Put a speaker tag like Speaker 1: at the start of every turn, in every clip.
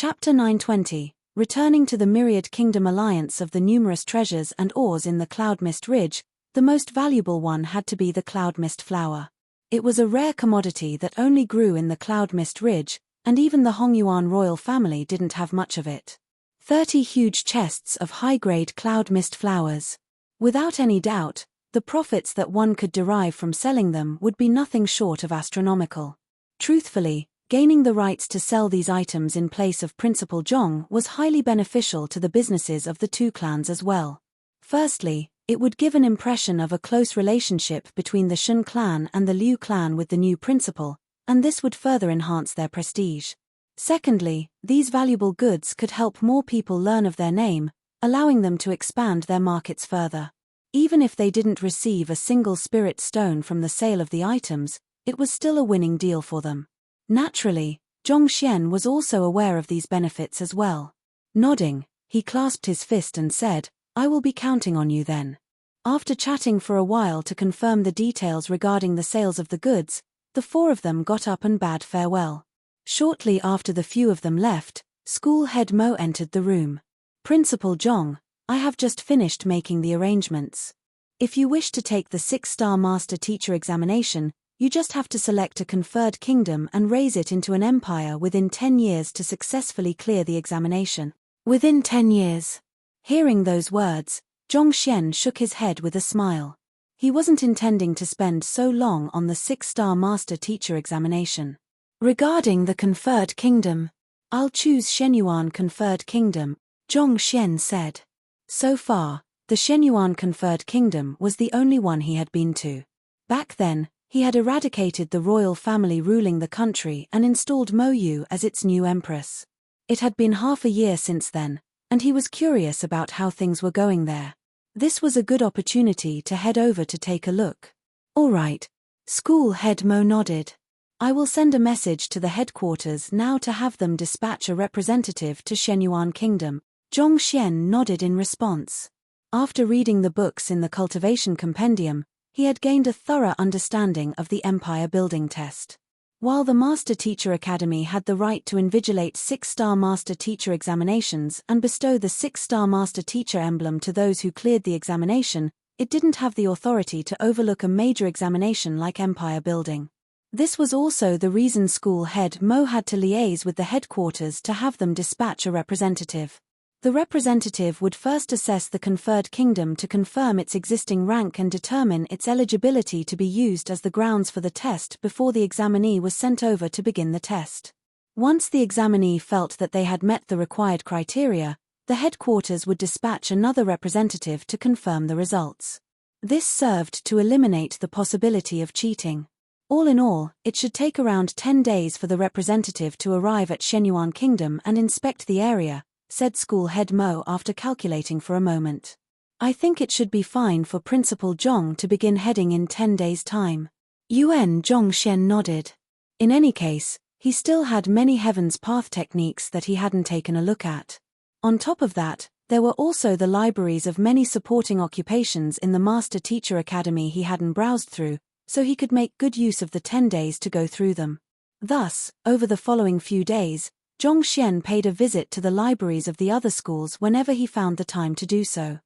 Speaker 1: Chapter 920, returning to the myriad kingdom alliance of the numerous treasures and ores in the Cloud Mist Ridge, the most valuable one had to be the Cloud Mist flower. It was a rare commodity that only grew in the Cloud Mist Ridge, and even the Hongyuan royal family didn't have much of it. 30 huge chests of high-grade cloud mist flowers. Without any doubt, the profits that one could derive from selling them would be nothing short of astronomical. Truthfully, gaining the rights to sell these items in place of Principal Zhong was highly beneficial to the businesses of the two clans as well. Firstly, it would give an impression of a close relationship between the Shen clan and the Liu clan with the new principal, and this would further enhance their prestige. Secondly, these valuable goods could help more people learn of their name, allowing them to expand their markets further. Even if they didn't receive a single spirit stone from the sale of the items, it was still a winning deal for them. Naturally, Zhongxian was also aware of these benefits as well. Nodding, he clasped his fist and said, "I will be counting on you then." After chatting for a while to confirm the details regarding the sales of the goods, the four of them got up and bade farewell. Shortly after the few of them left, school head Mo entered the room. "Principal Zhong, I have just finished making the arrangements. If you wish to take the 6-star Master Teacher examination, you just have to select a conferred kingdom and raise it into an empire within 10 years to successfully clear the examination. Within 10 years. Hearing those words, Zhongxian shook his head with a smile. He wasn't intending to spend so long on the 6-star Master Teacher examination. Regarding the conferred kingdom, "I'll choose Shenyuan Conferred Kingdom," Zhongxian said. So far, the Shenyuan Conferred Kingdom was the only one he had been to. Back then, he had eradicated the royal family ruling the country and installed Mo Yu as its new empress. It had been half a year since then, and he was curious about how things were going there. This was a good opportunity to head over to take a look. "All right." School head Mo nodded. "I will send a message to the headquarters now to have them dispatch a representative to Shenyuan Kingdom." Zhongxian nodded in response. After reading the books in the cultivation compendium, he had gained a thorough understanding of the empire building test. While the Master Teacher Academy had the right to invigilate 6-star Master Teacher examinations and bestow the 6-star Master Teacher emblem to those who cleared the examination, it didn't have the authority to overlook a major examination like empire building. This was also the reason school head Mo had to liaise with the headquarters to have them dispatch a representative. The representative would first assess the conferred kingdom to confirm its existing rank and determine its eligibility to be used as the grounds for the test before the examinee was sent over to begin the test. Once the examinee felt that they had met the required criteria, the headquarters would dispatch another representative to confirm the results. This served to eliminate the possibility of cheating. All in all, it should take around 10 days for the representative to arrive at Shenyuan Kingdom and inspect the area, said school head Mo after calculating for a moment. "I think it should be fine for Principal Zhong to begin heading in 10 days' time." Zhongxian nodded. In any case, he still had many Heaven's Path techniques that he hadn't taken a look at. On top of that, there were also the libraries of many supporting occupations in the Master Teacher Academy he hadn't browsed through, so he could make good use of the 10 days to go through them. Thus, over the following few days, Zhongxian paid a visit to the libraries of the other schools whenever he found the time to do so.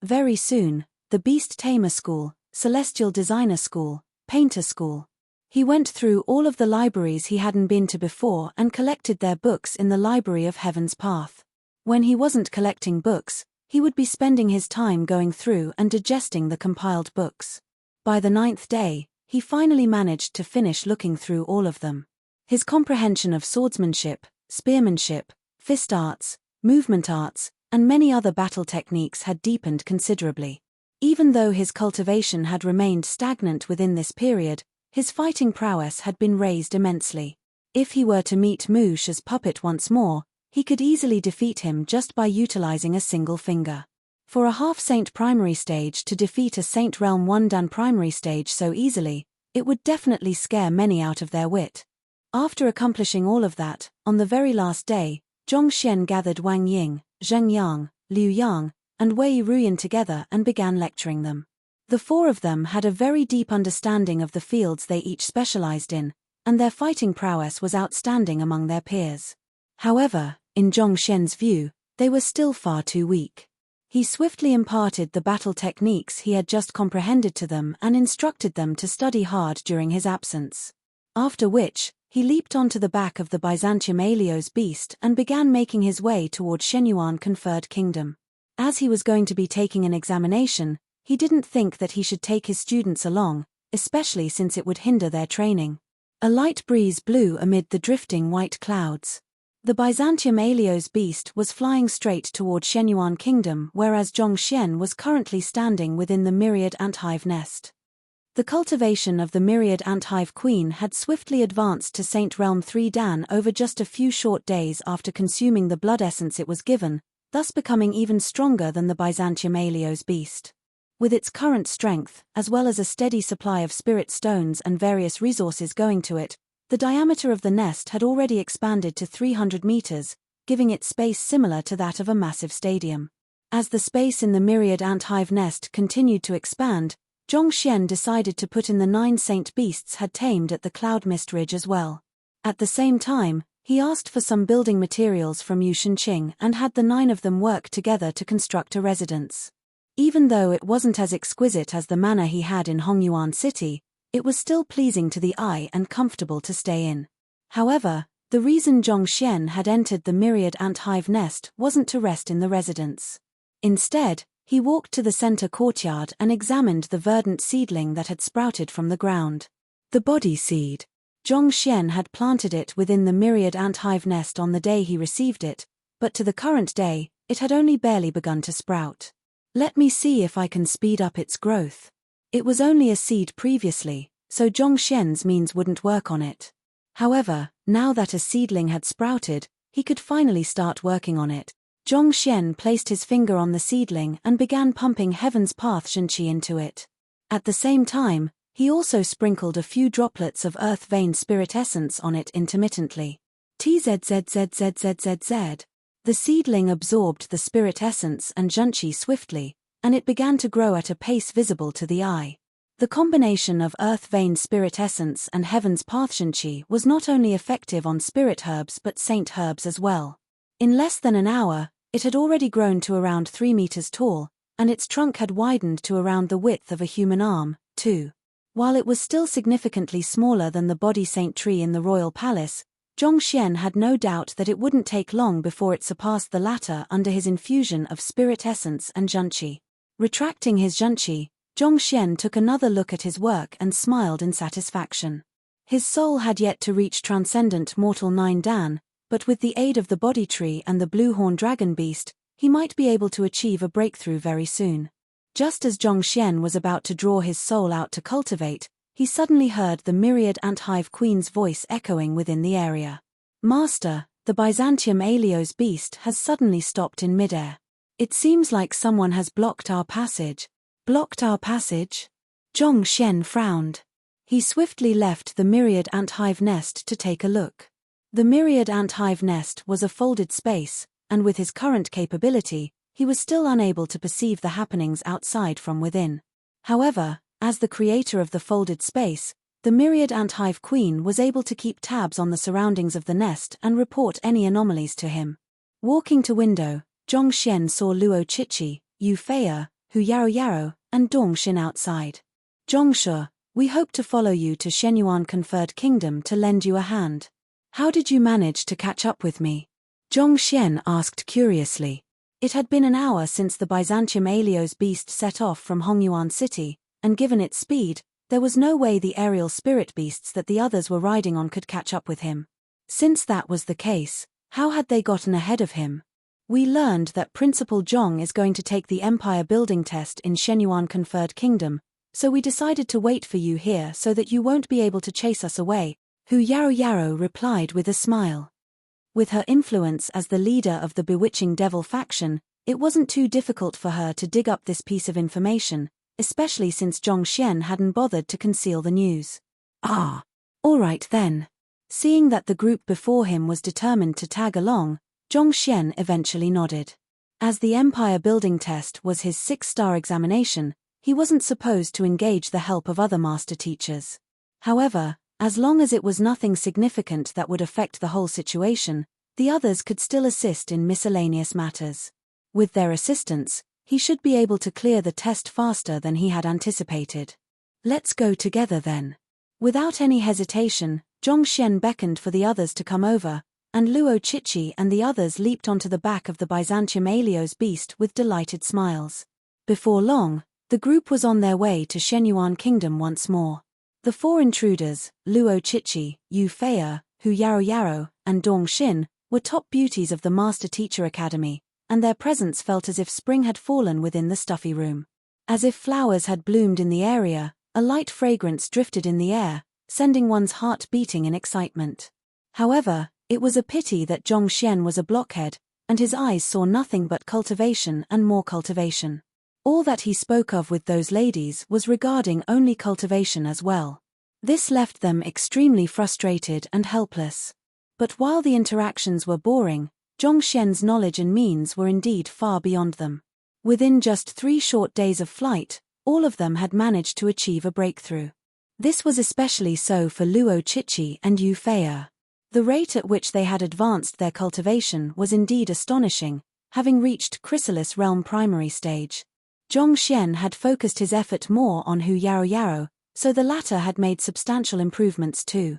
Speaker 1: Very soon, the Beast Tamer School, Celestial Designer School, Painter School. He went through all of the libraries he hadn't been to before and collected their books in the Library of Heaven's Path. When he wasn't collecting books, he would be spending his time going through and digesting the compiled books. By the 9th day, he finally managed to finish looking through all of them. His comprehension of swordsmanship, spearmanship, fist arts, movement arts, and many other battle techniques had deepened considerably. Even though his cultivation had remained stagnant within this period, his fighting prowess had been raised immensely. If he were to meet Moosh as puppet once more, he could easily defeat him just by utilizing a single finger. For a half-saint primary stage to defeat a Saint Realm 1 Dan primary stage so easily, it would definitely scare many out of their wit. After accomplishing all of that, on the very last day, Zhongxian gathered Wang Ying, Zheng Yang, Liu Yang, and Wei Ruyan together and began lecturing them. The four of them had a very deep understanding of the fields they each specialized in, and their fighting prowess was outstanding among their peers. However, In Zhongxian's view, they were still far too weak. He swiftly imparted the battle techniques he had just comprehended to them and instructed them to study hard during his absence. After which, he leaped onto the back of the Byzantium Alios beast and began making his way toward Shenyuan conferred kingdom. As he was going to be taking an examination, he didn't think that he should take his students along, especially since it would hinder their training. A light breeze blew amid the drifting white clouds. The Byzantium Alios beast was flying straight toward Shenyuan kingdom, whereas Zhongxian was currently standing within the myriad anthive nest. The cultivation of the myriad anthive queen had swiftly advanced to Saint Realm 3 Dan over just a few short days after consuming the blood essence it was given, thus becoming even stronger than the Byzantium Alios beast. With its current strength, as well as a steady supply of spirit stones and various resources going to it, the diameter of the nest had already expanded to 300 meters, giving it space similar to that of a massive stadium. As the space in the myriad anthive nest continued to expand, Zhongxian decided to put in the 9 saint beasts had tamed at the cloud mist ridge as well. At the same time, he asked for some building materials from Yu Shenqing and had the 9 of them work together to construct a residence. Even though it wasn't as exquisite as the manor he had in Hongyuan City, it was still pleasing to the eye and comfortable to stay in. However, the reason Zhongxian had entered the myriad anthive nest wasn't to rest in the residence. Instead, he walked to the center courtyard and examined the verdant seedling that had sprouted from the ground. The body seed. Zhongxian had planted it within the myriad anthive nest on the day he received it, but to the current day, it had only barely begun to sprout. Let me see if I can speed up its growth. It was only a seed previously, so Zhongxian's means wouldn't work on it. However, now that a seedling had sprouted, he could finally start working on it. Zhongxian placed his finger on the seedling and began pumping Heaven's Path Shenqi into it. At the same time, he also sprinkled a few droplets of earth vein spirit essence on it intermittently. Tzzzzzzzzzz. The seedling absorbed the spirit essence and Zhenqi swiftly, and it began to grow at a pace visible to the eye. The combination of earth vein spirit essence and Heaven's Path Shenqi was not only effective on spirit herbs but saint herbs as well. In less than an hour, it had already grown to around 3 meters tall, and its trunk had widened to around the width of a human arm, too. While it was still significantly smaller than the body saint tree in the royal palace, Zhongxian had no doubt that it wouldn't take long before it surpassed the latter under his infusion of spirit essence and Zhenqi. Retracting his Zhenqi, Zhongxian took another look at his work and smiled in satisfaction. His soul had yet to reach transcendent mortal 9 Dan, but with the aid of the body tree and the blue-horn dragon beast, he might be able to achieve a breakthrough very soon. Just as Zhongxian was about to draw his soul out to cultivate, he suddenly heard the myriad anthive queen's voice echoing within the area. Master, the Byzantium Alios beast has suddenly stopped in midair. It seems like someone has blocked our passage. Blocked our passage? Zhongxian frowned. He swiftly left the myriad anthive nest to take a look. The myriad anthive nest was a folded space, and with his current capability, he was still unable to perceive the happenings outside from within. However, as the creator of the folded space, the myriad anthive queen was able to keep tabs on the surroundings of the nest and report any anomalies to him. Walking to window, Zhongxian saw Luo Chichi, Yu Fei'er, Hu Yaro, and Dong Xin outside. Zhongshe, we hope to follow you to Shenyuan conferred kingdom to lend you a hand. How did you manage to catch up with me? Zhongxian asked curiously. It had been an hour since the Byzantium Alios beast set off from Hongyuan City, and given its speed, there was no way the aerial spirit beasts that the others were riding on could catch up with him. Since that was the case, how had they gotten ahead of him? We learned that Principal Zhong is going to take the empire building test in Shenyuan conferred kingdom, so we decided to wait for you here so that you won't be able to chase us away, Hu Yaro replied with a smile. With her influence as the leader of the bewitching devil faction, it wasn't too difficult for her to dig up this piece of information, especially since Zhongxian hadn't bothered to conceal the news. Ah, all right then. Seeing that the group before him was determined to tag along, Zhongxian eventually nodded. As the empire building test was his 6-star examination, he wasn't supposed to engage the help of other master teachers. However, as long as it was nothing significant that would affect the whole situation, The others could still assist in miscellaneous matters. With their assistance, he should be able to clear the test faster than he had anticipated. Let's go together then. Without any hesitation, Zhongxian beckoned for the others to come over, and Luo Chichi and the others leaped onto the back of the Byzantium Alio's beast with delighted smiles. Before long, the group was on their way to Shenyuan Kingdom once more. The four intruders, Luo Chichi, Yu Fei'er, Hu Yaro, and Dong Xin, were top beauties of the Master Teacher Academy, and their presence felt as if spring had fallen within the stuffy room. As if flowers had bloomed in the area, a light fragrance drifted in the air, sending one's heart beating in excitement. However, it was a pity that Zhongxian was a blockhead, and his eyes saw nothing but cultivation and more cultivation. All that he spoke of with those ladies was regarding only cultivation as well. This left them extremely frustrated and helpless. But while the interactions were boring, Zhongxian's knowledge and means were indeed far beyond them. Within just 3 short days of flight, all of them had managed to achieve a breakthrough. This was especially so for Luo Chichi and Yu Fei'er. The rate at which they had advanced their cultivation was indeed astonishing, having reached Chrysalis Realm primary stage. Zhongxian had focused his effort more on Hu Yaro, so the latter had made substantial improvements too.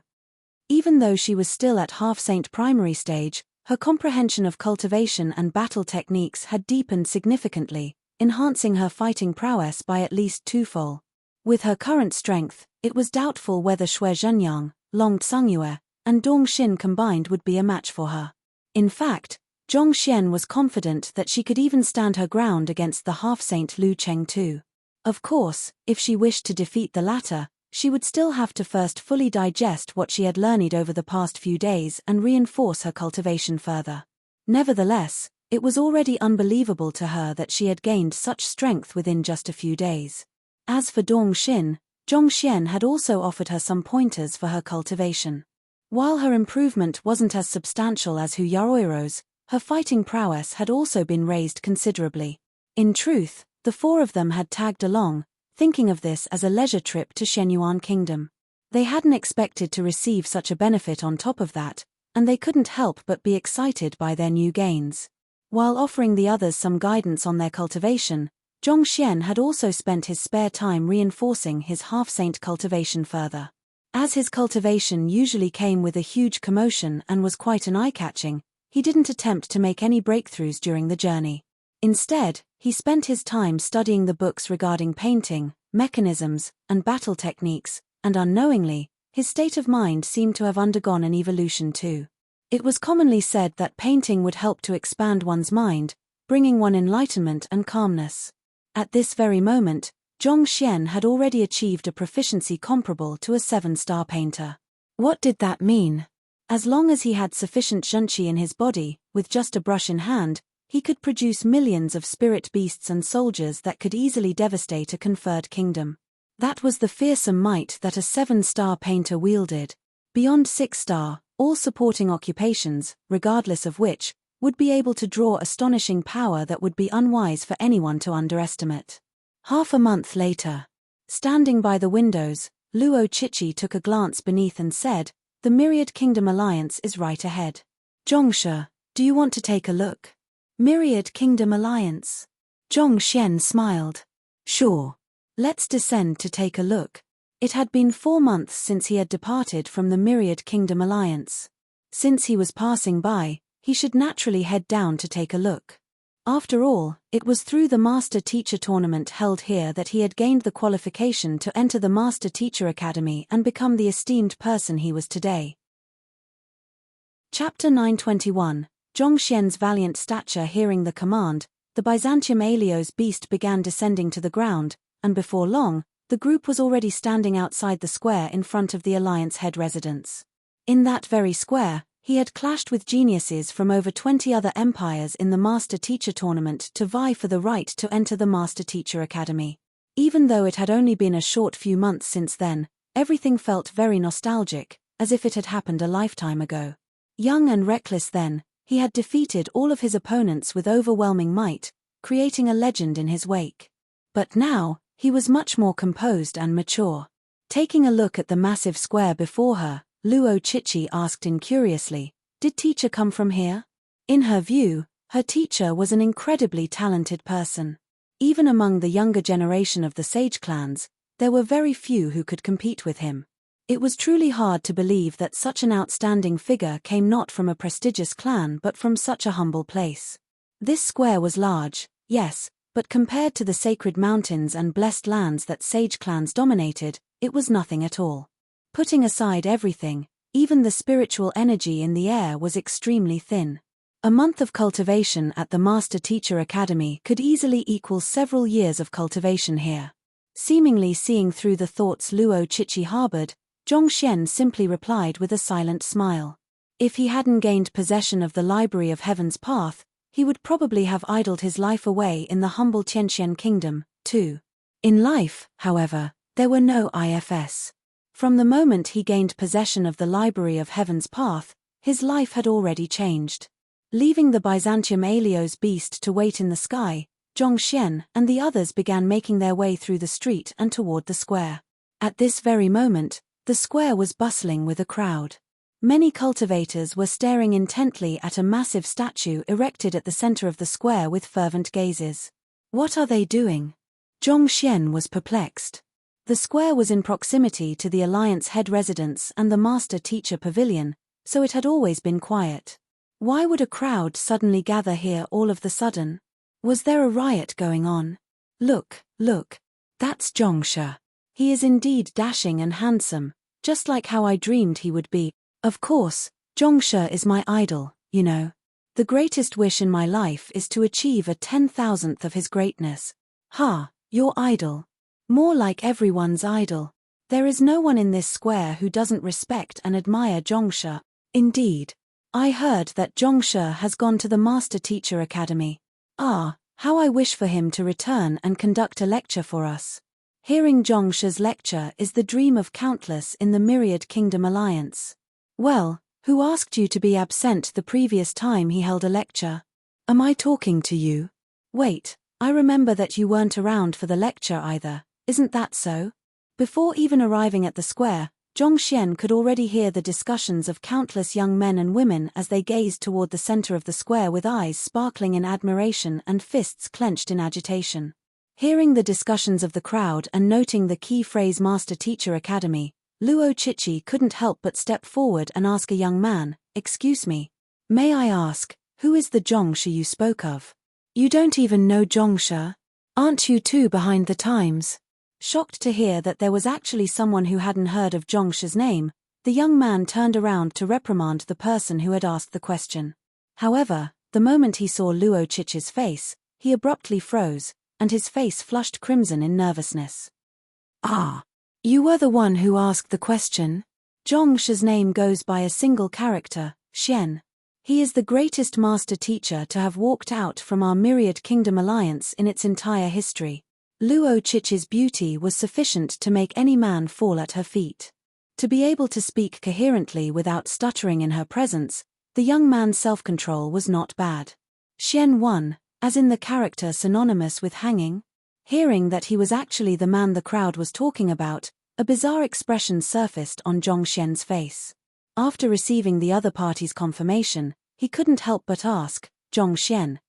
Speaker 1: Even though she was still at half-saint primary stage, her comprehension of cultivation and battle techniques had deepened significantly, enhancing her fighting prowess by at least 2-fold. With her current strength, it was doubtful whether Shui Zhenyang, Long Tsungyue, and Dong Xin combined would be a match for her. In fact, Zhongxian was confident that she could even stand her ground against the half-saint Lu Cheng too. Of course, if she wished to defeat the latter, she would still have to first fully digest what she had learned over the past few days and reinforce her cultivation further. Nevertheless, it was already unbelievable to her that she had gained such strength within just a few days. As for Dong Xin, Zhongxian had also offered her some pointers for her cultivation. While her improvement wasn't as substantial as Hu Yaroiro's, her fighting prowess had also been raised considerably. In truth, the 4 of them had tagged along, thinking of this as a leisure trip to Shenyuan Kingdom. They hadn't expected to receive such a benefit on top of that, and they couldn't help but be excited by their new gains. While offering the others some guidance on their cultivation, Zhongxian had also spent his spare time reinforcing his half-saint cultivation further. As his cultivation usually came with a huge commotion and was quite an eye-catching, he didn't attempt to make any breakthroughs during the journey. Instead, he spent his time studying the books regarding painting, mechanisms, and battle techniques, and unknowingly, his state of mind seemed to have undergone an evolution too. It was commonly said that painting would help to expand one's mind, bringing one enlightenment and calmness. At this very moment, Zhongxian had already achieved a proficiency comparable to a 7-star painter. What did that mean? As long as he had sufficient zhenqi in his body, with just a brush in hand, he could produce millions of spirit beasts and soldiers that could easily devastate a conferred kingdom. That was the fearsome might that a 7-star painter wielded. Beyond 6-star, all supporting occupations, regardless of which, would be able to draw astonishing power that would be unwise for anyone to underestimate. Half a month later, standing by the windows, Luo Chichi took a glance beneath and said, "The Myriad Kingdom Alliance is right ahead. Zhongshe, do you want to take a look?" Myriad Kingdom Alliance. Zhongxian smiled. Sure. Let's descend to take a look. It had been 4 months since he had departed from the Myriad Kingdom Alliance. Since he was passing by, he should naturally head down to take a look. After all, it was through the Master Teacher Tournament held here that he had gained the qualification to enter the Master Teacher Academy and become the esteemed person he was today. Chapter 921. Zhongxian's valiant stature. Hearing the command, the Byzantium Alio's beast began descending to the ground, and before long, the group was already standing outside the square in front of the Alliance head residence. In that very square, he had clashed with geniuses from over 20 other empires in the Master Teacher Tournament to vie for the right to enter the Master Teacher Academy. Even though it had only been a short few months since then, everything felt very nostalgic, as if it had happened a lifetime ago. Young and reckless then, he had defeated all of his opponents with overwhelming might, creating a legend in his wake. But now, he was much more composed and mature. Taking a look at the massive square before her, Luo Chichi asked incuriously, Did teacher come from here? In her view, her teacher was an incredibly talented person. Even among the younger generation of the Sage clans, there were very few who could compete with him. It was truly hard to believe that such an outstanding figure came not from a prestigious clan but from such a humble place. This square was large, yes, but compared to the sacred mountains and blessed lands that Sage clans dominated, it was nothing at all. Putting aside everything, even the spiritual energy in the air was extremely thin. A month of cultivation at the Master Teacher Academy could easily equal several years of cultivation here. Seemingly seeing through the thoughts Luo Chichi harbored, Zhongxian simply replied with a silent smile. If he hadn't gained possession of the Library of Heaven's Path, he would probably have idled his life away in the humble Tianxian kingdom, too. In life, however, there were no ifs. From the moment he gained possession of the Library of Heaven's Path, his life had already changed. Leaving the Byzantium Alios beast to wait in the sky, Zhongxian and the others began making their way through the street and toward the square. At this very moment, the square was bustling with a crowd. Many cultivators were staring intently at a massive statue erected at the center of the square with fervent gazes. What are they doing? Zhongxian was perplexed. The square was in proximity to the Alliance head residence and the Master Teacher Pavilion, so it had always been quiet. Why would a crowd suddenly gather here all of the sudden? Was there a riot going on? Look, that's Zhongshe. He is indeed dashing and handsome, just like how I dreamed he would be. Of course, Zhongshe is my idol, you know. The greatest wish in my life is to achieve a 10,000th of his greatness. Ha, your idol. More like everyone's idol. There is no one in this square who doesn't respect and admire Zhongshe. Indeed. I heard that Zhongshe has gone to the Master Teacher Academy. Ah, how I wish for him to return and conduct a lecture for us. Hearing Zhongshe's lecture is the dream of countless in the Myriad Kingdom Alliance. Well, who asked you to be absent the previous time he held a lecture? Am I talking to you? Wait, I remember that you weren't around for the lecture either, isn't that so? Before even arriving at the square, Zhongxian could already hear the discussions of countless young men and women as they gazed toward the center of the square with eyes sparkling in admiration and fists clenched in agitation. Hearing the discussions of the crowd and noting the key phrase Master Teacher Academy, Luo Chichi couldn't help but step forward and ask a young man, "Excuse me. May I ask, who is the Zhongshe you spoke of? You don't even know Zhongshe? Aren't you too behind the times?" Shocked to hear that there was actually someone who hadn't heard of Zhongshe's name, the young man turned around to reprimand the person who had asked the question. However, the moment he saw Luo Chichi's face, he abruptly froze, and his face flushed crimson in nervousness. "Ah, you were the one who asked the question?" Zhongshe's name goes by a single character, Xian. He is the greatest master teacher to have walked out from our Myriad Kingdom Alliance in its entire history. Luo Chichi's beauty was sufficient to make any man fall at her feet. To be able to speak coherently without stuttering in her presence, the young man's self-control was not bad. Xian won, as in the character synonymous with hanging. Hearing that he was actually the man the crowd was talking about, a bizarre expression surfaced on Zhongxian's face. After receiving the other party's confirmation, he couldn't help but ask, "Zhongxian,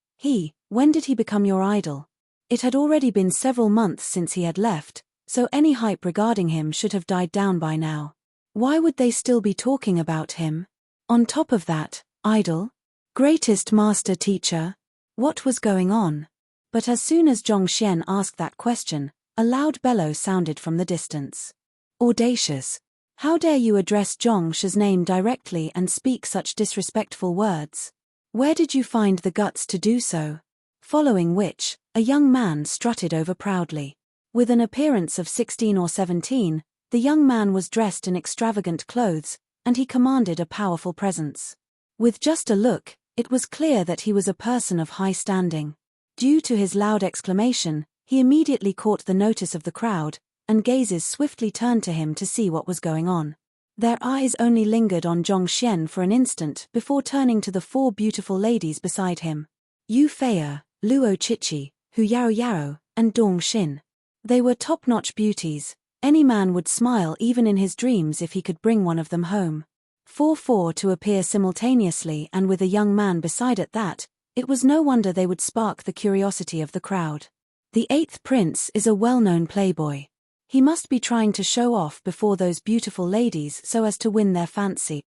Speaker 1: when did he become your idol?" It had already been several months since he had left, so any hype regarding him should have died down by now. Why would they still be talking about him? On top of that, idol? Greatest master teacher? What was going on? But as soon as Zhongxian asked that question, a loud bellow sounded from the distance. Audacious! How dare you address Zhongshe's name directly and speak such disrespectful words? Where did you find the guts to do so? Following which, a young man strutted over proudly. With an appearance of 16 or 17, the young man was dressed in extravagant clothes, and he commanded a powerful presence. With just a look, it was clear that he was a person of high standing. Due to his loud exclamation, he immediately caught the notice of the crowd, and gazes swiftly turned to him to see what was going on. Their eyes only lingered on Zhongxian for an instant before turning to the four beautiful ladies beside him. Yu Fei, Luo Chichi, Hu Yao, and Dong Xin. They were top-notch beauties. Any man would smile even in his dreams if he could bring one of them home. 4 to appear simultaneously and with a young man beside at that, it was no wonder they would spark the curiosity of the crowd. The 8th prince is a well-known playboy. He must be trying to show off before those beautiful ladies so as to win their fancy.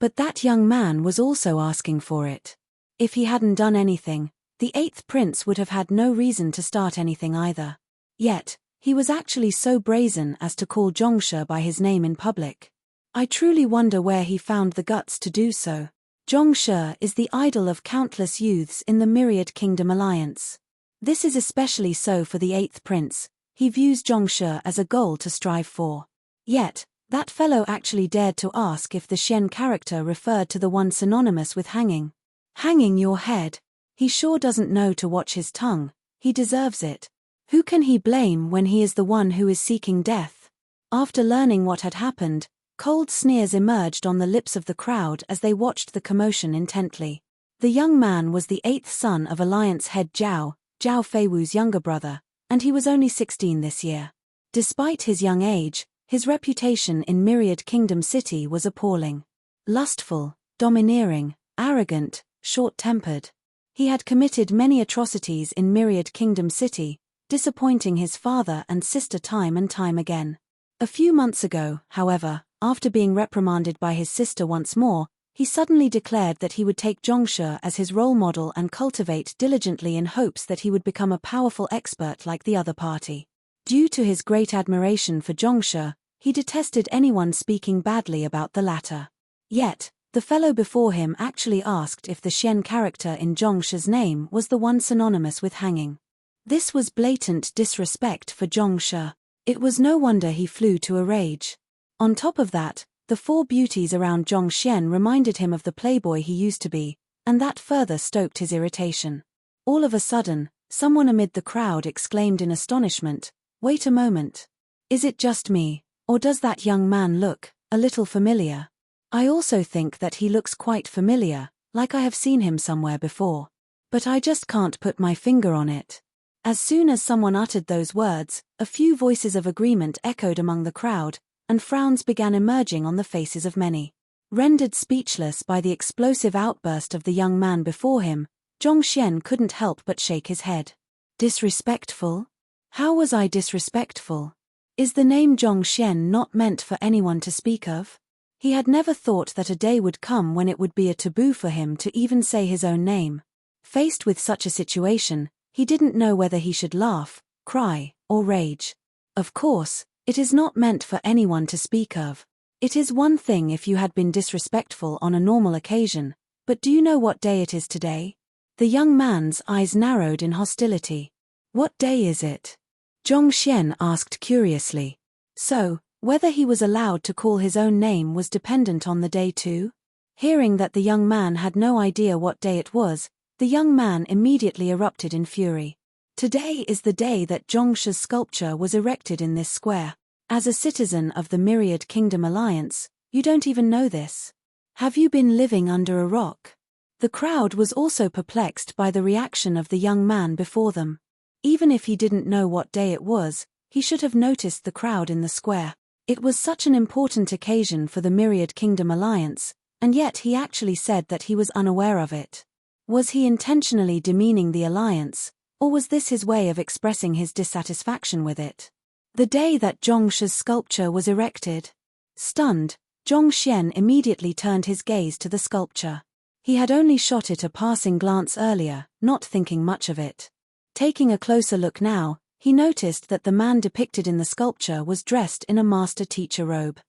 Speaker 1: But that young man was also asking for it. If he hadn't done anything, the 8th prince would have had no reason to start anything either. Yet, he was actually so brazen as to call Zhongshe by his name in public. I truly wonder where he found the guts to do so. Zhongshe is the idol of countless youths in the Myriad Kingdom Alliance. This is especially so for the 8th prince. He views Zhongshe as a goal to strive for. Yet, that fellow actually dared to ask if the Xian character referred to the one synonymous with hanging. Hanging your head. He sure doesn't know to watch his tongue. He deserves it. Who can he blame when he is the one who is seeking death? After learning what had happened, cold sneers emerged on the lips of the crowd as they watched the commotion intently. The young man was the 8th son of Alliance head Zhao Feiwu's younger brother, and he was only 16 this year. Despite his young age, his reputation in Myriad Kingdom City was appalling. Lustful, domineering, arrogant, short-tempered. He had committed many atrocities in Myriad Kingdom City, disappointing his father and sister time and time again. A few months ago, however, after being reprimanded by his sister once more, he suddenly declared that he would take Zhongshe as his role model and cultivate diligently in hopes that he would become a powerful expert like the other party. Due to his great admiration for Zhongshe, he detested anyone speaking badly about the latter. Yet, the fellow before him actually asked if the Xian character in Zhongshe's name was the one synonymous with hanging. This was blatant disrespect for Zhongshe. It was no wonder he flew to a rage. On top of that, the 4 beauties around Zhongshen reminded him of the playboy he used to be, and that further stoked his irritation. All of a sudden, someone amid the crowd exclaimed in astonishment, "Wait a moment. Is it just me, or does that young man look a little familiar? I also think that he looks quite familiar, like I have seen him somewhere before. But I just can't put my finger on it." As soon as someone uttered those words, a few voices of agreement echoed among the crowd, and frowns began emerging on the faces of many. Rendered speechless by the explosive outburst of the young man before him, Zhongshen couldn't help but shake his head. Disrespectful? How was I disrespectful? Is the name Zhongshen not meant for anyone to speak of? He had never thought that a day would come when it would be a taboo for him to even say his own name. Faced with such a situation, he didn't know whether he should laugh, cry, or rage. Of course, it is not meant for anyone to speak of. It is one thing if you had been disrespectful on a normal occasion, but do you know what day it is today? The young man's eyes narrowed in hostility. What day is it? Zhongshen asked curiously. So, whether he was allowed to call his own name was dependent on the day too? Hearing that the young man had no idea what day it was, the young man immediately erupted in fury. Today is the day that Zhongshe's sculpture was erected in this square. As a citizen of the Myriad Kingdom Alliance, you don't even know this. Have you been living under a rock? The crowd was also perplexed by the reaction of the young man before them. Even if he didn't know what day it was, he should have noticed the crowd in the square. It was such an important occasion for the Myriad Kingdom Alliance, and yet he actually said that he was unaware of it. Was he intentionally demeaning the alliance, or was this his way of expressing his dissatisfaction with it? The day that Zhongshe's sculpture was erected. Stunned, Zhongshen immediately turned his gaze to the sculpture. He had only shot it a passing glance earlier, not thinking much of it. Taking a closer look now, he noticed that the man depicted in the sculpture was dressed in a master-teacher robe.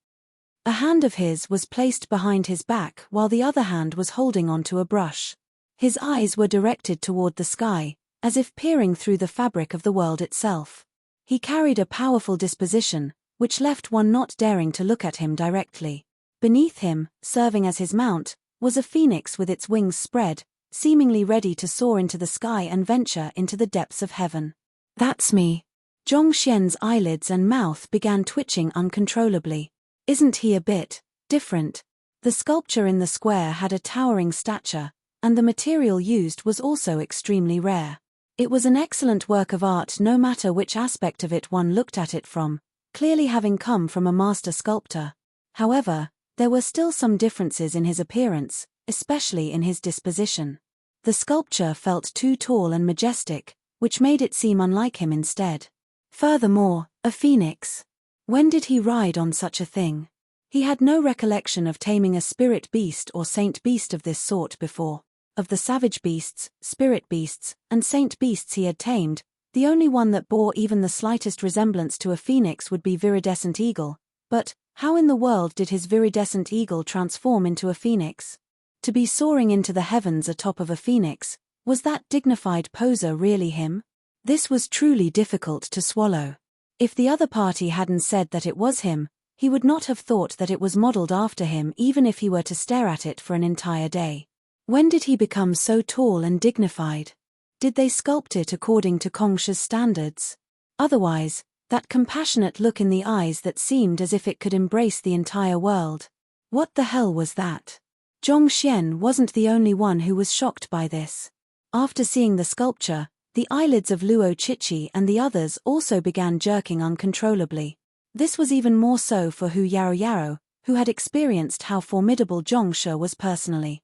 Speaker 1: A hand of his was placed behind his back while the other hand was holding onto a brush. His eyes were directed toward the sky, as if peering through the fabric of the world itself. He carried a powerful disposition, which left one not daring to look at him directly. Beneath him, serving as his mount, was a phoenix with its wings spread, seemingly ready to soar into the sky and venture into the depths of heaven. That's me. Zhongshen's eyelids and mouth began twitching uncontrollably. Isn't he a bit different? The sculpture in the square had a towering stature, and the material used was also extremely rare. It was an excellent work of art no matter which aspect of it one looked at it from, clearly having come from a master sculptor. However, There were still some differences in his appearance, especially in his disposition. The sculpture felt too tall and majestic, which made it seem unlike him instead. Furthermore, a phoenix. When did he ride on such a thing? He had no recollection of taming a spirit beast or saint beast of this sort before. Of the savage beasts, spirit beasts, and saint beasts he had tamed, the only one that bore even the slightest resemblance to a phoenix would be viridescent eagle. But how in the world did his viridescent eagle transform into a phoenix? To be soaring into the heavens atop of a phoenix, was that dignified poser really him? This was truly difficult to swallow. If the other party hadn't said that it was him, he would not have thought that it was modeled after him even if he were to stare at it for an entire day. When did he become so tall and dignified? Did they sculpt it according to Kongsha's standards? Otherwise, that compassionate look in the eyes that seemed as if it could embrace the entire world. What the hell was that? Zhongxian wasn't the only one who was shocked by this. After seeing the sculpture, the eyelids of Luo Chichi and the others also began jerking uncontrollably. This was even more so for Hu Yarou, who had experienced how formidable Zhongshe was personally.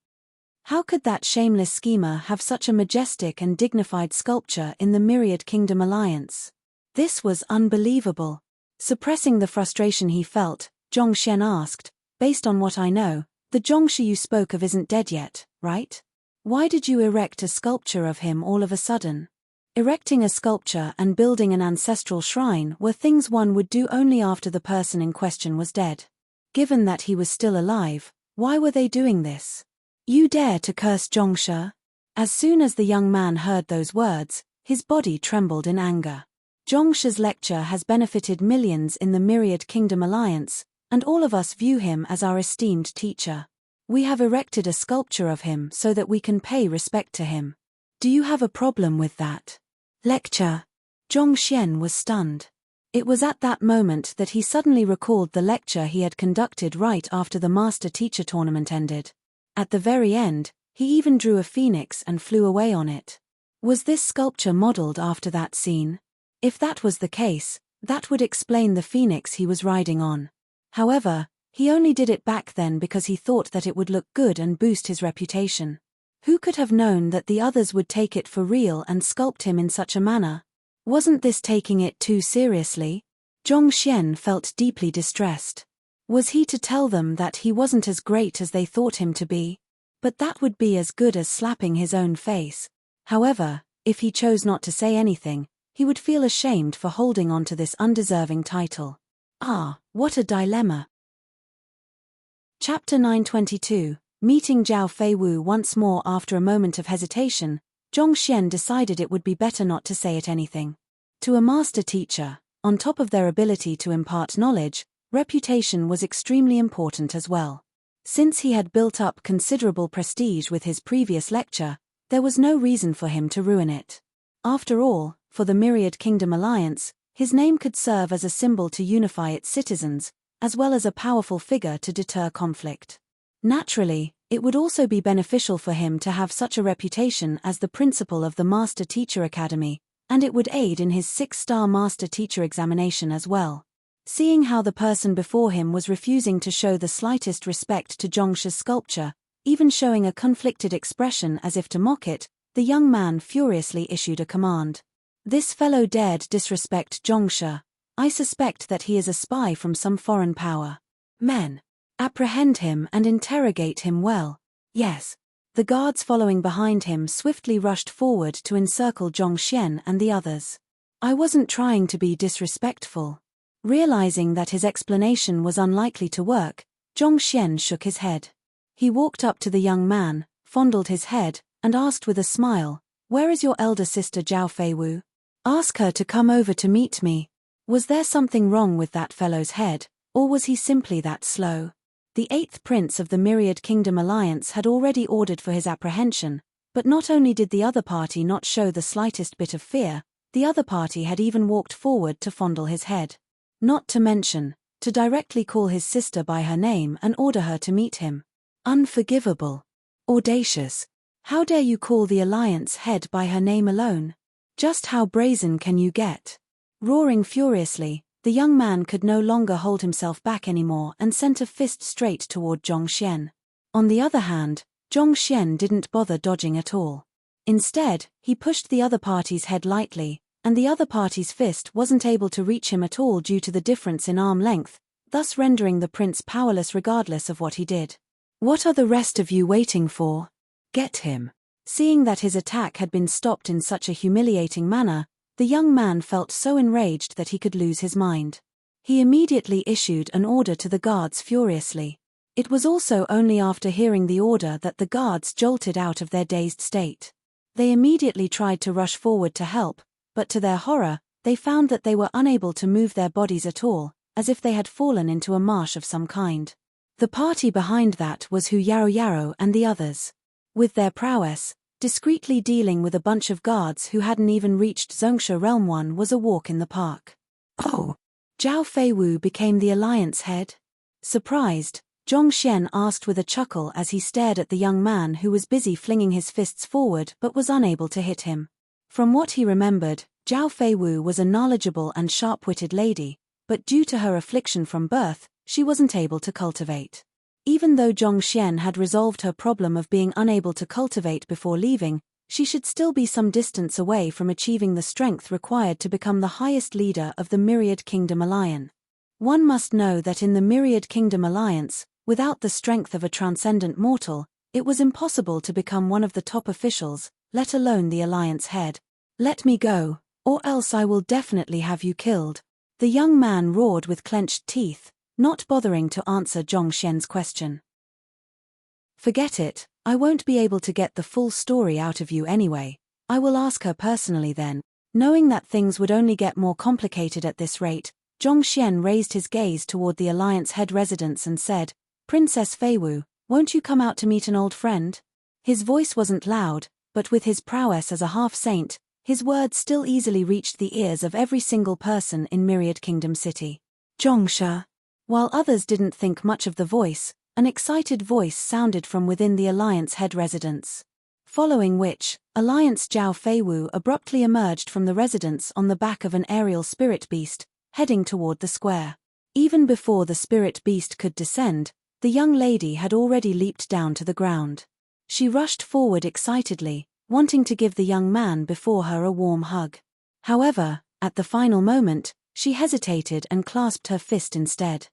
Speaker 1: How could that shameless schemer have such a majestic and dignified sculpture in the Myriad Kingdom Alliance? This was unbelievable. Suppressing the frustration he felt, Zhongxian asked, "Based on what I know, the Zhongshe you spoke of isn't dead yet, right? Why did you erect a sculpture of him all of a sudden?" Erecting a sculpture and building an ancestral shrine were things one would do only after the person in question was dead. Given that he was still alive, why were they doing this? "You dare to curse Zhongshe?" As soon as the young man heard those words, his body trembled in anger. Zhongshe's lecture has benefited millions in the Myriad Kingdom Alliance, and all of us view him as our esteemed teacher. We have erected a sculpture of him so that we can pay respect to him. Do you have a problem with that? Lecture. Zhongxian was stunned. It was at that moment that he suddenly recalled the lecture he had conducted right after the master-teacher tournament ended. At the very end, he even drew a phoenix and flew away on it. Was this sculpture modeled after that scene? If that was the case, that would explain the phoenix he was riding on. However, he only did it back then because he thought that it would look good and boost his reputation. Who could have known that the others would take it for real and sculpt him in such a manner? Wasn't this taking it too seriously? Zhongxian felt deeply distressed. Was he to tell them that he wasn't as great as they thought him to be? But that would be as good as slapping his own face. However, if he chose not to say anything, he would feel ashamed for holding on to this undeserving title. Ah, what a dilemma. Chapter 922, Meeting Zhao Feiwu once more. After a moment of hesitation, Zhongxian decided it would be better not to say anything. To a master teacher, on top of their ability to impart knowledge, reputation was extremely important as well. Since he had built up considerable prestige with his previous lecture, there was no reason for him to ruin it. After all, for the Myriad Kingdom Alliance, his name could serve as a symbol to unify its citizens, as well as a powerful figure to deter conflict. Naturally, it would also be beneficial for him to have such a reputation as the principal of the Master Teacher Academy, and it would aid in his 6-star Master Teacher examination as well. Seeing how the person before him was refusing to show the slightest respect to Zhongshe's sculpture, even showing a conflicted expression as if to mock it, the young man furiously issued a command. "This fellow dared disrespect Zhongshe. I suspect that he is a spy from some foreign power. Men, apprehend him and interrogate him well." Yes. The guards following behind him swiftly rushed forward to encircle Zhongxian and the others. "I wasn't trying to be disrespectful." Realizing that his explanation was unlikely to work, Zhongxian shook his head. He walked up to the young man, fondled his head, and asked with a smile, "Where is your elder sister Zhao Feiwu? Ask her to come over to meet me." Was there something wrong with that fellow's head, or was he simply that slow? The 8th Prince of the Myriad Kingdom Alliance had already ordered for his apprehension, but not only did the other party not show the slightest bit of fear, the other party had even walked forward to fondle his head. Not to mention, to directly call his sister by her name and order her to meet him. Unforgivable. Audacious. How dare you call the Alliance head by her name alone? Just how brazen can you get? Roaring furiously, The young man could no longer hold himself back anymore and sent a fist straight toward Zhongxian. On the other hand, Zhongxian didn't bother dodging at all. Instead, he pushed the other party's head lightly, and the other party's fist wasn't able to reach him at all due to the difference in arm length, thus rendering the prince powerless regardless of what he did. "What are the rest of you waiting for? Get him." Seeing that his attack had been stopped in such a humiliating manner, the young man felt so enraged that he could lose his mind. He immediately issued an order to the guards furiously. It was also only after hearing the order that the guards jolted out of their dazed state. They immediately tried to rush forward to help, but to their horror, they found that they were unable to move their bodies at all, as if they had fallen into a marsh of some kind. The party behind that was Hu Yarou and the others. With their prowess, discreetly dealing with a bunch of guards who hadn't even reached Zongsha Realm 1 was a walk in the park. "Oh!" Zhao Feiwu became the alliance head? Surprised, Zhongxian asked with a chuckle as he stared at the young man who was busy flinging his fists forward but was unable to hit him. From what he remembered, Zhao Feiwu was a knowledgeable and sharp-witted lady, but due to her affliction from birth, she wasn't able to cultivate. Even though Zhongxian had resolved her problem of being unable to cultivate before leaving, she should still be some distance away from achieving the strength required to become the highest leader of the Myriad Kingdom Alliance. One must know that in the Myriad Kingdom Alliance, without the strength of a transcendent mortal, it was impossible to become one of the top officials, let alone the alliance head. "Let me go, or else I will definitely have you killed," the young man roared with clenched teeth, not bothering to answer Zhongxian's question. "Forget it, I won't be able to get the full story out of you anyway. I will ask her personally then." Knowing that things would only get more complicated at this rate, Zhongxian raised his gaze toward the alliance head residence and said, "Princess Feiwu, won't you come out to meet an old friend?" His voice wasn't loud, but with his prowess as a half-saint, his words still easily reached the ears of every single person in Myriad Kingdom City. "Zhongsha." While others didn't think much of the voice, an excited voice sounded from within the Alliance head residence. Following which, Alliance Zhao Feiwu abruptly emerged from the residence on the back of an aerial spirit beast, heading toward the square. Even before the spirit beast could descend, the young lady had already leaped down to the ground. She rushed forward excitedly, wanting to give the young man before her a warm hug. However, at the final moment, she hesitated and clasped her fist instead.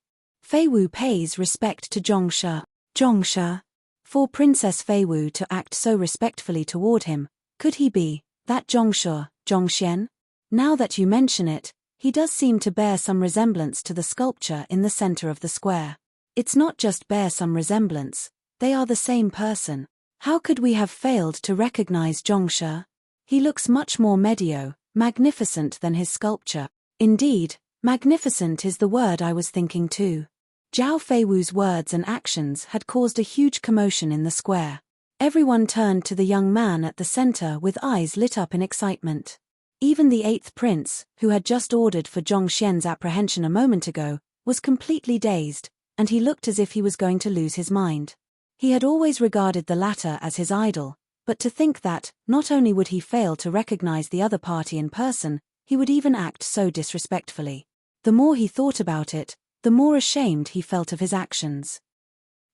Speaker 1: Feiwu pays respect to Zhongsha. Zhongsha. For Princess Feiwu to act so respectfully toward him, could he be that Zhongsha, Zhongxian? Now that you mention it, he does seem to bear some resemblance to the sculpture in the center of the square. It's not just bear some resemblance, they are the same person. How could we have failed to recognize Zhongsha? He looks much more magnificent than his sculpture. Indeed, magnificent is the word I was thinking too. Zhao Feiwu's words and actions had caused a huge commotion in the square. Everyone turned to the young man at the center with eyes lit up in excitement. Even the 8th prince, who had just ordered for Zhongxian's apprehension a moment ago, was completely dazed, and he looked as if he was going to lose his mind. He had always regarded the latter as his idol, but to think that, not only would he fail to recognize the other party in person, he would even act so disrespectfully. The more he thought about it, the more ashamed he felt of his actions.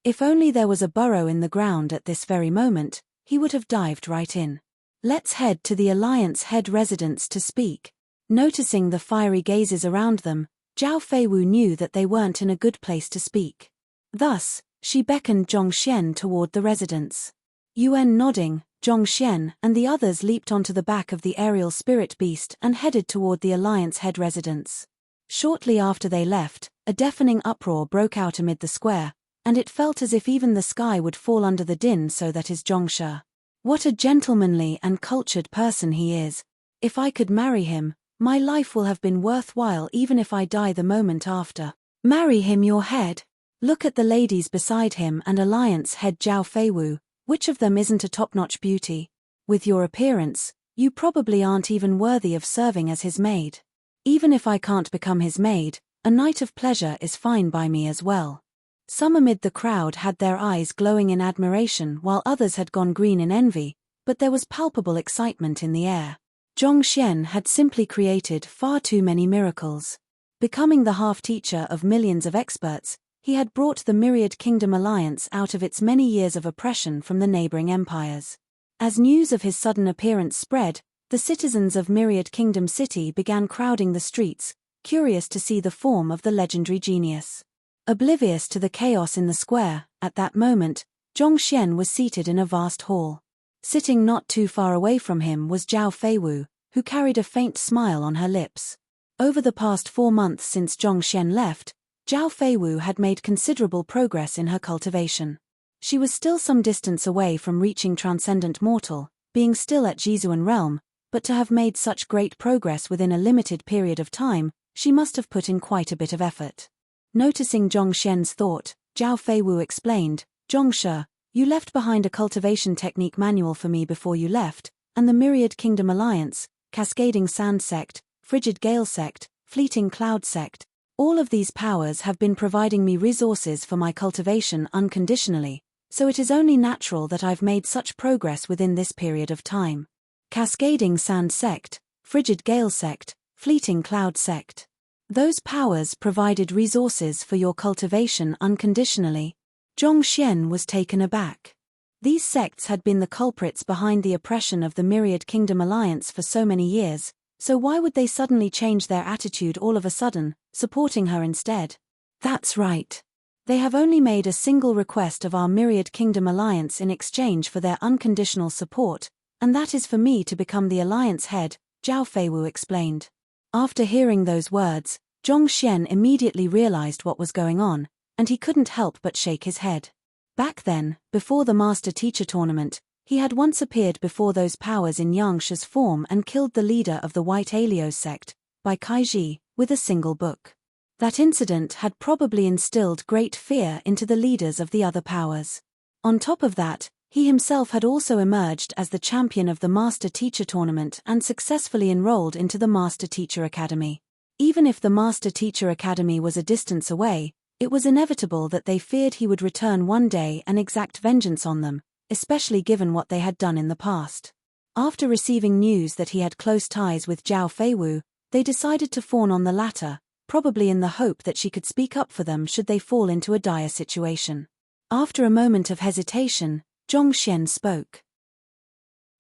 Speaker 1: If only there was a burrow in the ground at this very moment, he would have dived right in. "Let's head to the Alliance head residence to speak." Noticing the fiery gazes around them, Zhao Feiwu knew that they weren't in a good place to speak. Thus, she beckoned Zhongxian toward the residence. Yuan nodding, Zhongxian and the others leaped onto the back of the aerial spirit beast and headed toward the Alliance head residence. Shortly after they left, a deafening uproar broke out amid the square, and it felt as if even the sky would fall under the din. "So that is Zhongsha. What a gentlemanly and cultured person he is. If I could marry him, my life will have been worthwhile even if I die the moment after." "Marry him, your head? Look at the ladies beside him and Alliance head Zhao Feiwu, which of them isn't a top-notch beauty? With your appearance, you probably aren't even worthy of serving as his maid. Even if I can't become his maid, a night of pleasure is fine by me as well." Some amid the crowd had their eyes glowing in admiration while others had gone green in envy, but there was palpable excitement in the air. Zhongxian had simply created far too many miracles. Becoming the half-teacher of millions of experts, he had brought the Myriad Kingdom alliance out of its many years of oppression from the neighboring empires. As news of his sudden appearance spread, the citizens of Myriad Kingdom City began crowding the streets, curious to see the form of the legendary genius. Oblivious to the chaos in the square, at that moment, Zhongxian was seated in a vast hall. Sitting not too far away from him was Zhao Feiwu, who carried a faint smile on her lips. Over the past 4 months since Zhongxian left, Zhao Feiwu had made considerable progress in her cultivation. She was still some distance away from reaching Transcendent Mortal, being still at Jizuan Realm, but to have made such great progress within a limited period of time, she must have put in quite a bit of effort. Noticing Zhongxian's thought, Zhao Feiwu explained, "Zhongshe, you left behind a cultivation technique manual for me before you left, and the Myriad Kingdom Alliance, Cascading Sand Sect, Frigid Gale Sect, Fleeting Cloud Sect, all of these powers have been providing me resources for my cultivation unconditionally, so it is only natural that I've made such progress within this period of time. Cascading Sand Sect, Frigid Gale Sect, Fleeting Cloud Sect. Those powers provided resources for your cultivation unconditionally." Zhongxian was taken aback. These sects had been the culprits behind the oppression of the Myriad Kingdom Alliance for so many years, so why would they suddenly change their attitude all of a sudden, supporting her instead? "That's right. They have only made a single request of our Myriad Kingdom Alliance in exchange for their unconditional support, and that is for me to become the alliance head," Zhao Feiwu explained. After hearing those words, Zhongxian immediately realized what was going on, and he couldn't help but shake his head. Back then, before the Master-Teacher tournament, he had once appeared before those powers in Yangshi's form and killed the leader of the White Alios sect, by Kaiji, with a single book. That incident had probably instilled great fear into the leaders of the other powers. On top of that, he himself had also emerged as the champion of the Master-Teacher tournament and successfully enrolled into the Master-Teacher Academy. Even if the Master-Teacher Academy was a distance away, it was inevitable that they feared he would return one day and exact vengeance on them, especially given what they had done in the past. After receiving news that he had close ties with Zhao Feiwu, they decided to fawn on the latter, probably in the hope that she could speak up for them should they fall into a dire situation. After a moment of hesitation, Zhongxian spoke.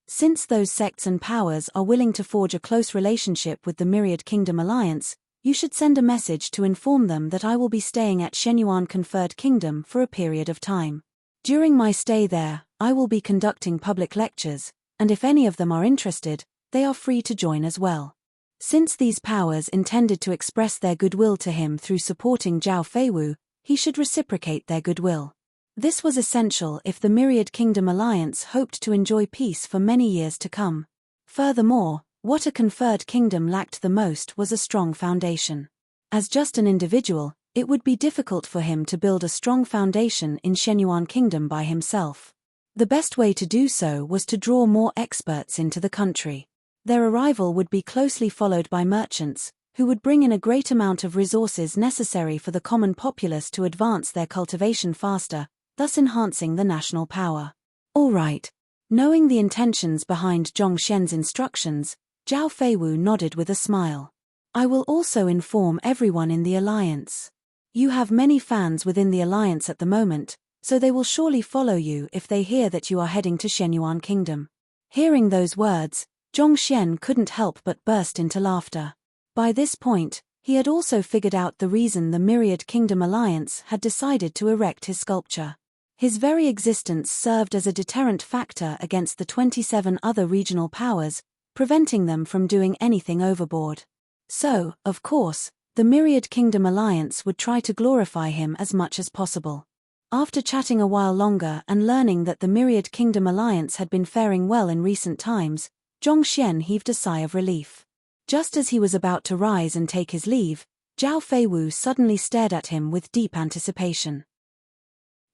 Speaker 1: "Since those sects and powers are willing to forge a close relationship with the Myriad Kingdom Alliance, you should send a message to inform them that I will be staying at Shenyuan Conferred Kingdom for a period of time. During my stay there, I will be conducting public lectures, and if any of them are interested, they are free to join as well." Since these powers intended to express their goodwill to him through supporting Zhao Feiwu, he should reciprocate their goodwill. This was essential if the Myriad Kingdom Alliance hoped to enjoy peace for many years to come. Furthermore, what a conferred kingdom lacked the most was a strong foundation. As just an individual, it would be difficult for him to build a strong foundation in Shenyuan Kingdom by himself. The best way to do so was to draw more experts into the country. Their arrival would be closely followed by merchants, who would bring in a great amount of resources necessary for the common populace to advance their cultivation faster, thus enhancing the national power. All right. Knowing the intentions behind Zhongxian's instructions, Zhao Feiwu nodded with a smile. "I will also inform everyone in the alliance. You have many fans within the alliance at the moment, so they will surely follow you if they hear that you are heading to Shenyuan Kingdom." Hearing those words, Zhongxian couldn't help but burst into laughter. By this point, he had also figured out the reason the Myriad Kingdom Alliance had decided to erect his sculpture. His very existence served as a deterrent factor against the 27 other regional powers, preventing them from doing anything overboard. So, of course, the Myriad Kingdom Alliance would try to glorify him as much as possible. After chatting a while longer and learning that the Myriad Kingdom Alliance had been faring well in recent times, Zhongxian heaved a sigh of relief. Just as he was about to rise and take his leave, Zhao Feiwu suddenly stared at him with deep anticipation.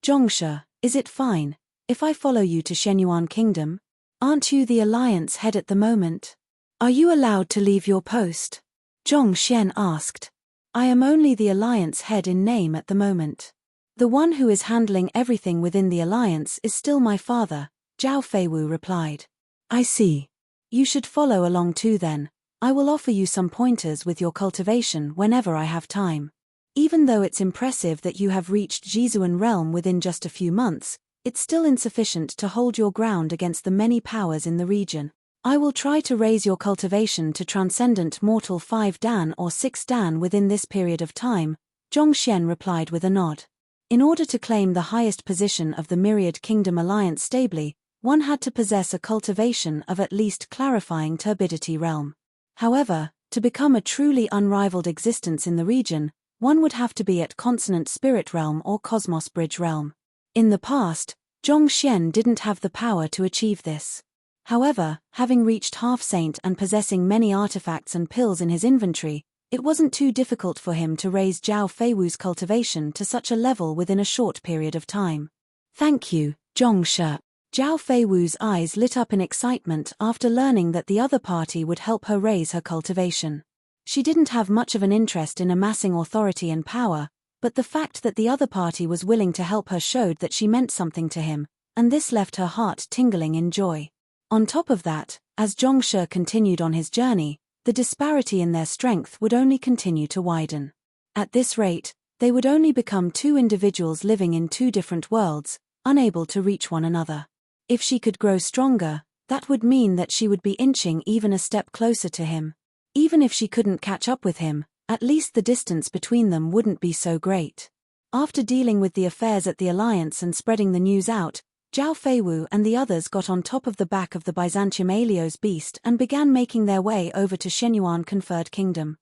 Speaker 1: "Zhongshe, is it fine if I follow you to Shenyuan Kingdom? Aren't you the alliance head at the moment? Are you allowed to leave your post?" Zhongxian asked. "I am only the alliance head in name at the moment. The one who is handling everything within the alliance is still my father," Zhao Feiwu replied. "I see. You should follow along too then. I will offer you some pointers with your cultivation whenever I have time. Even though it's impressive that you have reached Jizuan realm within just a few months, it's still insufficient to hold your ground against the many powers in the region. I will try to raise your cultivation to Transcendent Mortal 5 Dan or 6 Dan within this period of time, Zhongxian replied with a nod. In order to claim the highest position of the Myriad Kingdom Alliance stably, one had to possess a cultivation of at least clarifying turbidity realm. However, to become a truly unrivaled existence in the region, one would have to be at consonant spirit realm or cosmos bridge realm. In the past, Zhongxian didn't have the power to achieve this. However, having reached half-saint and possessing many artifacts and pills in his inventory, it wasn't too difficult for him to raise Zhao Feiwu's cultivation to such a level within a short period of time. Thank you, Zhongshe. Zhao Feiwu's eyes lit up in excitement after learning that the other party would help her raise her cultivation. She didn't have much of an interest in amassing authority and power, but the fact that the other party was willing to help her showed that she meant something to him, and this left her heart tingling in joy. On top of that, as Zhongshe continued on his journey, the disparity in their strength would only continue to widen. At this rate, they would only become two individuals living in two different worlds, unable to reach one another. If she could grow stronger, that would mean that she would be inching even a step closer to him. Even if she couldn't catch up with him, at least the distance between them wouldn't be so great. After dealing with the affairs at the Alliance and spreading the news out, Zhao Feiwu and the others got on top of the back of the Byzantium Alios beast and began making their way over to Shenyuan Conferred Kingdom.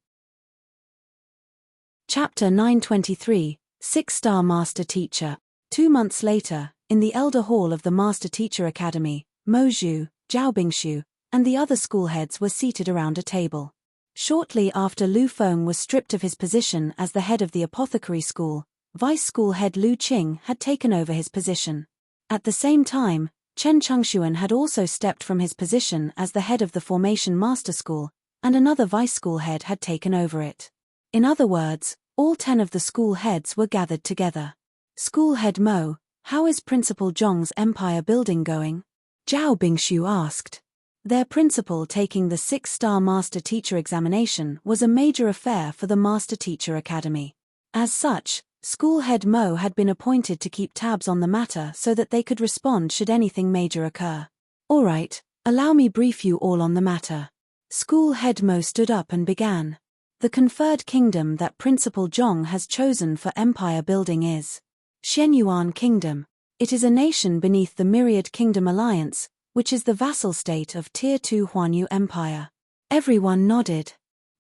Speaker 1: Chapter 923, 6-Star Master Teacher. 2 months later, in the Elder Hall of the Master Teacher Academy, Mo Zhu, Zhao Bingshu, and the other schoolheads were seated around a table. Shortly after Lu Feng was stripped of his position as the head of the apothecary school, Vice School Head Lu Qing had taken over his position. At the same time, Chen Chengxuan had also stepped from his position as the head of the Formation Master School, and another vice school head had taken over it. In other words, all 10 of the school heads were gathered together. School Head Mo, how is Principal Zhong's empire building going? Zhao Bingshu asked. Their principal taking the 6-Star Master Teacher examination was a major affair for the Master Teacher Academy. As such, School Head Mo had been appointed to keep tabs on the matter so that they could respond should anything major occur. Alright, allow me brief you all on the matter. School Head Mo stood up and began. The conferred kingdom that Principal Zhong has chosen for empire building is Shenyuan Kingdom. It is a nation beneath the Myriad Kingdom Alliance, which is the vassal state of Tier 2 Huanyu Empire. Everyone nodded.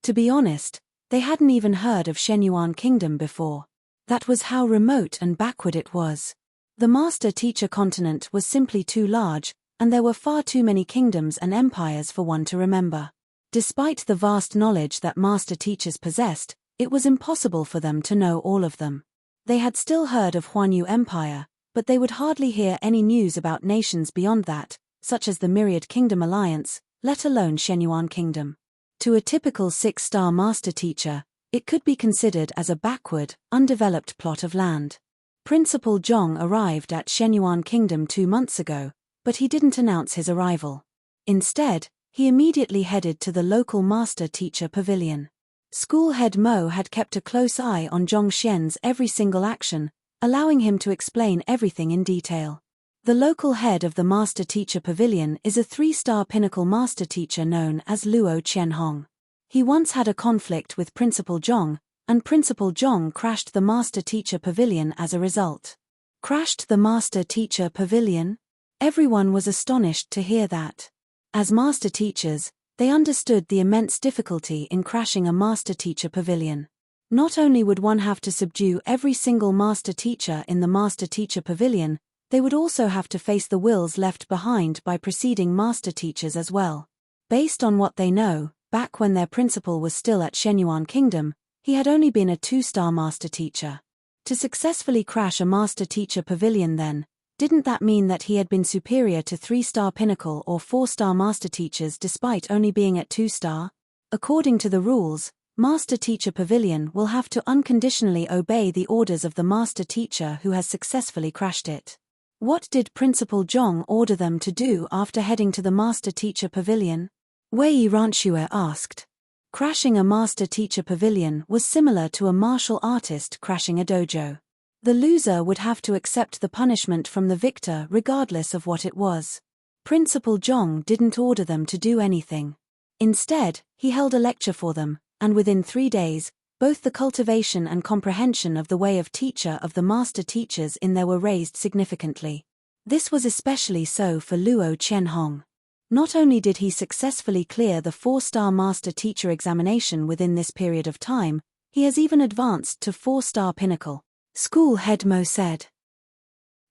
Speaker 1: To be honest, they hadn't even heard of Shenyuan Kingdom before. That was how remote and backward it was. The Master Teacher continent was simply too large, and there were far too many kingdoms and empires for one to remember. Despite the vast knowledge that Master Teachers possessed, it was impossible for them to know all of them. They had still heard of Huanyu Empire, but they would hardly hear any news about nations beyond that, such as the Myriad Kingdom Alliance, let alone Shenyuan Kingdom. To a typical 6-Star Master Teacher, it could be considered as a backward, undeveloped plot of land. Principal Zhong arrived at Shenyuan Kingdom 2 months ago, but he didn't announce his arrival. Instead, he immediately headed to the local Master Teacher Pavilion. School Head Mo had kept a close eye on Zhongxian's every single action, allowing him to explain everything in detail. The local head of the Master Teacher Pavilion is a 3-star pinnacle master teacher known as Luo Qianhong. He once had a conflict with Principal Zhong, and Principal Zhong crashed the Master Teacher Pavilion as a result. Crashed the Master Teacher Pavilion? Everyone was astonished to hear that. As Master Teachers, they understood the immense difficulty in crashing a Master Teacher Pavilion. Not only would one have to subdue every single Master Teacher in the Master Teacher Pavilion, they would also have to face the wills left behind by preceding Master Teachers as well. Based on what they know, back when their principal was still at Shenyuan Kingdom, he had only been a 2-star Master Teacher. To successfully crash a Master Teacher Pavilion then, didn't that mean that he had been superior to 3-star Pinnacle or 4-star Master Teachers despite only being at 2-star? According to the rules, Master Teacher Pavilion will have to unconditionally obey the orders of the Master Teacher who has successfully crashed it. What did Principal Zhong order them to do after heading to the Master Teacher Pavilion? Wei Ranxue asked. Crashing a master-teacher pavilion was similar to a martial artist crashing a dojo. The loser would have to accept the punishment from the victor regardless of what it was. Principal Zhong didn't order them to do anything. Instead, he held a lecture for them, and within 3 days, both the cultivation and comprehension of the way of teacher of the master teachers in there were raised significantly. This was especially so for Luo Qianhong. Not only did he successfully clear the 4-star master teacher examination within this period of time, he has even advanced to 4-star pinnacle. School head Mo said.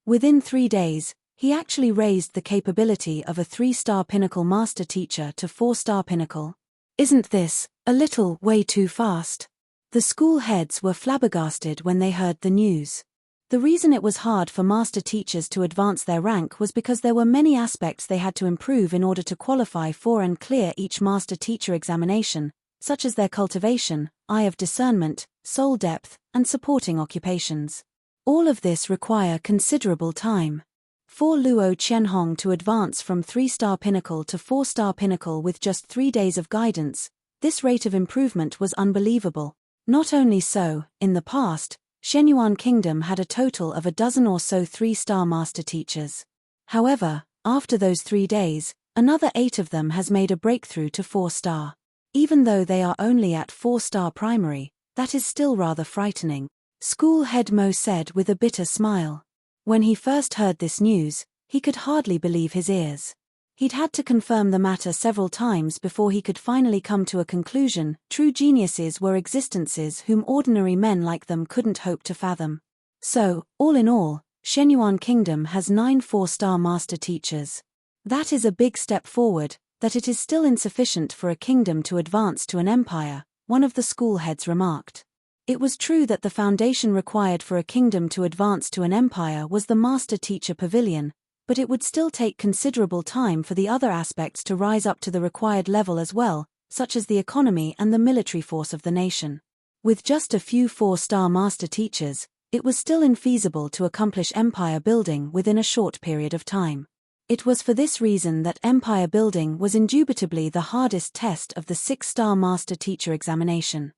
Speaker 1: Within 3 days, he actually raised the capability of a 3-star pinnacle master teacher to 4-star pinnacle. Isn't this a little way too fast? The school heads were flabbergasted when they heard the news. The reason it was hard for master teachers to advance their rank was because there were many aspects they had to improve in order to qualify for and clear each master teacher examination, such as their cultivation, eye of discernment, soul depth, and supporting occupations. All of this require considerable time. For Luo Qianhong to advance from 3-star pinnacle to 4-star pinnacle with just 3 days of guidance, this rate of improvement was unbelievable. Not only so, in the past, Shenyuan Kingdom had a total of a dozen or so 3-star master teachers. However, after those 3 days, another 8 of them has made a breakthrough to 4-star. Even though they are only at 4-star primary, that is still rather frightening. School head Mo said with a bitter smile. When he first heard this news, he could hardly believe his ears. He'd had to confirm the matter several times before he could finally come to a conclusion. True geniuses were existences whom ordinary men like them couldn't hope to fathom. So, all in all, Shenyuan Kingdom has 9 4-star master teachers. That is a big step forward, that it is still insufficient for a kingdom to advance to an empire, one of the school heads remarked. It was true that the foundation required for a kingdom to advance to an empire was the master teacher pavilion, but it would still take considerable time for the other aspects to rise up to the required level as well, such as the economy and the military force of the nation. With just a few 4-star master teachers, it was still infeasible to accomplish empire building within a short period of time. It was for this reason that empire building was indubitably the hardest test of the 6-star master teacher examination.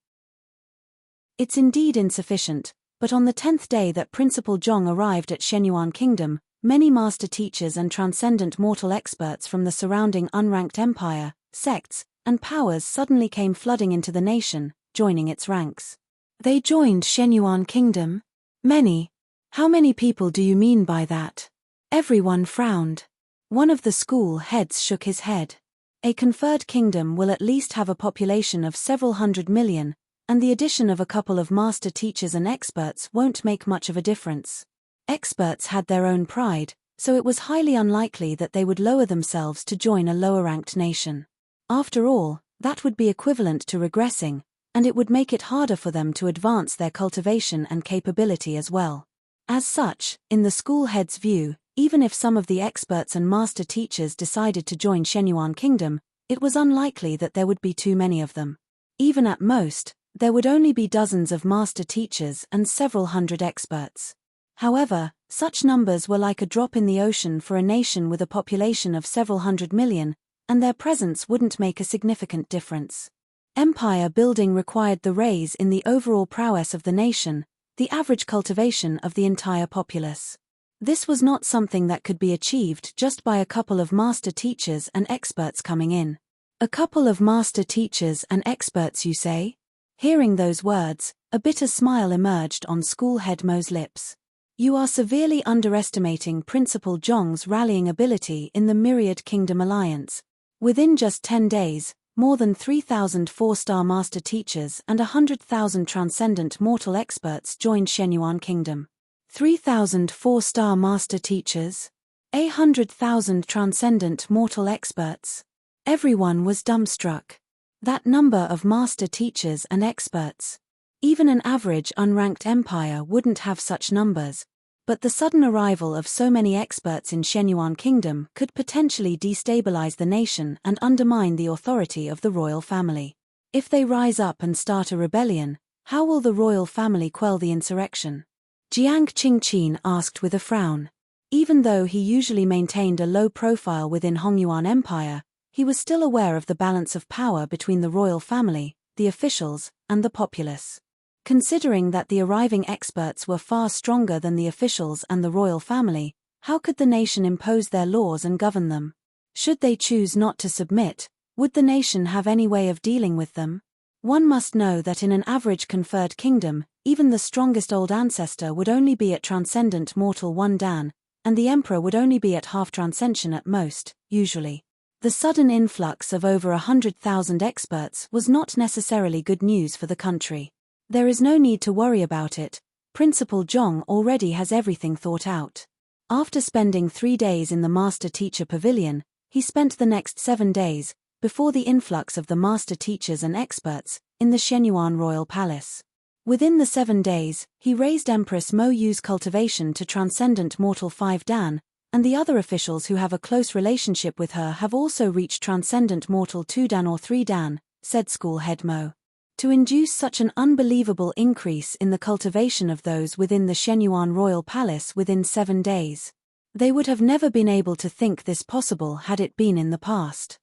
Speaker 1: It's indeed insufficient, but on the 10th day that Principal Zhong arrived at Shenyuan Kingdom, many master teachers and transcendent mortal experts from the surrounding unranked empire, sects, and powers suddenly came flooding into the nation, joining its ranks. They joined Shenyuan Kingdom? Many. How many people do you mean by that? Everyone frowned. One of the school heads shook his head. A conferred kingdom will at least have a population of several 100 million, and the addition of a couple of master teachers and experts won't make much of a difference. Experts had their own pride, so it was highly unlikely that they would lower themselves to join a lower-ranked nation. After all, that would be equivalent to regressing, and it would make it harder for them to advance their cultivation and capability as well. As such, in the school head's view, even if some of the experts and master teachers decided to join Shenyuan Kingdom, it was unlikely that there would be too many of them. Even at most, there would only be dozens of master teachers and several hundred experts. However, such numbers were like a drop in the ocean for a nation with a population of several 100 million, and their presence wouldn't make a significant difference. Empire building required the raise in the overall prowess of the nation, the average cultivation of the entire populace. This was not something that could be achieved just by a couple of master teachers and experts coming in. A couple of master teachers and experts, you say? Hearing those words, a bitter smile emerged on school head Mo's lips. You are severely underestimating Principal Zhong's rallying ability in the Myriad Kingdom Alliance. Within just 10 days, more than 3,000 4-star master teachers and 100,000 transcendent mortal experts joined Shenyuan Kingdom. 3,000 4-star master teachers? 100,000 transcendent mortal experts? Everyone was dumbstruck. That number of master teachers and experts. Even an average unranked empire wouldn't have such numbers, but the sudden arrival of so many experts in Shenyuan Kingdom could potentially destabilize the nation and undermine the authority of the royal family. If they rise up and start a rebellion, how will the royal family quell the insurrection? Jiang Qingqin asked with a frown. Even though he usually maintained a low profile within Hongyuan Empire, he was still aware of the balance of power between the royal family, the officials, and the populace. Considering that the arriving experts were far stronger than the officials and the royal family, how could the nation impose their laws and govern them? Should they choose not to submit, would the nation have any way of dealing with them? One must know that in an average conferred kingdom, even the strongest old ancestor would only be at transcendent mortal 1 dan, and the emperor would only be at half transcension at most, usually. The sudden influx of over 100,000 experts was not necessarily good news for the country. There is no need to worry about it, Principal Zhong already has everything thought out. After spending 3 days in the master-teacher pavilion, he spent the next 7 days, before the influx of the master teachers and experts, in the Shenyuan royal palace. Within the 7 days, he raised Empress Mo Yu's cultivation to transcendent mortal 5 dan, and the other officials who have a close relationship with her have also reached transcendent mortal 2 dan or 3 dan, said school head Mo. To induce such an unbelievable increase in the cultivation of those within the Shenyuan royal palace within 7 days. They would have never been able to think this possible had it been in the past.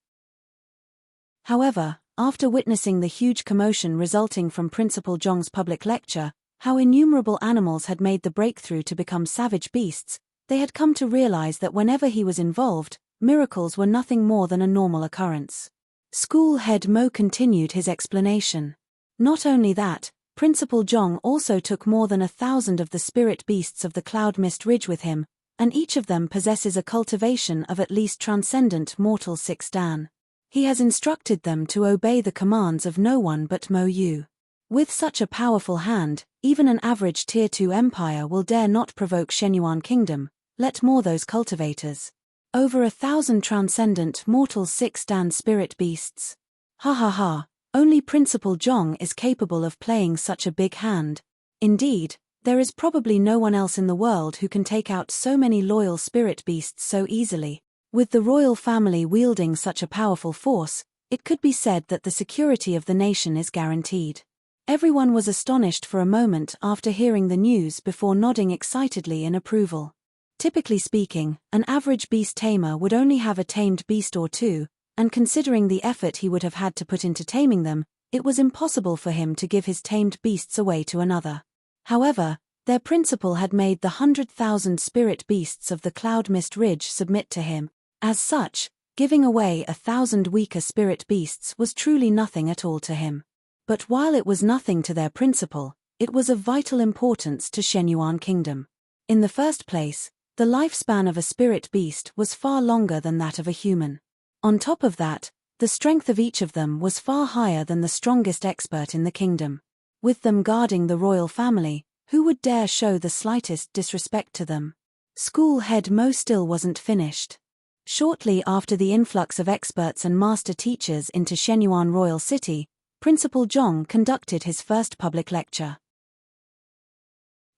Speaker 1: However, after witnessing the huge commotion resulting from Principal Zhong's public lecture, how innumerable animals had made the breakthrough to become savage beasts, they had come to realize that whenever he was involved, miracles were nothing more than a normal occurrence. School head Mo continued his explanation. Not only that, Principal Zhong also took more than 1,000 of the spirit beasts of the Cloud Mist Ridge with him, and each of them possesses a cultivation of at least transcendent mortal 6 dan. He has instructed them to obey the commands of no one but Mo Yu. With such a powerful hand, even an average Tier 2 empire will dare not provoke Shenyuan Kingdom, let more those cultivators. Over 1,000 transcendent mortal 6 dan spirit beasts. Ha ha ha, only Principal Zhong is capable of playing such a big hand. Indeed, there is probably no one else in the world who can take out so many loyal spirit beasts so easily. With the royal family wielding such a powerful force, it could be said that the security of the nation is guaranteed. Everyone was astonished for a moment after hearing the news before nodding excitedly in approval. Typically speaking, an average beast tamer would only have a tamed beast or 2, and considering the effort he would have had to put into taming them, it was impossible for him to give his tamed beasts away to another. However, their principal had made the 100,000 spirit beasts of the Cloud Mist Ridge submit to him. As such, giving away 1,000 weaker spirit beasts was truly nothing at all to him. But while it was nothing to their principal, it was of vital importance to Shenyuan Kingdom. In the first place, the lifespan of a spirit beast was far longer than that of a human. On top of that, the strength of each of them was far higher than the strongest expert in the kingdom. With them guarding the royal family, who would dare show the slightest disrespect to them? School head Mo still wasn't finished. Shortly after the influx of experts and master teachers into Shenyuan Royal City, Principal Zhong conducted his first public lecture.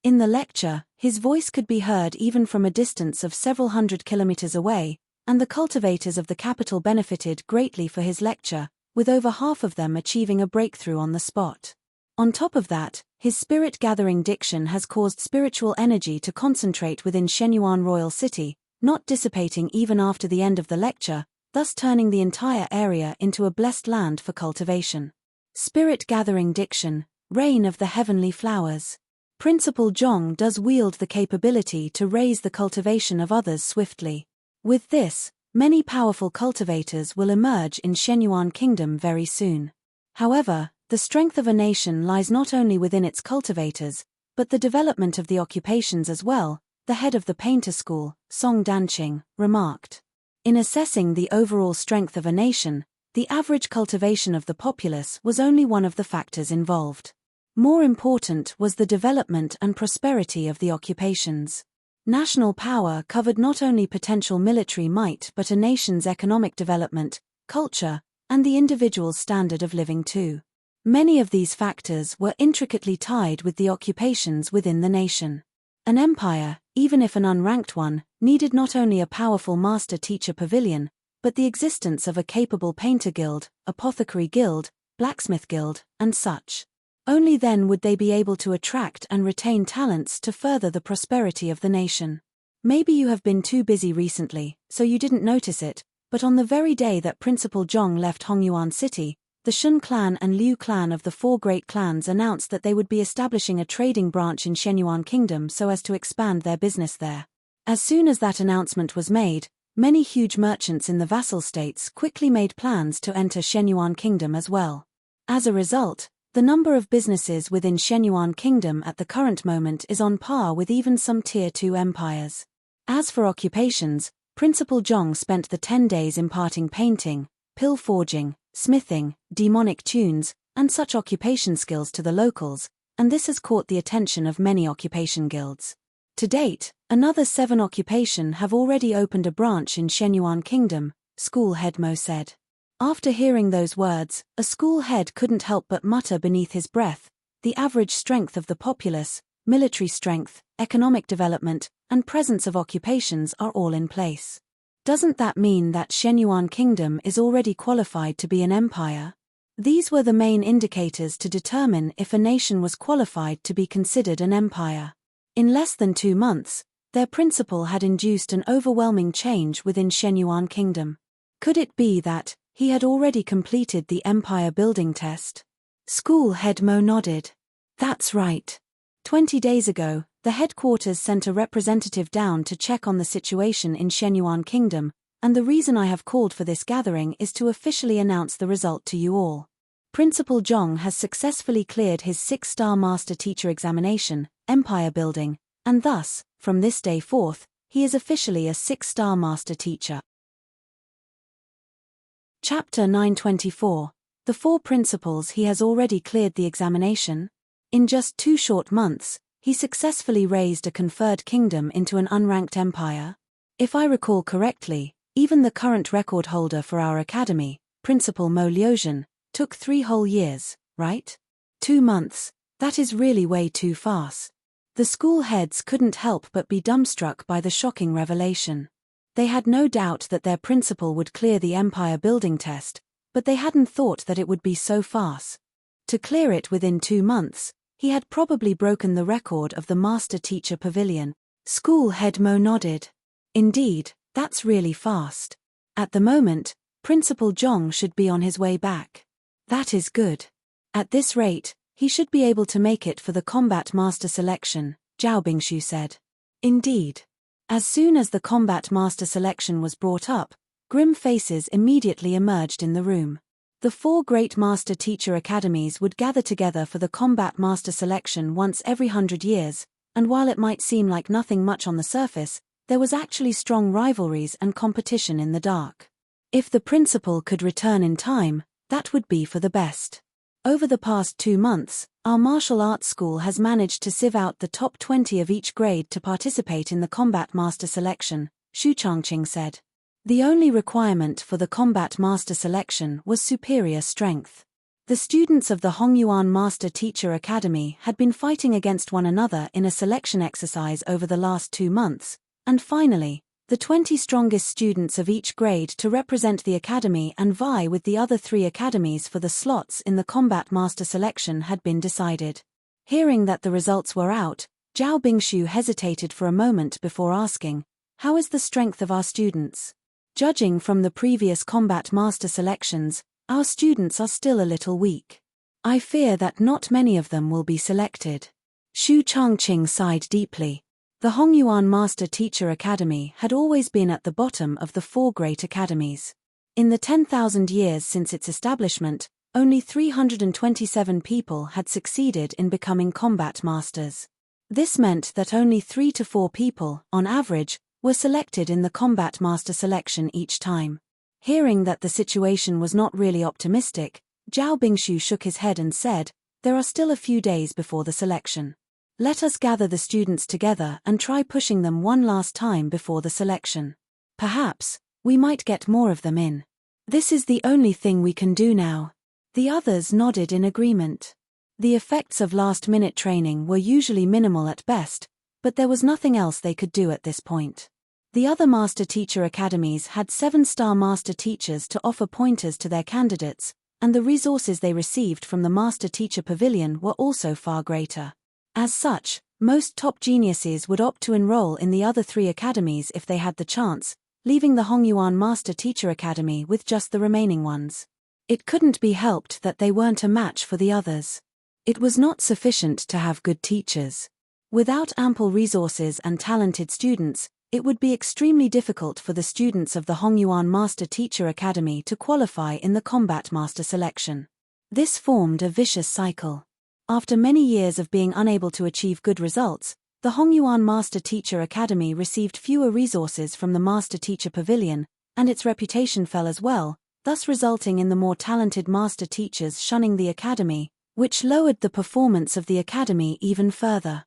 Speaker 1: In the lecture, his voice could be heard even from a distance of several hundred kilometers away, and the cultivators of the capital benefited greatly for his lecture, with over half of them achieving a breakthrough on the spot. On top of that, his spirit-gathering diction has caused spiritual energy to concentrate within Shenyuan Royal City, not dissipating even after the end of the lecture, thus turning the entire area into a blessed land for cultivation. Spirit-gathering diction, reign of the heavenly flowers. Principal Zhong does wield the capability to raise the cultivation of others swiftly. With this, many powerful cultivators will emerge in Shenyuan Kingdom very soon. However, the strength of a nation lies not only within its cultivators, but the development of the occupations as well, the head of the painter school, Song Danqing, remarked. In assessing the overall strength of a nation, the average cultivation of the populace was only one of the factors involved. More important was the development and prosperity of the occupations. National power covered not only potential military might but a nation's economic development, culture, and the individual's standard of living too. Many of these factors were intricately tied with the occupations within the nation. An empire, even if an unranked one, needed not only a powerful master-teacher pavilion, but the existence of a capable painter guild, apothecary guild, blacksmith guild, and such. Only then would they be able to attract and retain talents to further the prosperity of the nation. Maybe you have been too busy recently, so you didn't notice it, But on the very day that Principal Zhong left Hongyuan City, the Shun clan and Liu clan of the four great clans announced that they would be establishing a trading branch in Shenyuan Kingdom so as to expand their business there. As soon as that announcement was made, many huge merchants in the vassal states quickly made plans to enter Shenyuan Kingdom as well. As a result, the number of businesses within Shenyuan Kingdom at the current moment is on par with even some Tier 2 empires. As for occupations, Principal Zhong spent the 10 days imparting painting, pill forging, smithing, demonic tunes, and such occupation skills to the locals, and this has caught the attention of many occupation guilds. To date, another 7 occupation have already opened a branch in Shenyuan Kingdom, school head Mo said. After hearing those words, a school head couldn't help but mutter beneath his breath, the average strength of the populace, military strength, economic development, and presence of occupations are all in place. Doesn't that mean that Shenyuan Kingdom is already qualified to be an empire? These were the main indicators to determine if a nation was qualified to be considered an empire. In less than 2 months, their principal had induced an overwhelming change within Shenyuan Kingdom. Could it be that he had already completed the empire building test? School head Mo nodded. That's right. 20 days ago, the headquarters sent a representative down to check on the situation in Shenyuan Kingdom, and the reason I have called for this gathering is to officially announce the result to you all. Principal Zhong has successfully cleared his 6-star master teacher examination, empire building, and thus, from this day forth, he is officially a 6-star master teacher. Chapter 924. The 4 principals he has already cleared the examination. In just 2 short months, he successfully raised a conferred kingdom into an unranked empire. If I recall correctly, even the current record holder for our academy, Principal Mo Liuzhen, took 3 whole years, right? 2 months, that is really way too fast. The school heads couldn't help but be dumbstruck by the shocking revelation. They had no doubt that their principal would clear the empire building test, but they hadn't thought that it would be so fast. To clear it within 2 months, he had probably broken the record of the Master Teacher Pavilion. School head Mo nodded. Indeed, that's really fast. At the moment, Principal Zhong should be on his way back. That is good. At this rate, he should be able to make it for the Combat Master selection, Zhao Bingshu said. Indeed. As soon as the Combat Master selection was brought up, grim faces immediately emerged in the room. The 4 great Master Teacher Academies would gather together for the Combat Master selection once every 100 years, and while it might seem like nothing much on the surface, there was actually strong rivalries and competition in the dark. If the principal could return in time, that would be for the best. Over the past 2 months, our martial arts school has managed to sieve out the top 20 of each grade to participate in the Combat Master selection, Xu Changqing said. The only requirement for the Combat Master selection was superior strength. The students of the Hongyuan Master Teacher Academy had been fighting against one another in a selection exercise over the last 2 months, and finally, the 20 strongest students of each grade to represent the academy and vie with the other 3 academies for the slots in the Combat Master selection had been decided. Hearing that the results were out, Zhao Bingshu hesitated for a moment before asking, "How is the strength of our students?" Judging from the previous Combat Master selections, our students are still a little weak. I fear that not many of them will be selected. Xu Changqing sighed deeply. The Hongyuan Master Teacher Academy had always been at the bottom of the 4 great academies. In the 10,000 years since its establishment, only 327 people had succeeded in becoming combat masters. This meant that only 3 to 4 people, on average, were selected in the Combat Master selection each time. Hearing that the situation was not really optimistic, Zhao Bingshu shook his head and said, "There are still a few days before the selection. Let us gather the students together and try pushing them one last time before the selection. Perhaps, we might get more of them in. This is the only thing we can do now." The others nodded in agreement. The effects of last-minute training were usually minimal at best, but there was nothing else they could do at this point. The other Master Teacher Academies had 7-star Master Teachers to offer pointers to their candidates, and the resources they received from the Master Teacher Pavilion were also far greater. As such, most top geniuses would opt to enroll in the other 3 academies if they had the chance, leaving the Hongyuan Master Teacher Academy with just the remaining ones. It couldn't be helped that they weren't a match for the others. It was not sufficient to have good teachers. Without ample resources and talented students, it would be extremely difficult for the students of the Hongyuan Master Teacher Academy to qualify in the Combat Master selection. This formed a vicious cycle. After many years of being unable to achieve good results, the Hongyuan Master Teacher Academy received fewer resources from the Master Teacher Pavilion, and its reputation fell as well, thus resulting in the more talented master teachers shunning the academy, which lowered the performance of the academy even further.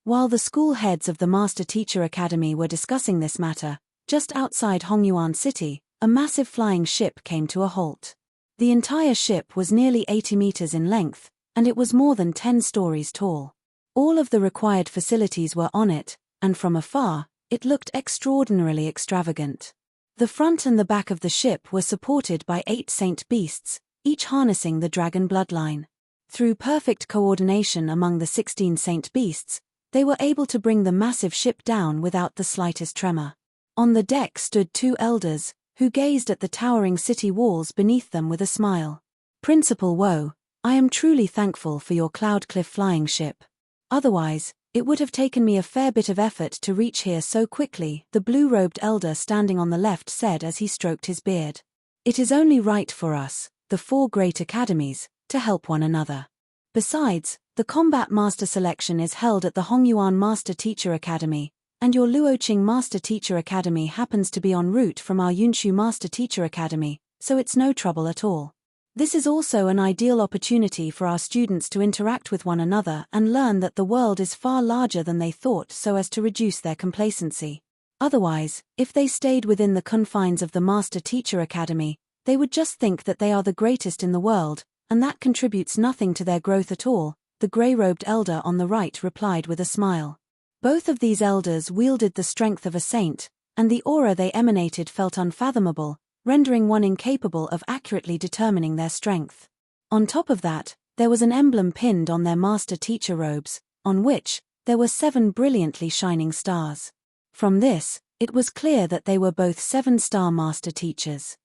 Speaker 1: While the school heads of the Master Teacher Academy were discussing this matter, just outside Hongyuan City, a massive flying ship came to a halt. The entire ship was nearly 80 meters in length, and it was more than 10 stories tall. All of the required facilities were on it, and from afar, it looked extraordinarily extravagant. The front and the back of the ship were supported by 8 saint beasts, each harnessing the dragon bloodline. Through perfect coordination among the 16 saint beasts, they were able to bring the massive ship down without the slightest tremor. On the deck stood 2 elders, who gazed at the towering city walls beneath them with a smile. "Principal Woe, I am truly thankful for your Cloud Cliff flying ship. Otherwise, it would have taken me a fair bit of effort to reach here so quickly," the blue-robed elder standing on the left said as he stroked his beard. "It is only right for us, the 4 great academies, to help one another. Besides, the Combat Master selection is held at the Hongyuan Master Teacher Academy, and your Luoqing Master Teacher Academy happens to be en route from our Yunshu Master Teacher Academy, so it's no trouble at all. This is also an ideal opportunity for our students to interact with one another and learn that the world is far larger than they thought so as to reduce their complacency. Otherwise, if they stayed within the confines of the Master Teacher Academy, they would just think that they are the greatest in the world, and that contributes nothing to their growth at all," the grey-robed elder on the right replied with a smile. Both of these elders wielded the strength of a saint, and the aura they emanated felt unfathomable, rendering one incapable of accurately determining their strength. On top of that, there was an emblem pinned on their master teacher robes, on which there were 7 brilliantly shining stars. From this, it was clear that they were both 7-star master teachers.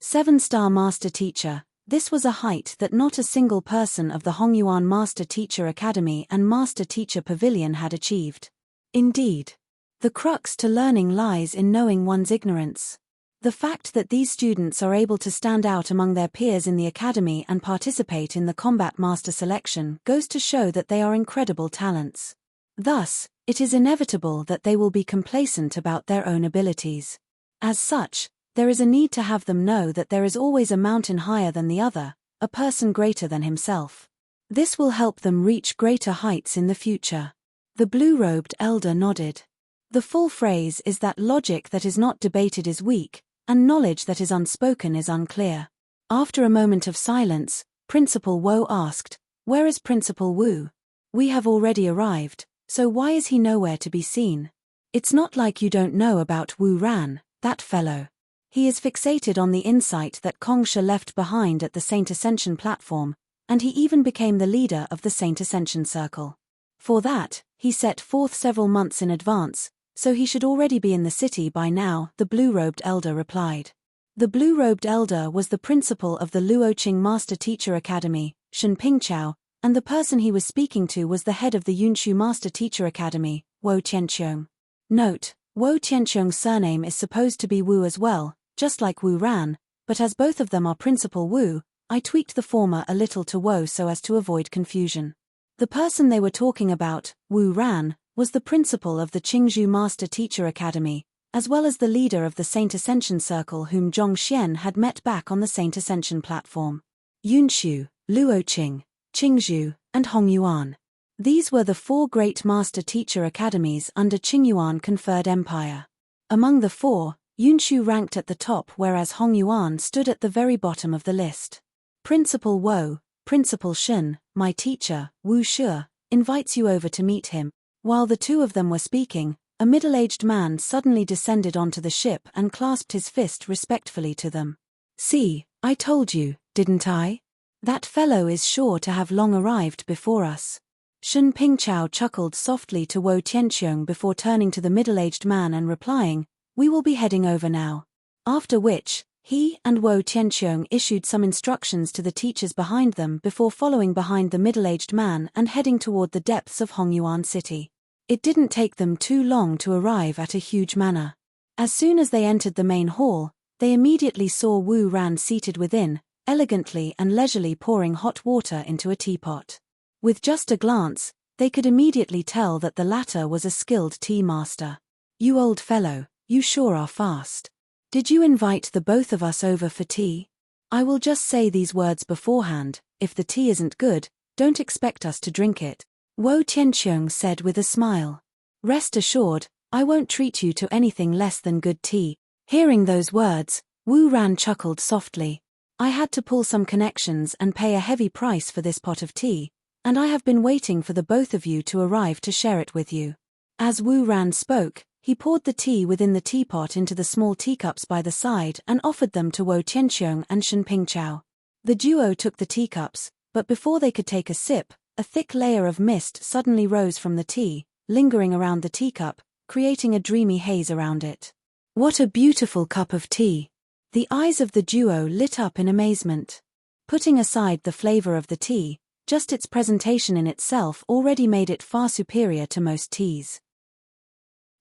Speaker 1: 7-star master teacher, this was a height that not a single person of the Hongyuan Master Teacher Academy and Master Teacher Pavilion had achieved. Indeed, the crux to learning lies in knowing one's ignorance. The fact that these students are able to stand out among their peers in the academy and participate in the Combat Master selection goes to show that they are incredible talents. Thus, it is inevitable that they will be complacent about their own abilities. As such, there is a need to have them know that there is always a mountain higher than the other, a person greater than himself. This will help them reach greater heights in the future. The blue-robed elder nodded. The full phrase is that logic that is not debated is weak, and knowledge that is unspoken is unclear. After a moment of silence, Principal Woe asked, "Where is Principal Wu? We have already arrived, so why is he nowhere to be seen? It's not like you don't know about Wu Ran, that fellow. He is fixated on the insight that Kongsha left behind at the Saint Ascension platform, and he even became the leader of the Saint Ascension Circle. For that, he set forth several months in advance, so he should already be in the city by now," the blue-robed elder replied. The blue-robed elder was the principal of the Luoqing Master Teacher Academy, Shen Pingqiao, and the person he was speaking to was the head of the Yunshu Master Teacher Academy, Wo Tianqiong. Note, Wo Tianqiong's surname is supposed to be Wu as well, just like Wu Ran, but as both of them are Principal Wu, I tweaked the former a little to Wo so as to avoid confusion. The person they were talking about, Wu Ran, was the principal of the Qingzhou Master Teacher Academy, as well as the leader of the Saint Ascension Circle whom Zhong Xian had met back on the Saint Ascension platform. Yunshu, Luoqing, Qingzhou, and Hongyuan. These were the 4 great Master Teacher Academies under Qingyuan conferred empire. Among the 4, Yunshu ranked at the top whereas Hongyuan stood at the very bottom of the list. Principal Wo, Principal Shen, my teacher, Wu Shi, invites you over to meet him. While the 2 of them were speaking, a middle-aged man suddenly descended onto the ship and clasped his fist respectfully to them. "See, I told you, didn't I? That fellow is sure to have long arrived before us." Shen Pingqiao chuckled softly to Wo Tianqiong before turning to the middle-aged man and replying, We will be heading over now. After which, he and Wo Tianqiong issued some instructions to the teachers behind them before following behind the middle-aged man and heading toward the depths of Hongyuan City. It didn't take them too long to arrive at a huge manor. As soon as they entered the main hall, they immediately saw Wu Ran seated within, elegantly and leisurely pouring hot water into a teapot. With just a glance, they could immediately tell that the latter was a skilled tea master. "You old fellow, you sure are fast. Did you invite the both of us over for tea? I will just say these words beforehand, if the tea isn't good, don't expect us to drink it," Wo Tianqiong said with a smile. "Rest assured, I won't treat you to anything less than good tea." Hearing those words, Wu Ran chuckled softly. "I had to pull some connections and pay a heavy price for this pot of tea, and I have been waiting for the both of you to arrive to share it with you." As Wu Ran spoke, he poured the tea within the teapot into the small teacups by the side and offered them to Wo Tianqiong and Shen Pingqiao. The duo took the teacups, but before they could take a sip, a thick layer of mist suddenly rose from the tea, lingering around the teacup, creating a dreamy haze around it. "What a beautiful cup of tea!" The eyes of the duo lit up in amazement. Putting aside the flavor of the tea, just its presentation in itself already made it far superior to most teas.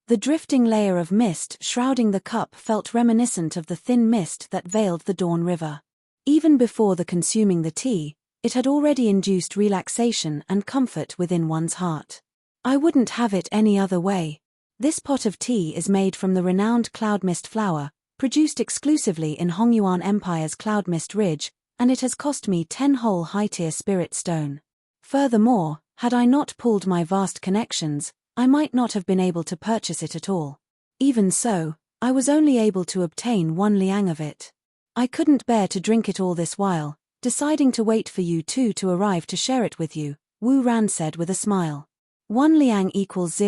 Speaker 1: The drifting layer of mist shrouding the cup felt reminiscent of the thin mist that veiled the Dawn River. Even before consuming the tea, it had already induced relaxation and comfort within one's heart. "I wouldn't have it any other way. This pot of tea is made from the renowned cloud mist flower, produced exclusively in Hongyuan Empire's cloud mist ridge, and it has cost me 10 whole high-tier spirit stone. Furthermore, had I not pulled my vast connections, I might not have been able to purchase it at all. Even so, I was only able to obtain 1 liang of it. I couldn't bear to drink it all this while, deciding to wait for you two to arrive to share it with you," Wu Ran said with a smile. 1 liang equals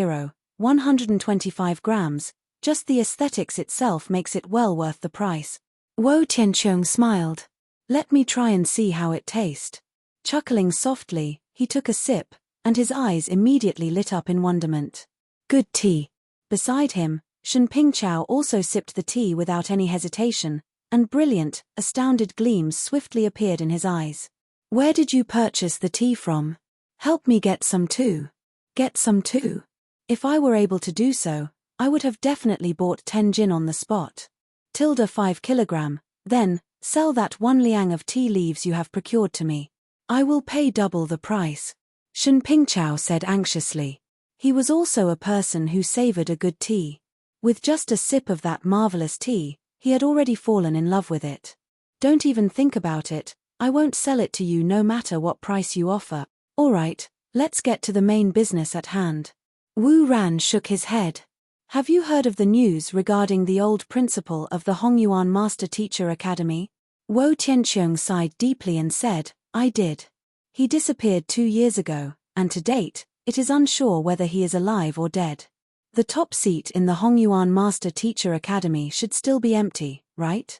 Speaker 1: 125 grams, just the aesthetics itself makes it well worth the price. Wo Tianqiong smiled. "Let me try and see how it tastes." Chuckling softly, he took a sip, and his eyes immediately lit up in wonderment. "Good tea." Beside him, Shen Pingqiao also sipped the tea without any hesitation, and brilliant, astounded gleams swiftly appeared in his eyes. "Where did you purchase the tea from? Help me get some too." "Get some too?" If I were able to do so, I would have definitely bought 10 jin on the spot. 5 kilogram, then, sell that 1 liang of tea leaves you have procured to me. I will pay double the price," Shen Pingqiao said anxiously. He was also a person who savored a good tea. With just a sip of that marvelous tea, he had already fallen in love with it. "Don't even think about it, I won't sell it to you no matter what price you offer. Alright, let's get to the main business at hand." Wu Ran shook his head. "Have you heard of the news regarding the old principal of the Hongyuan Master Teacher Academy?" Wo Tianqiong sighed deeply and said, "I did. He disappeared 2 years ago, and to date, it is unsure whether he is alive or dead. The top seat in the Hongyuan Master Teacher Academy should still be empty, right?"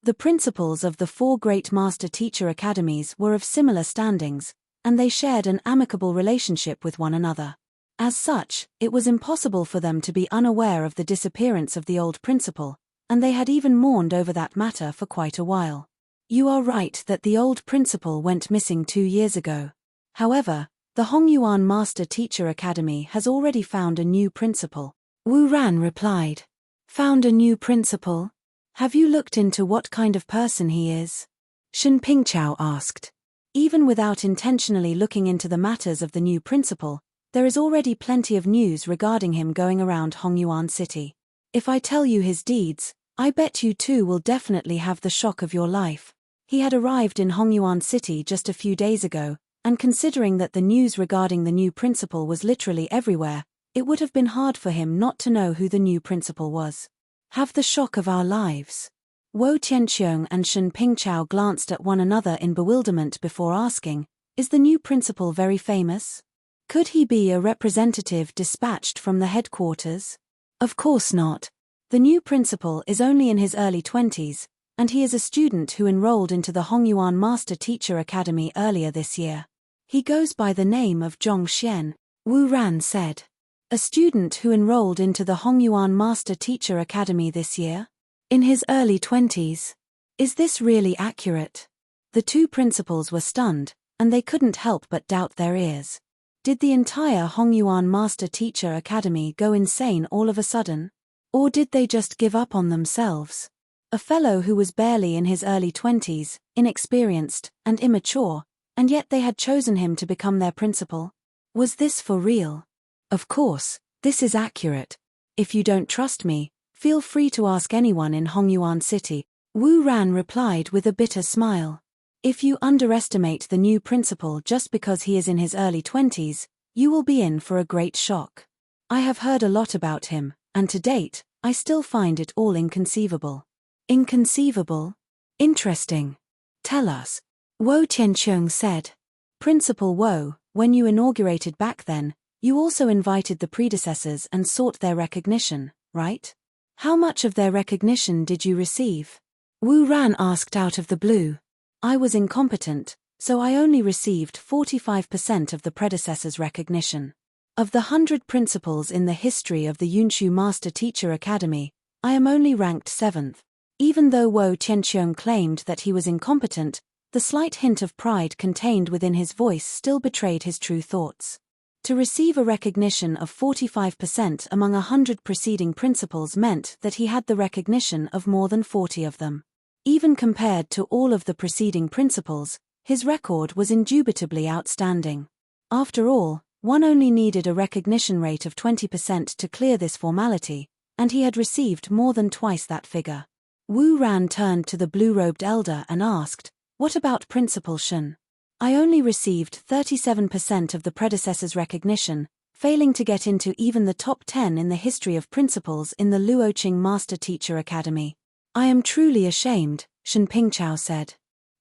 Speaker 1: The principals of the 4 great Master Teacher Academies were of similar standings, and they shared an amicable relationship with one another. As such, it was impossible for them to be unaware of the disappearance of the old principal, and they had even mourned over that matter for quite a while. You are right that the old principal went missing 2 years ago. However, the Hongyuan Master Teacher Academy has already found a new principal, Wu Ran replied. "Found a new principal? Have you looked into what kind of person he is?" Shen Pingqiao asked. Even without intentionally looking into the matters of the new principal, there is already plenty of news regarding him going around Hongyuan City. If I tell you his deeds, I bet you two will definitely have the shock of your life. He had arrived in Hongyuan City just a few days ago, and considering that the news regarding the new principal was literally everywhere, it would have been hard for him not to know who the new principal was. Have the shock of our lives. Wo Tianqiong and Shen Pingqiao glanced at one another in bewilderment before asking, "Is the new principal very famous? Could he be a representative dispatched from the headquarters?" Of course not. The new principal is only in his early 20s, and he is a student who enrolled into the Hongyuan Master Teacher Academy earlier this year. He goes by the name of Zhong Xian, Wu Ran said. A student who enrolled into the Hongyuan Master Teacher Academy this year? In his early 20s. Is this really accurate? The two principals were stunned, and they couldn't help but doubt their ears. Did the entire Hongyuan Master Teacher Academy go insane all of a sudden? Or did they just give up on themselves? A fellow who was barely in his early 20s, inexperienced and immature, and yet they had chosen him to become their principal? Was this for real? Of course, this is accurate. If you don't trust me, feel free to ask anyone in Hongyuan City, Wu Ran replied with a bitter smile. If you underestimate the new principal just because he is in his early 20s, you will be in for a great shock. I have heard a lot about him, and to date, I still find it all inconceivable. Inconceivable? Interesting. Tell us. Wo Tianqiong said. Principal Wo, when you inaugurated back then, you also invited the predecessors and sought their recognition, right? How much of their recognition did you receive? Wu Ran asked out of the blue. I was incompetent, so I only received 45% of the predecessors' recognition. Of the 100 principals in the history of the Yunshu Master Teacher Academy, I am only ranked 7th. Even though Wo Tianqiong claimed that he was incompetent, the slight hint of pride contained within his voice still betrayed his true thoughts. To receive a recognition of 45% among 100 preceding principals meant that he had the recognition of more than 40 of them. Even compared to all of the preceding principals, his record was indubitably outstanding. After all, one only needed a recognition rate of 20% to clear this formality, and he had received more than twice that figure. Wu Ran turned to the blue-robed elder and asked, "What about Principal Shen?" I only received 37% of the predecessor's recognition, failing to get into even the top 10 in the history of principals in the Luoqing Master Teacher Academy. I am truly ashamed, Shen Pingchao said.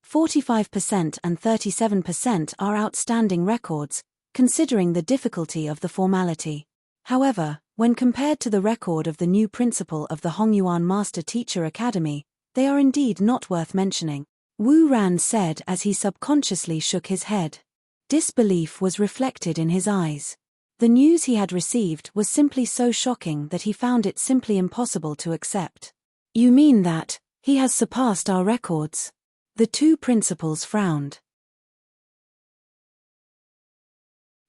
Speaker 1: 45% and 37% are outstanding records, considering the difficulty of the formality. However, when compared to the record of the new principal of the Hongyuan Master Teacher Academy, they are indeed not worth mentioning. Wu Ran said as he subconsciously shook his head. Disbelief was reflected in his eyes. The news he had received was simply so shocking that he found it simply impossible to accept. You mean that he has surpassed our records? The two principals frowned.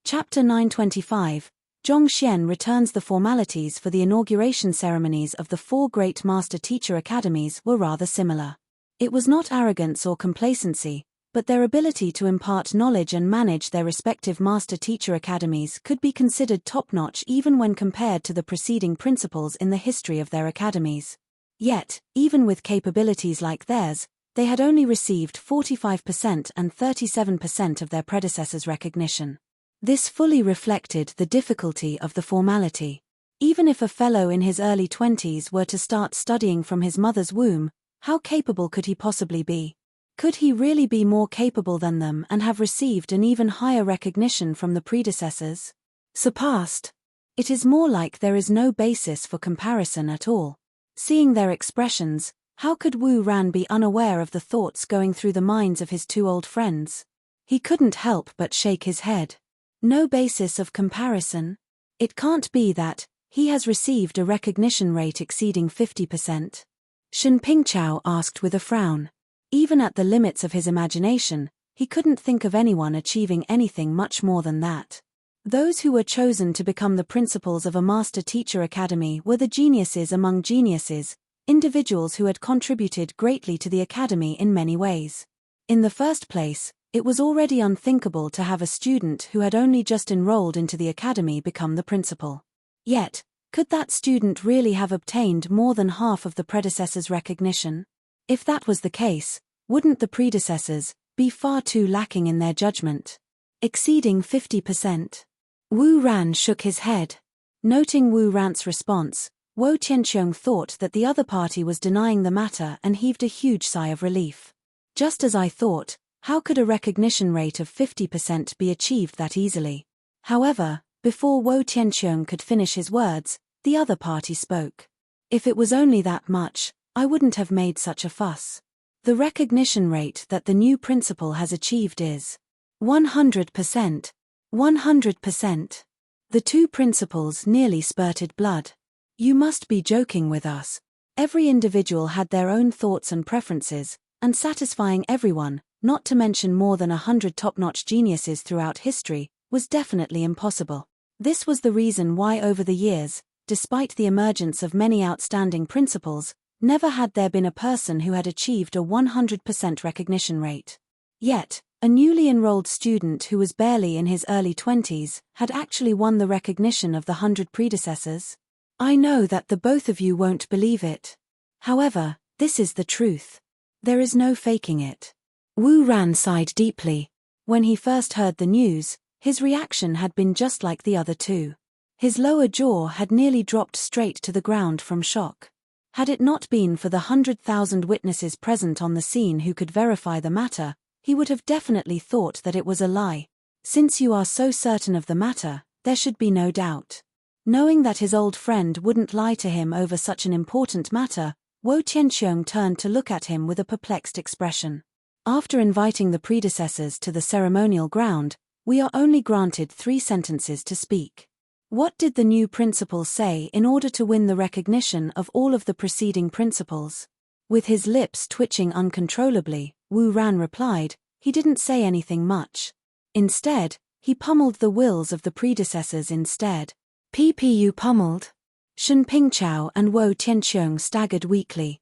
Speaker 1: Chapter 925, Zhongxian returns. The formalities for the inauguration ceremonies of the four great Master Teacher Academies were rather similar. It was not arrogance or complacency, but their ability to impart knowledge and manage their respective Master Teacher Academies could be considered top-notch even when compared to the preceding principals in the history of their academies. Yet, even with capabilities like theirs, they had only received 45% and 37% of their predecessors' recognition. This fully reflected the difficulty of the formality. Even if a fellow in his early 20s were to start studying from his mother's womb, how capable could he possibly be? Could he really be more capable than them and have received an even higher recognition from the predecessors? Surpassed? It is more like there is no basis for comparison at all. Seeing their expressions, how could Wu Ran be unaware of the thoughts going through the minds of his two old friends? He couldn't help but shake his head. No basis of comparison? It can't be that he has received a recognition rate exceeding 50%. Shen Pingchao asked with a frown. Even at the limits of his imagination, he couldn't think of anyone achieving anything much more than that. Those who were chosen to become the principals of a Master Teacher Academy were the geniuses among geniuses, individuals who had contributed greatly to the academy in many ways. In the first place, it was already unthinkable to have a student who had only just enrolled into the academy become the principal. Yet, could that student really have obtained more than half of the predecessor's recognition? If that was the case, wouldn't the predecessors be far too lacking in their judgment? Exceeding 50%. Wu Ran shook his head. Noting Wu Ran's response, Wo Tianqiong thought that the other party was denying the matter and heaved a huge sigh of relief. Just as I thought, how could a recognition rate of 50% be achieved that easily? However, before Wo Tianqiong could finish his words, the other party spoke. If it was only that much, I wouldn't have made such a fuss. The recognition rate that the new principal has achieved is 100%. 100%. The two principals nearly spurted blood. You must be joking with us. Every individual had their own thoughts and preferences, and satisfying everyone, not to mention more than 100 top-notch geniuses throughout history, was definitely impossible. This was the reason why over the years, despite the emergence of many outstanding principals, never had there been a person who had achieved a 100% recognition rate. Yet, a newly enrolled student who was barely in his early 20s had actually won the recognition of the 100 predecessors. I know that the both of you won't believe it. However, this is the truth. There is no faking it. Wu Ran sighed deeply. When he first heard the news, his reaction had been just like the other two. His lower jaw had nearly dropped straight to the ground from shock. Had it not been for the 100,000 witnesses present on the scene who could verify the matter, he would have definitely thought that it was a lie. Since you are so certain of the matter, there should be no doubt. Knowing that his old friend wouldn't lie to him over such an important matter, Wo Tianqiong turned to look at him with a perplexed expression. After inviting the predecessors to the ceremonial ground, we are only granted 3 sentences to speak. What did the new principal say in order to win the recognition of all of the preceding principals? With his lips twitching uncontrollably, Wu Ran replied, he didn't say anything much. Instead, he pummeled the wills of the predecessors instead. PPU pummeled? Shen Pingchao and Wo Tianqiong staggered weakly.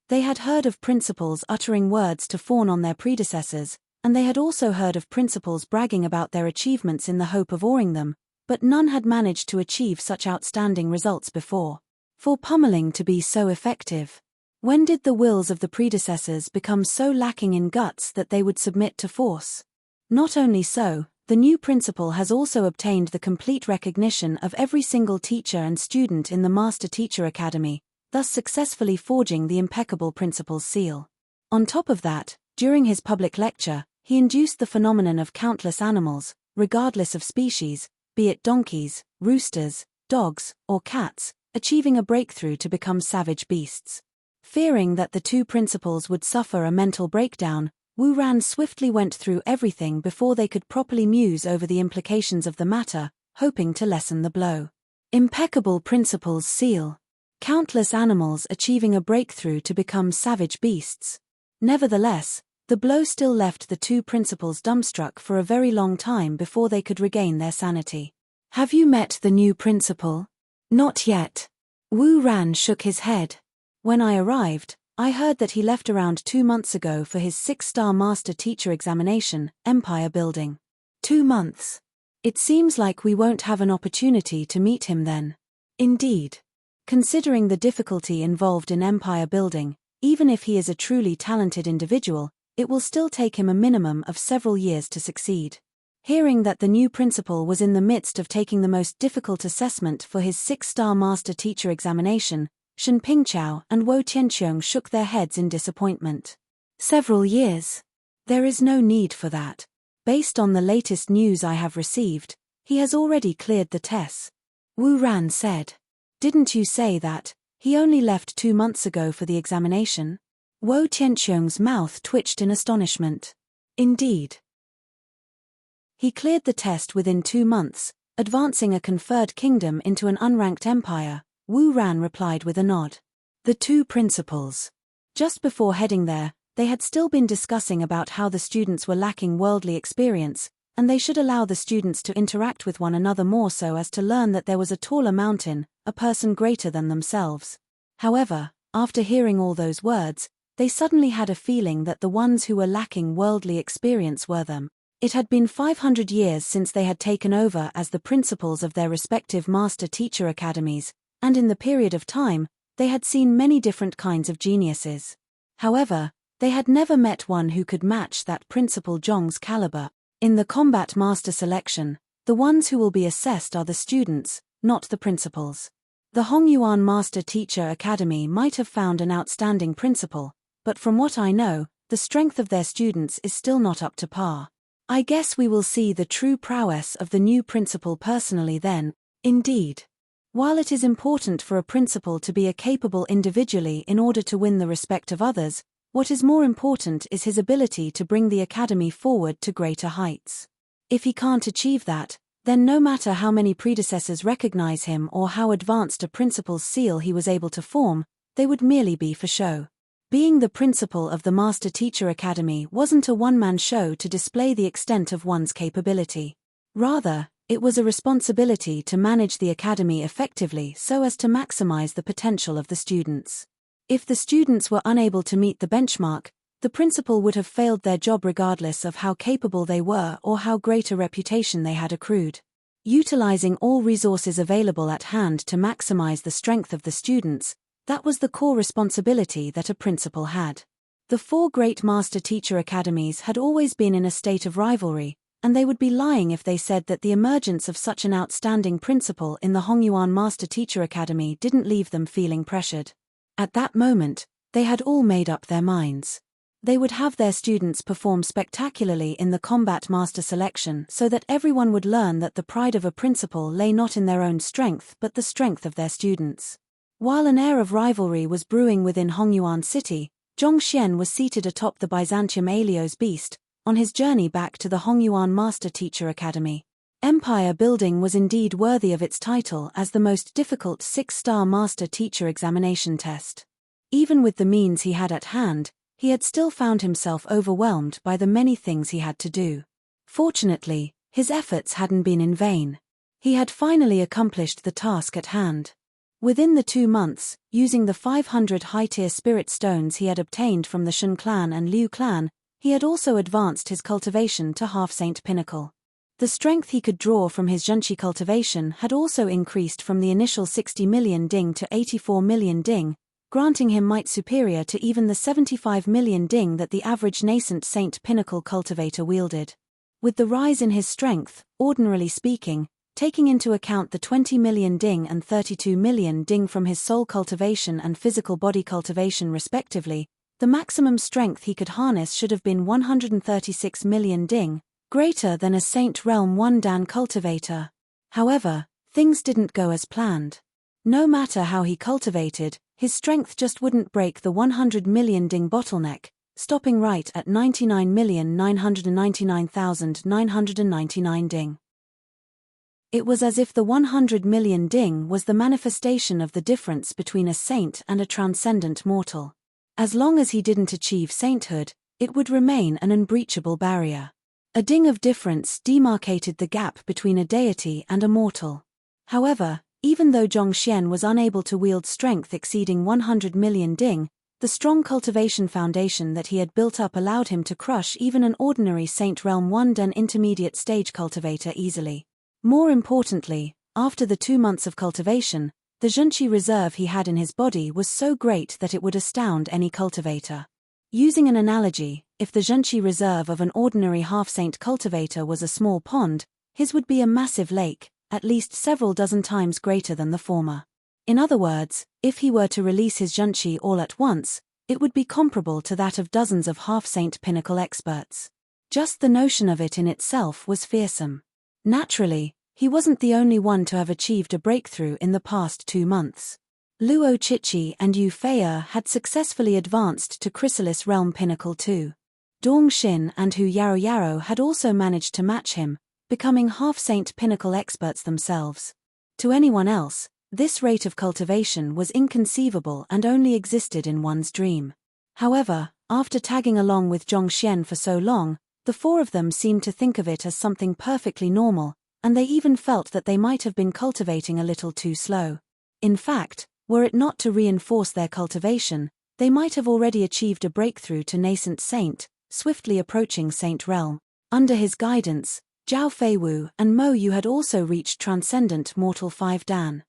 Speaker 1: They had heard of principals uttering words to fawn on their predecessors, and they had also heard of principals bragging about their achievements in the hope of awing them, but none had managed to achieve such outstanding results before. For pummeling to be so effective, when did the wills of the predecessors become so lacking in guts that they would submit to force? Not only so, the new principal has also obtained the complete recognition of every single teacher and student in the Master Teacher Academy, thus successfully forging the impeccable principal's seal. On top of that, during his public lecture, he induced the phenomenon of countless animals, regardless of species, be it donkeys, roosters, dogs, or cats, achieving a breakthrough to become savage beasts. Fearing that the two principals would suffer a mental breakdown, Wu Ran swiftly went through everything before they could properly muse over the implications of the matter, hoping to lessen the blow. Impeccable principal's seal. Countless animals achieving a breakthrough to become savage beasts. Nevertheless, the blow still left the two principals dumbstruck for a very long time before they could regain their sanity. Have you met the new principal? Not yet. Wu Ran shook his head. When I arrived, I heard that he left around 2 months ago for his 6-star Master Teacher examination, Empire Building. 2 months. It seems like we won't have an opportunity to meet him then. Indeed. Considering the difficulty involved in Empire Building, even if he is a truly talented individual, it will still take him a minimum of several years to succeed. Hearing that the new principal was in the midst of taking the most difficult assessment for his 6-star Master Teacher examination, Shen Pingchao and Wo Tianqiong shook their heads in disappointment. Several years? There is no need for that. Based on the latest news I have received, he has already cleared the tests. Wu Ran said. Didn't you say that he only left 2 months ago for the examination? Wo Tianqiong's mouth twitched in astonishment. Indeed. He cleared the test within 2 months, advancing a conferred kingdom into an unranked empire, Wu Ran replied with a nod. The two principals. Just before heading there, they had still been discussing about how the students were lacking worldly experience, and they should allow the students to interact with one another more so as to learn that there was a taller mountain, a person greater than themselves. However, after hearing all those words, they suddenly had a feeling that the ones who were lacking worldly experience were them. It had been 500 years since they had taken over as the principals of their respective Master Teacher Academies, and in the period of time, they had seen many different kinds of geniuses. However, they had never met one who could match that Principal Zhong's caliber. In the combat master selection, the ones who will be assessed are the students, not the principals. The Hongyuan Master Teacher Academy might have found an outstanding principal, but from what I know, the strength of their students is still not up to par. I guess we will see the true prowess of the new principal personally then. Indeed. While it is important for a principal to be a capable individually in order to win the respect of others, what is more important is his ability to bring the academy forward to greater heights. If he can't achieve that, then no matter how many predecessors recognize him or how advanced a principal's seal he was able to form, they would merely be for show. Being the principal of the Master Teacher Academy wasn't a one-man show to display the extent of one's capability. Rather, it was a responsibility to manage the academy effectively so as to maximize the potential of the students. If the students were unable to meet the benchmark, the principal would have failed their job regardless of how capable they were or how great a reputation they had accrued. Utilizing all resources available at hand to maximize the strength of the students, that was the core responsibility that a principal had. The four great Master Teacher Academies had always been in a state of rivalry, and they would be lying if they said that the emergence of such an outstanding principal in the Hongyuan Master Teacher Academy didn't leave them feeling pressured. At that moment, they had all made up their minds. They would have their students perform spectacularly in the combat master selection so that everyone would learn that the pride of a principal lay not in their own strength but the strength of their students. While an air of rivalry was brewing within Hongyuan City, Zhongxian was seated atop the Byzantium Aelios beast, on his journey back to the Hongyuan Master Teacher Academy. Empire building was indeed worthy of its title as the most difficult 6-star Master Teacher examination test. Even with the means he had at hand, he had still found himself overwhelmed by the many things he had to do. Fortunately, his efforts hadn't been in vain. He had finally accomplished the task at hand. Within the 2 months, using the 500 high-tier spirit stones he had obtained from the Shun clan and Liu clan, he had also advanced his cultivation to half-saint pinnacle. The strength he could draw from his Zhenqi cultivation had also increased from the initial 60 million ding to 84 million ding, granting him might superior to even the 75 million ding that the average nascent saint pinnacle cultivator wielded. With the rise in his strength, ordinarily speaking, taking into account the 20 million ding and 32 million ding from his soul cultivation and physical body cultivation respectively, the maximum strength he could harness should have been 136 million ding, greater than a Saint Realm 1 Dan cultivator. However, things didn't go as planned. No matter how he cultivated, his strength just wouldn't break the 100 million ding bottleneck, stopping right at 99,999,999 ding. It was as if the 100 million ding was the manifestation of the difference between a saint and a transcendent mortal. As long as he didn't achieve sainthood, it would remain an unbreachable barrier. A ding of difference demarcated the gap between a deity and a mortal. However, even though Zhongxian was unable to wield strength exceeding 100 million ding, the strong cultivation foundation that he had built up allowed him to crush even an ordinary Saint Realm 1 Dan intermediate stage cultivator easily. More importantly, after the 2 months of cultivation, the Zhenqi reserve he had in his body was so great that it would astound any cultivator. Using an analogy, if the Zhenqi reserve of an ordinary half-saint cultivator was a small pond, his would be a massive lake, at least several dozen times greater than the former. In other words, if he were to release his Zhenqi all at once, it would be comparable to that of dozens of half-saint pinnacle experts. Just the notion of it in itself was fearsome. Naturally, he wasn't the only one to have achieved a breakthrough in the past 2 months. Luo Chichi and Yu Fei'er had successfully advanced to Chrysalis Realm Pinnacle 2. Dong Xin and Hu Yarou had also managed to match him, becoming half-saint pinnacle experts themselves. To anyone else, this rate of cultivation was inconceivable and only existed in one's dream. However, after tagging along with Zhongxian for so long, the 4 of them seemed to think of it as something perfectly normal, and they even felt that they might have been cultivating a little too slow. In fact, were it not to reinforce their cultivation, they might have already achieved a breakthrough to nascent saint, swiftly approaching Saint Realm. Under his guidance, Zhao Feiwu and Mo Yu had also reached transcendent mortal 5 Dan.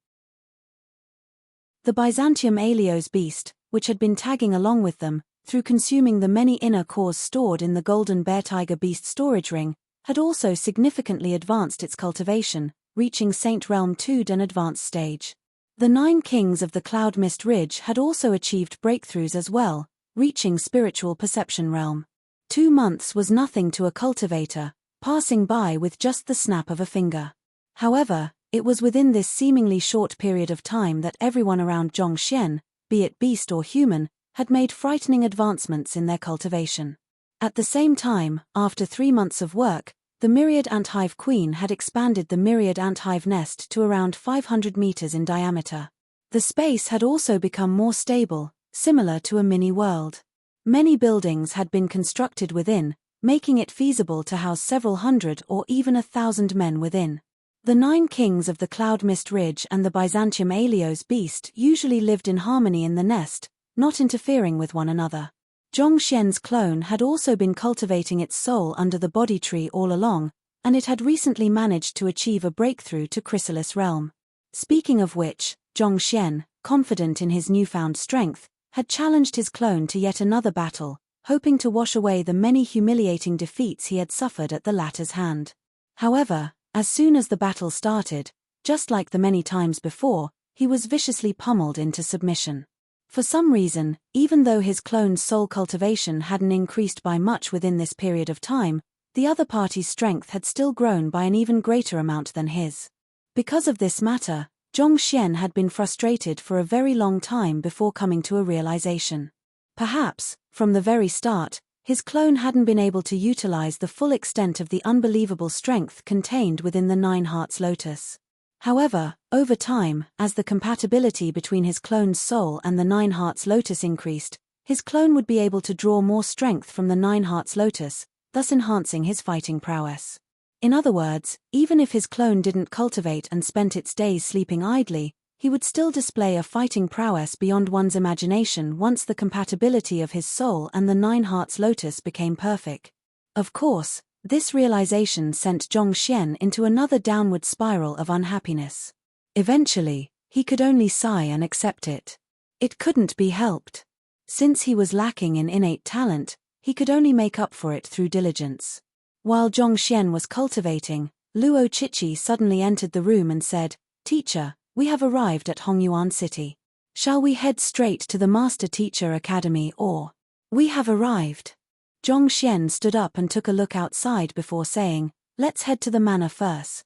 Speaker 1: The Byzantium Aelios beast, which had been tagging along with them, through consuming the many inner cores stored in the Golden Bear Tiger Beast storage ring, had also significantly advanced its cultivation, reaching Saint Realm 2 Dan advanced stage. The 9 kings of the Cloud Mist Ridge had also achieved breakthroughs as well, reaching spiritual perception realm. 2 months was nothing to a cultivator, passing by with just the snap of a finger. However, it was within this seemingly short period of time that everyone around Zhongxian, be it beast or human, had made frightening advancements in their cultivation. At the same time, after 3 months of work, The myriad anthive queen had expanded the myriad anthive nest to around 500 meters in diameter. The space had also become more stable, similar to a mini-world. Many buildings had been constructed within, making it feasible to house several hundred or even 1,000 men within. The 9 kings of the Cloud Mist Ridge and the Byzantium Aelios beast usually lived in harmony in the nest, not interfering with one another. Zhongxian's clone had also been cultivating its soul under the body tree all along, and it had recently managed to achieve a breakthrough to Chrysalis realm. Speaking of which, Zhongxian, confident in his newfound strength, had challenged his clone to yet another battle, hoping to wash away the many humiliating defeats he had suffered at the latter's hand. However, as soon as the battle started, just like the many times before, he was viciously pummeled into submission. For some reason, even though his clone's soul cultivation hadn't increased by much within this period of time, the other party's strength had still grown by an even greater amount than his. Because of this matter, Zhongxian had been frustrated for a very long time before coming to a realization. Perhaps, from the very start, his clone hadn't been able to utilize the full extent of the unbelievable strength contained within the 9 Hearts Lotus. However, over time, as the compatibility between his clone's soul and the 9 Hearts Lotus increased, his clone would be able to draw more strength from the 9 Hearts Lotus, thus enhancing his fighting prowess. In other words, even if his clone didn't cultivate and spent its days sleeping idly, he would still display a fighting prowess beyond one's imagination once the compatibility of his soul and the 9 Hearts Lotus became perfect. Of course, this realization sent Zhongxian into another downward spiral of unhappiness. Eventually, he could only sigh and accept it. It couldn't be helped. Since he was lacking in innate talent, he could only make up for it through diligence. While Zhongxian was cultivating, Luo Chichi suddenly entered the room and said, "Teacher, we have arrived at Hongyuan City. Shall we head straight to the Master Teacher Academy or?" "We have arrived." Zhongxian stood up and took a look outside before saying, "Let's head to the manor first."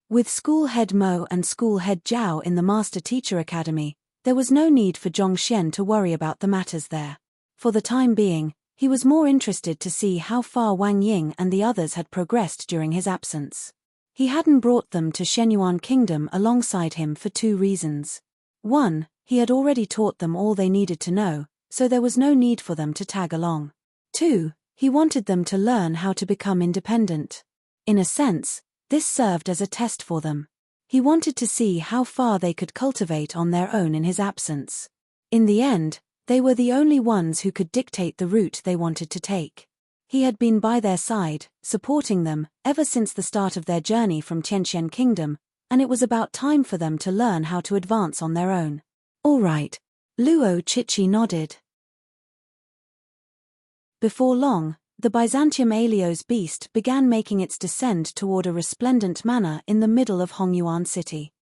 Speaker 1: With School Head Mo and School Head Zhao in the Master Teacher Academy, there was no need for Zhongxian to worry about the matters there. For the time being, he was more interested to see how far Wang Ying and the others had progressed during his absence. He hadn't brought them to Shenyuan Kingdom alongside him for 2 reasons. 1, he had already taught them all they needed to know, so there was no need for them to tag along. 2, he wanted them to learn how to become independent. In a sense, this served as a test for them. He wanted to see how far they could cultivate on their own in his absence. In the end, they were the only ones who could dictate the route they wanted to take. He had been by their side, supporting them, ever since the start of their journey from Tianxian Kingdom, and it was about time for them to learn how to advance on their own. "All right." Luo Chichi nodded. Before long, the Byzantium Aelios beast began making its descent toward a resplendent manor in the middle of Hongyuan City.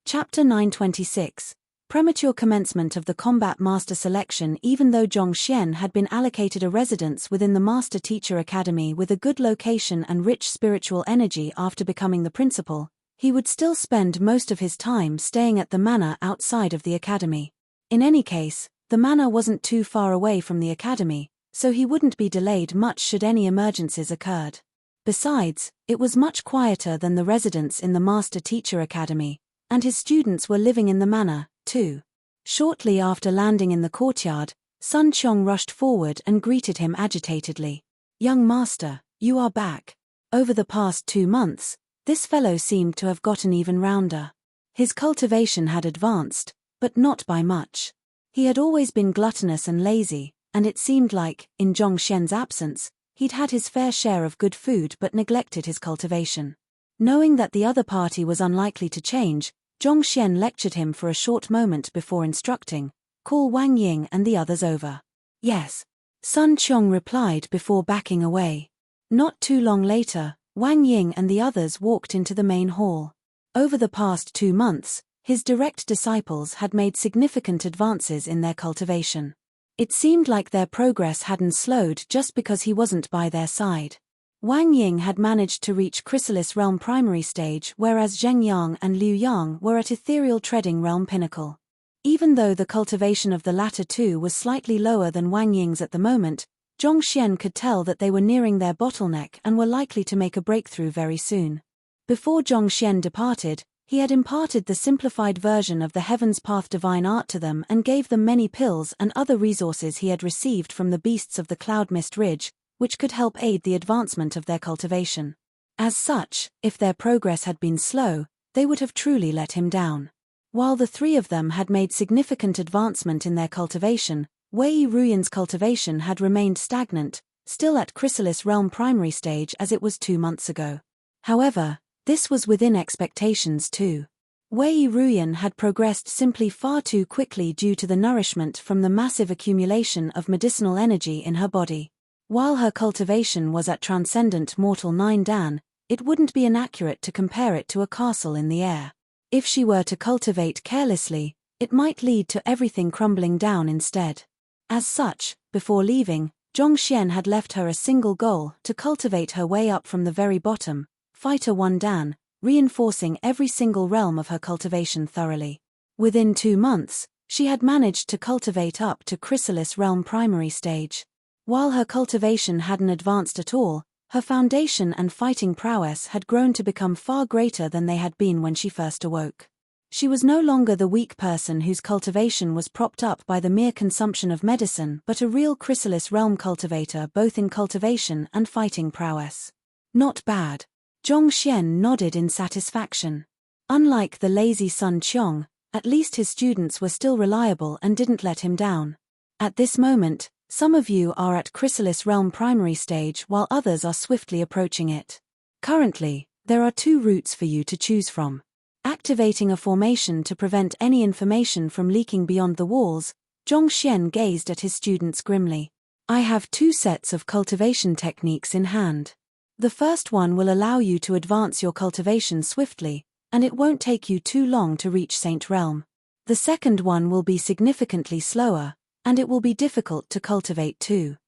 Speaker 1: Chapter 926. Premature commencement of the Combat Master selection. Even though Zhongxian had been allocated a residence within the Master Teacher Academy with a good location and rich spiritual energy after becoming the principal, he would still spend most of his time staying at the manor outside of the academy. In any case, the manor wasn't too far away from the academy, so he wouldn't be delayed much should any emergencies occurred. Besides, it was much quieter than the residence in the Master Teacher Academy, and his students were living in the manor, too. Shortly after landing in the courtyard, Sun Qiong rushed forward and greeted him agitatedly. "Young master, you are back. Over the past 2 months, this fellow seemed to have gotten even rounder. His cultivation had advanced, but not by much. He had always been gluttonous and lazy, and it seemed like, in Zhongxian's absence, he'd had his fair share of good food but neglected his cultivation." Knowing that the other party was unlikely to change, Zhongxian lectured him for a short moment before instructing, "Call Wang Ying and the others over." "Yes." Sun Qiong replied before backing away. Not too long later, Wang Ying and the others walked into the main hall. Over the past 2 months, his direct disciples had made significant advances in their cultivation. It seemed like their progress hadn't slowed just because he wasn't by their side. Wang Ying had managed to reach Chrysalis Realm primary stage, whereas Zheng Yang and Liu Yang were at Ethereal Treading Realm pinnacle. Even though the cultivation of the latter two was slightly lower than Wang Ying's at the moment, Zhongxian could tell that they were nearing their bottleneck and were likely to make a breakthrough very soon. Before Zhongxian departed, he had imparted the simplified version of the Heaven's Path divine art to them and gave them many pills and other resources he had received from the beasts of the Cloud Mist Ridge, which could help aid the advancement of their cultivation. As such, if their progress had been slow, they would have truly let him down. While the three of them had made significant advancement in their cultivation, Wei Ruyan's cultivation had remained stagnant, still at Chrysalis Realm primary stage as it was 2 months ago. However, this was within expectations too. Wei Ruyan had progressed simply far too quickly due to the nourishment from the massive accumulation of medicinal energy in her body. While her cultivation was at Transcendent Mortal 9 Dan, it wouldn't be inaccurate to compare it to a castle in the air. If she were to cultivate carelessly, it might lead to everything crumbling down instead. As such, before leaving, Zhongxian had left her a single goal: to cultivate her way up from the very bottom, Fighter 1 Dan, reinforcing every single realm of her cultivation thoroughly. Within 2 months, she had managed to cultivate up to Chrysalis Realm primary stage. While her cultivation hadn't advanced at all, her foundation and fighting prowess had grown to become far greater than they had been when she first awoke. She was no longer the weak person whose cultivation was propped up by the mere consumption of medicine, but a real Chrysalis Realm cultivator both in cultivation and fighting prowess. Not bad. Zhongxian nodded in satisfaction. Unlike the lazy Sun Qiong, at least his students were still reliable and didn't let him down. At this moment, some of you are at Chrysalis Realm primary stage while others are swiftly approaching it. Currently, there are 2 routes for you to choose from. Activating a formation to prevent any information from leaking beyond the walls, Zhongxian gazed at his students grimly. I have 2 sets of cultivation techniques in hand. The first one will allow you to advance your cultivation swiftly, and it won't take you too long to reach Saint Realm. The second one will be significantly slower, and it will be difficult to cultivate too.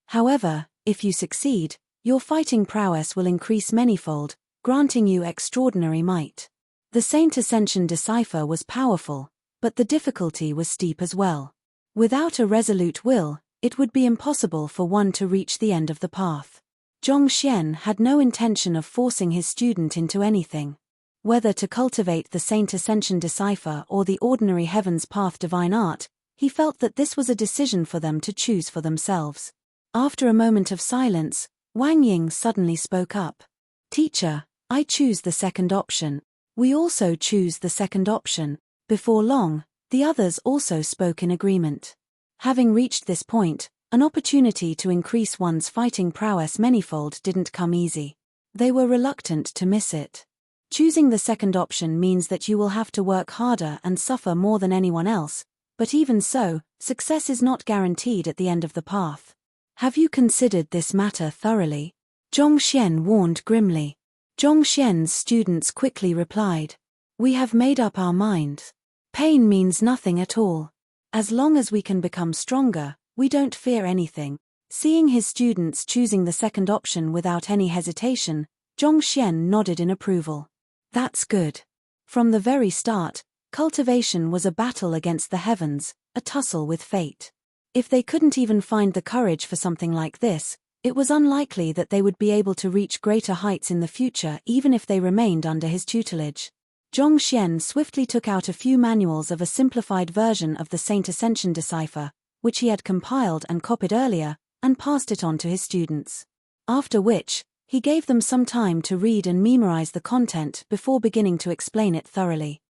Speaker 1: However, if you succeed, your fighting prowess will increase manyfold, granting you extraordinary might. The Saint Ascension Decipher was powerful, but the difficulty was steep as well. Without a resolute will, it would be impossible for one to reach the end of the path. Zhongxian had no intention of forcing his student into anything. Whether to cultivate the Saint Ascension Decipher or the ordinary Heaven's Path divine art, he felt that this was a decision for them to choose for themselves. After a moment of silence, Wang Ying suddenly spoke up. Teacher, I choose the second option. We also choose the second option. Before long, the others also spoke in agreement. Having reached this point, an opportunity to increase one's fighting prowess manyfold didn't come easy. They were reluctant to miss it. Choosing the second option means that you will have to work harder and suffer more than anyone else, but even so, success is not guaranteed at the end of the path. Have you considered this matter thoroughly? Zhongxian warned grimly. Zhongxian's students quickly replied. We have made up our minds. Pain means nothing at all. As long as we can become stronger, we don't fear anything. Seeing his students choosing the second option without any hesitation, Zhongxian nodded in approval. That's good. From the very start, cultivation was a battle against the heavens, a tussle with fate. If they couldn't even find the courage for something like this, it was unlikely that they would be able to reach greater heights in the future even if they remained under his tutelage. Zhongxian swiftly took out a few manuals of a simplified version of the Saint Ascension Decipher, which he had compiled and copied earlier, and passed it on to his students. After which, he gave them some time to read and memorize the content before beginning to explain it thoroughly.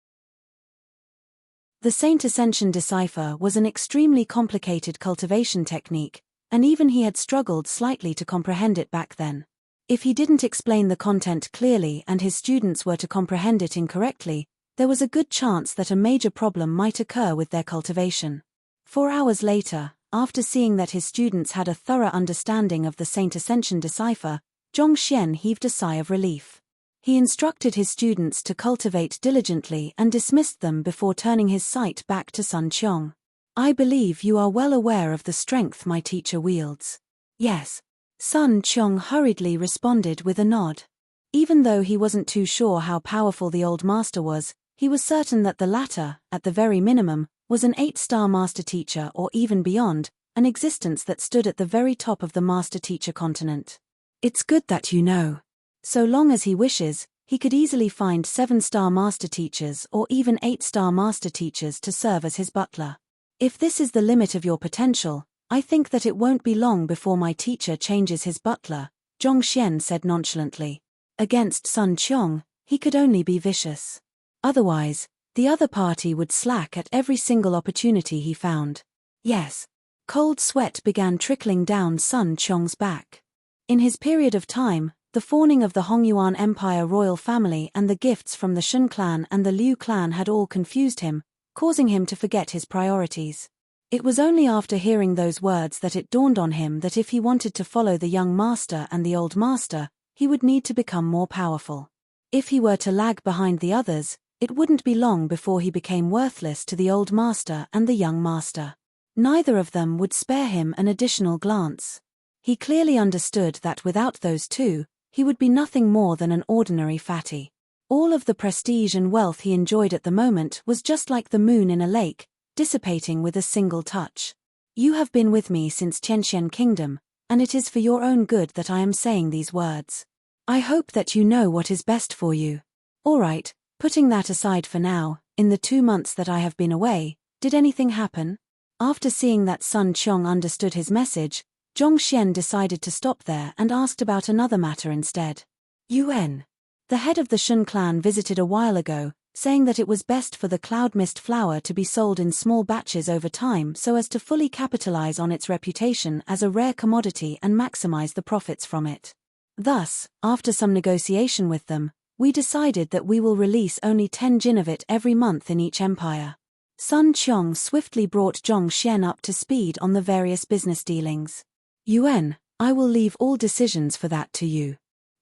Speaker 1: The Saint Ascension Decipher was an extremely complicated cultivation technique, and even he had struggled slightly to comprehend it back then. If he didn't explain the content clearly and his students were to comprehend it incorrectly, there was a good chance that a major problem might occur with their cultivation. 4 hours later, after seeing that his students had a thorough understanding of the Saint Ascension Decipher, Zhongxian heaved a sigh of relief. He instructed his students to cultivate diligently and dismissed them before turning his sight back to Sun Qiong. I believe you are well aware of the strength my teacher wields. Yes. Sun Qiong hurriedly responded with a nod. Even though he wasn't too sure how powerful the old master was, he was certain that the latter, at the very minimum, was an 8-star master teacher or even beyond, an existence that stood at the very top of the master-teacher continent. It's good that you know. So long as he wishes, he could easily find 7-star master teachers or even 8-star master teachers to serve as his butler. If this is the limit of your potential, I think that it won't be long before my teacher changes his butler, Zhong Xian said nonchalantly. Against Sun Qiong, he could only be vicious. Otherwise, the other party would slack at every single opportunity he found. Yes. Cold sweat began trickling down Sun Qiong's back. In his period of time, the fawning of the Hongyuan Empire royal family and the gifts from the Shun clan and the Liu clan had all confused him, causing him to forget his priorities. It was only after hearing those words that it dawned on him that if he wanted to follow the young master and the old master, he would need to become more powerful. If he were to lag behind the others, it wouldn't be long before he became worthless to the old master and the young master. Neither of them would spare him an additional glance. He clearly understood that without those two, he would be nothing more than an ordinary fatty. All of the prestige and wealth he enjoyed at the moment was just like the moon in a lake, dissipating with a single touch. You have been with me since Qianxian Kingdom, and it is for your own good that I am saying these words. I hope that you know what is best for you. All right, putting that aside for now, in the 2 months that I have been away, did anything happen? After seeing that Sun Qiong understood his message, Zhong Xian decided to stop there and asked about another matter instead. Yuan. The head of the Shun clan visited a while ago, saying that it was best for the cloud mist flower to be sold in small batches over time so as to fully capitalize on its reputation as a rare commodity and maximize the profits from it. Thus, after some negotiation with them, we decided that we will release only 10 jin of it every month in each empire. Sun Qiong swiftly brought Zhong Xian up to speed on the various business dealings. Yuan, I will leave all decisions for that to you.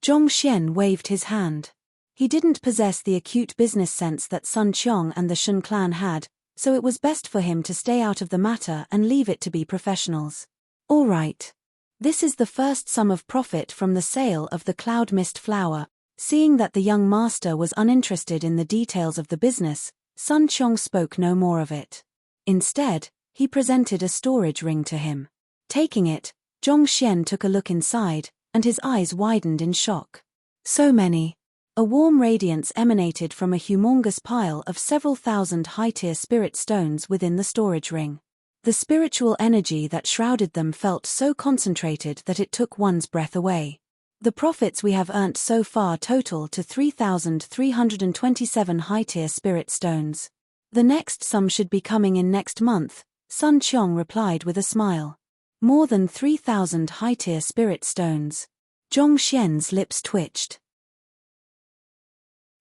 Speaker 1: Zhong Xian waved his hand. He didn't possess the acute business sense that Sun Qiong and the Shun clan had, so it was best for him to stay out of the matter and leave it to be professionals. All right. This is the first sum of profit from the sale of the cloud mist flower. Seeing that the young master was uninterested in the details of the business, Sun Qiong spoke no more of it. Instead, he presented a storage ring to him. Taking it, Zhong Xian took a look inside, and his eyes widened in shock. So many. A warm radiance emanated from a humongous pile of several thousand high-tier spirit stones within the storage ring. The spiritual energy that shrouded them felt so concentrated that it took one's breath away. The profits we have earned so far total to 3,327 high-tier spirit stones. The next sum should be coming in next month, Sun Qiong replied with a smile. More than 3,000 high-tier spirit stones. Zhong Xian's lips twitched.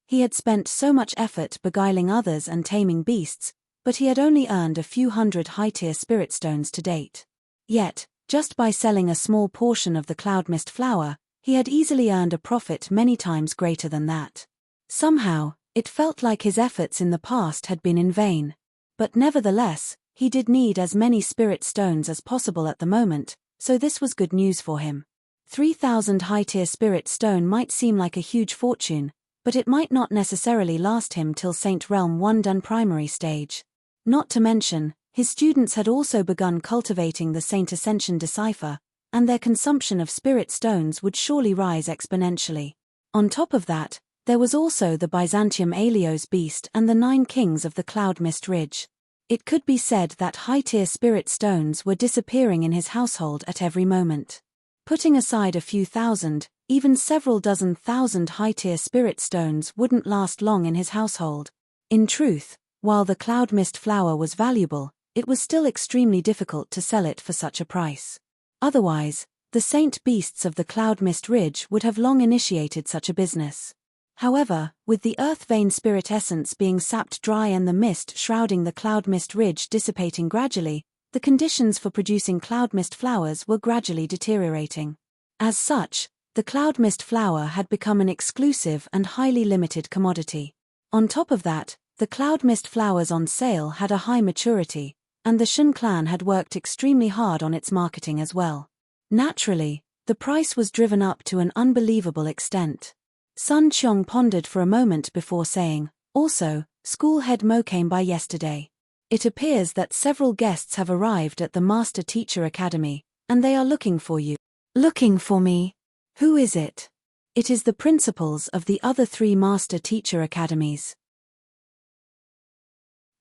Speaker 1: He had spent so much effort beguiling others and taming beasts, but he had only earned a few hundred high-tier spirit stones to date. Yet, just by selling a small portion of the cloud mist flower, he had easily earned a profit many times greater than that. Somehow, it felt like his efforts in the past had been in vain. But nevertheless, he did need as many spirit stones as possible at the moment, so this was good news for him. 3,000 high-tier spirit stone might seem like a huge fortune, but it might not necessarily last him till Saint Realm 1 done primary stage. Not to mention, his students had also begun cultivating the Saint Ascension decipher, and their consumption of spirit stones would surely rise exponentially. On top of that, there was also the Byzantium Alios beast and the 9 kings of the Cloud Mist Ridge. It could be said that high-tier spirit stones were disappearing in his household at every moment. Putting aside a few thousand, even several dozen thousand high-tier spirit stones wouldn't last long in his household. In truth, while the cloud mist flower was valuable, it was still extremely difficult to sell it for such a price. Otherwise, the saint beasts of the Cloud Mist Ridge would have long initiated such a business. However, with the earth vein spirit essence being sapped dry and the mist shrouding the Cloud Mist Ridge dissipating gradually, the conditions for producing cloud mist flowers were gradually deteriorating. As such, the cloud mist flower had become an exclusive and highly limited commodity. On top of that, the cloud mist flowers on sale had a high maturity, and the Shun clan had worked extremely hard on its marketing as well. Naturally, the price was driven up to an unbelievable extent. Sun Qiong pondered for a moment before saying, "Also, school head Mo came by yesterday. It appears that several guests have arrived at the Master Teacher Academy, and they are looking for you. Looking for me? Who is it? It is the principals of the other 3 Master Teacher Academies.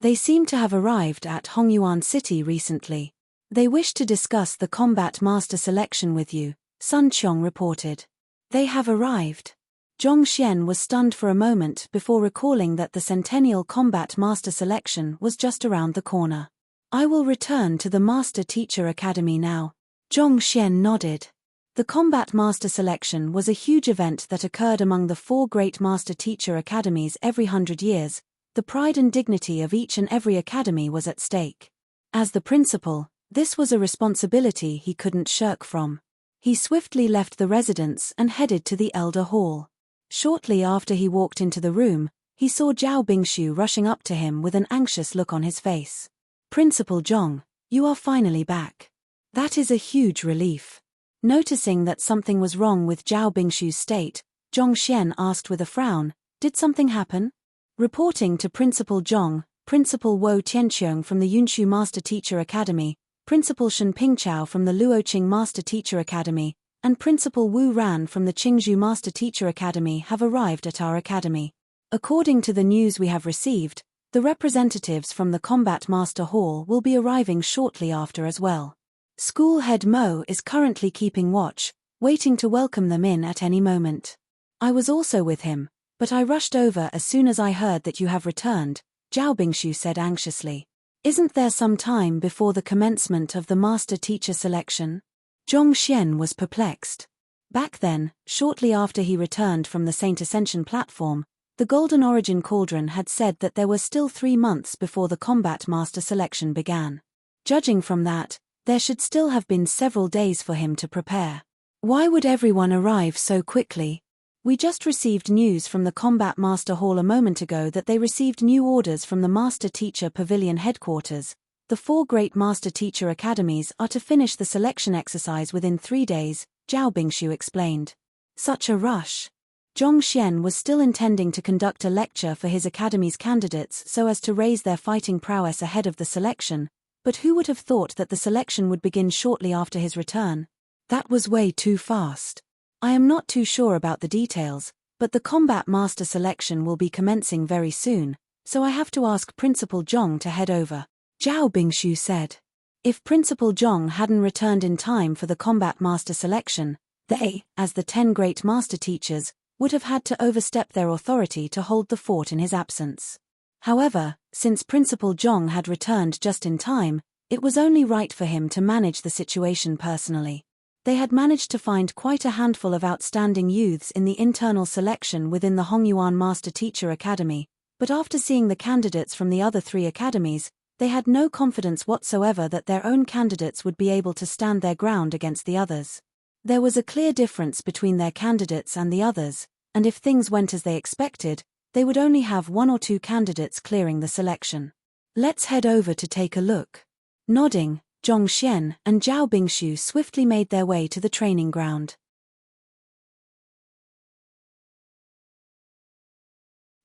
Speaker 1: They seem to have arrived at Hongyuan City recently. They wish to discuss the combat master selection with you, Sun Qiong reported. They have arrived. Zhong Xian was stunned for a moment before recalling that the Centennial Combat Master selection was just around the corner. I will return to the Master Teacher Academy now. Zhong Xian nodded. The Combat Master selection was a huge event that occurred among the 4 great Master Teacher Academies every 100 years. The pride and dignity of each and every academy was at stake. As the principal, this was a responsibility he couldn't shirk from. He swiftly left the residence and headed to the Elder Hall. Shortly after he walked into the room, he saw Zhao Bingshu rushing up to him with an anxious look on his face. Principal Zhong, you are finally back. That is a huge relief. Noticing that something was wrong with Zhao Bingshu's state, Zhong Xian asked with a frown, did something happen? Reporting to Principal Zhong, Principal Wo Tianqiong from the Yunshu Master Teacher Academy, Principal Shen Pingchao from the Luoqing Master Teacher Academy, and Principal Wu Ran from the Qingzhou Master Teacher Academy have arrived at our academy. According to the news we have received, the representatives from the Combat Master Hall will be arriving shortly after as well. School head Mo is currently keeping watch, waiting to welcome them in at any moment. I was also with him, but I rushed over as soon as I heard that you have returned, Zhao Bingshu said anxiously. Isn't there some time before the commencement of the Master Teacher selection? Zhong Xian was perplexed. Back then, shortly after he returned from the Saint Ascension platform, the Golden Origin Cauldron had said that there were still 3 months before the Combat Master selection began. Judging from that, there should still have been several days for him to prepare. Why would everyone arrive so quickly? We just received news from the Combat Master Hall a moment ago that they received new orders from the Master Teacher Pavilion headquarters. The 4 great Master Teacher Academies are to finish the selection exercise within 3 days, Zhao Bingshu explained. Such a rush. Zhong Xian was still intending to conduct a lecture for his academy's candidates so as to raise their fighting prowess ahead of the selection, but who would have thought that the selection would begin shortly after his return? That was way too fast. I am not too sure about the details, but the Combat Master selection will be commencing very soon, so I have to ask Principal Zhong to head over. Zhao Bingshu said. If Principal Zhong hadn't returned in time for the Combat Master selection, they, as the 10 great Master Teachers, would have had to overstep their authority to hold the fort in his absence. However, since Principal Zhong had returned just in time, it was only right for him to manage the situation personally. They had managed to find quite a handful of outstanding youths in the internal selection within the Hongyuan Master Teacher Academy, but after seeing the candidates from the other 3 academies, they had no confidence whatsoever that their own candidates would be able to stand their ground against the others. There was a clear difference between their candidates and the others, and if things went as they expected, they would only have 1 or 2 candidates clearing the selection. Let's head over to take a look. Nodding, Zhong Xian and Zhao Bingshu swiftly made their way to the training ground.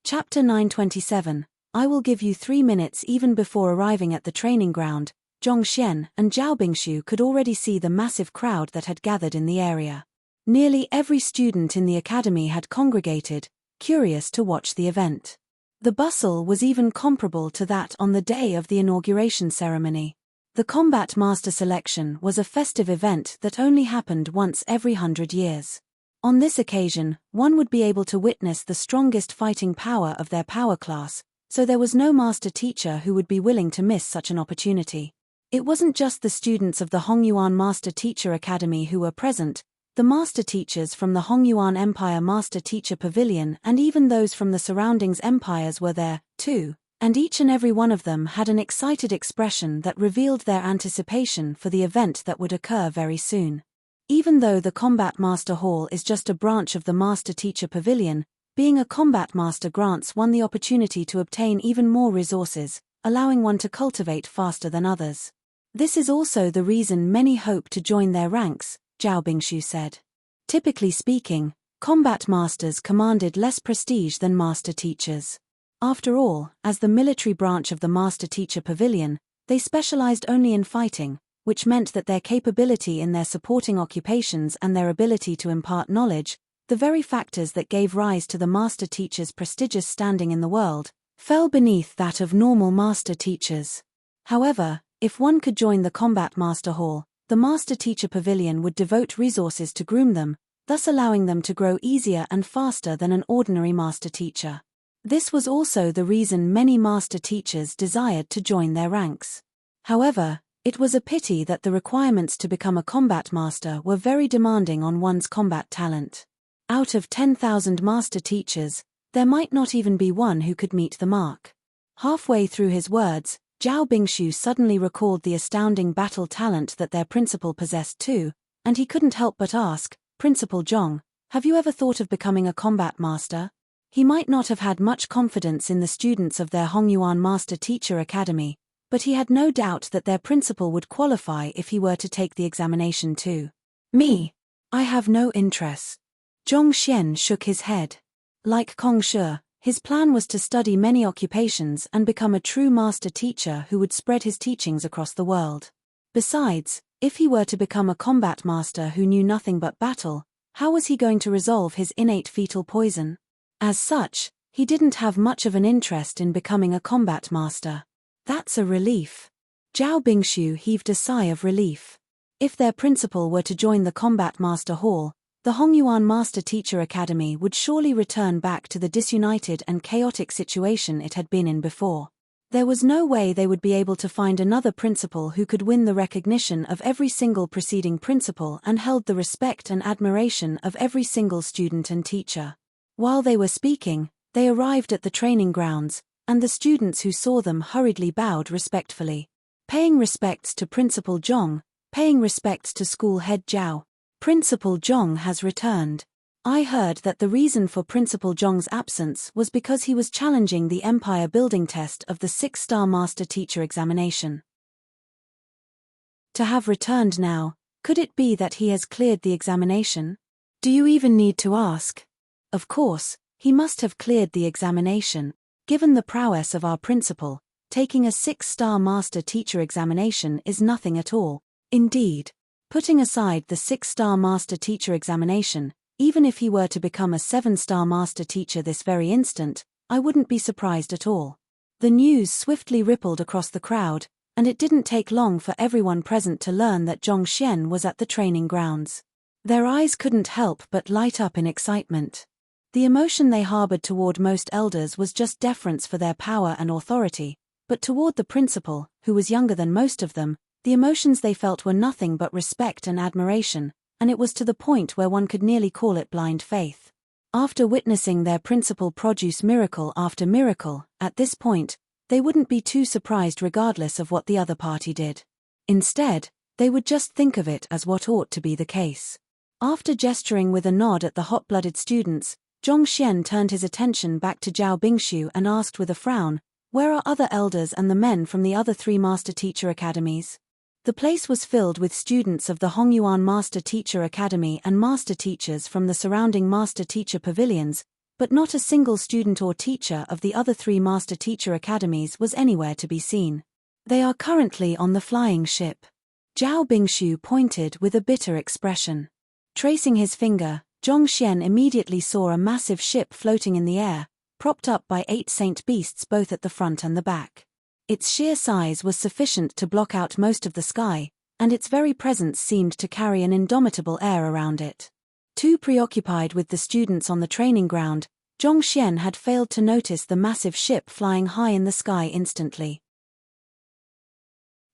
Speaker 1: Chapter 927. I will give you 3 minutes. Even before arriving at the training ground, Zhong Xian and Zhao Bingshu could already see the massive crowd that had gathered in the area. Nearly every student in the academy had congregated, curious to watch the event. The bustle was even comparable to that on the day of the inauguration ceremony. The Combat Master selection was a festive event that only happened once every 100 years. On this occasion, one would be able to witness the strongest fighting power of their power class, so there was no master teacher who would be willing to miss such an opportunity. It wasn't just the students of the Hongyuan Master Teacher Academy who were present. The master teachers from the Hongyuan Empire Master Teacher Pavilion and even those from the surroundings empires were there, too, and each and every one of them had an excited expression that revealed their anticipation for the event that would occur very soon. Even though the Combat Master Hall is just a branch of the Master Teacher Pavilion, being a Combat Master grants one the opportunity to obtain even more resources, allowing one to cultivate faster than others. This is also the reason many hope to join their ranks, Zhao Bingshu said. Typically speaking, Combat Masters commanded less prestige than Master Teachers. After all, as the military branch of the Master Teacher Pavilion, they specialized only in fighting, which meant that their capability in their supporting occupations and their ability to impart knowledge, the very factors that gave rise to the Master Teacher's prestigious standing in the world, fell beneath that of normal Master Teachers. However, if one could join the Combat Master Hall, the Master Teacher Pavilion would devote resources to groom them, thus allowing them to grow easier and faster than an ordinary Master Teacher. This was also the reason many Master Teachers desired to join their ranks. However, it was a pity that the requirements to become a Combat Master were very demanding on one's combat talent. Out of 10,000 Master Teachers, there might not even be one who could meet the mark. Halfway through his words, Zhao Bingshu suddenly recalled the astounding battle talent that their principal possessed too, and he couldn't help but ask, "Principal Zhong, have you ever thought of becoming a combat master?" He might not have had much confidence in the students of their Hongyuan Master Teacher Academy, but he had no doubt that their principal would qualify if he were to take the examination too. "Me? I have no interest." Zhong Xian shook his head. Like Kong Shi, his plan was to study many occupations and become a true master teacher who would spread his teachings across the world. Besides, if he were to become a combat master who knew nothing but battle, how was he going to resolve his innate fetal poison? As such, he didn't have much of an interest in becoming a combat master. That's a relief. Zhao Bingshu heaved a sigh of relief. If their principal were to join the Combat Master Hall, the Hongyuan Master Teacher Academy would surely return back to the disunited and chaotic situation it had been in before. There was no way they would be able to find another principal who could win the recognition of every single preceding principal and held the respect and admiration of every single student and teacher. While they were speaking, they arrived at the training grounds, and the students who saw them hurriedly bowed respectfully. Paying respects to Principal Zhong, paying respects to School Head Zhao. Principal Zhong has returned. I heard that the reason for Principal Zhong's absence was because he was challenging the Empire Building Test of the 6-star Master Teacher examination. To have returned now, could it be that he has cleared the examination? Do you even need to ask? Of course, he must have cleared the examination. Given the prowess of our principal, taking a 6-star Master Teacher examination is nothing at all. Indeed, putting aside the 6-star Master Teacher examination, even if he were to become a 7-star Master Teacher this very instant, I wouldn't be surprised at all. The news swiftly rippled across the crowd, and it didn't take long for everyone present to learn that Zhong Xian was at the training grounds. Their eyes couldn't help but light up in excitement. The emotion they harbored toward most elders was just deference for their power and authority, but toward the principal, who was younger than most of them, the emotions they felt were nothing but respect and admiration, and it was to the point where one could nearly call it blind faith. After witnessing their principal produce miracle after miracle, at this point, they wouldn't be too surprised regardless of what the other party did. Instead, they would just think of it as what ought to be the case. After gesturing with a nod at the hot-blooded students, Zhong Xian turned his attention back to Zhao Bingshu and asked with a frown, "Where are other elders and the men from the other 3 Master Teacher Academies?" The place was filled with students of the Hongyuan Master Teacher Academy and Master Teachers from the surrounding Master Teacher Pavilions, but not a single student or teacher of the other 3 Master Teacher Academies was anywhere to be seen. "They are currently on the flying ship." Zhao Bingshu pointed with a bitter expression. Tracing his finger, Zhong Xian immediately saw a massive ship floating in the air, propped up by 8 saint beasts both at the front and the back. Its sheer size was sufficient to block out most of the sky, and its very presence seemed to carry an indomitable air around it. Too preoccupied with the students on the training ground, Zhong Xian had failed to notice the massive ship flying high in the sky instantly.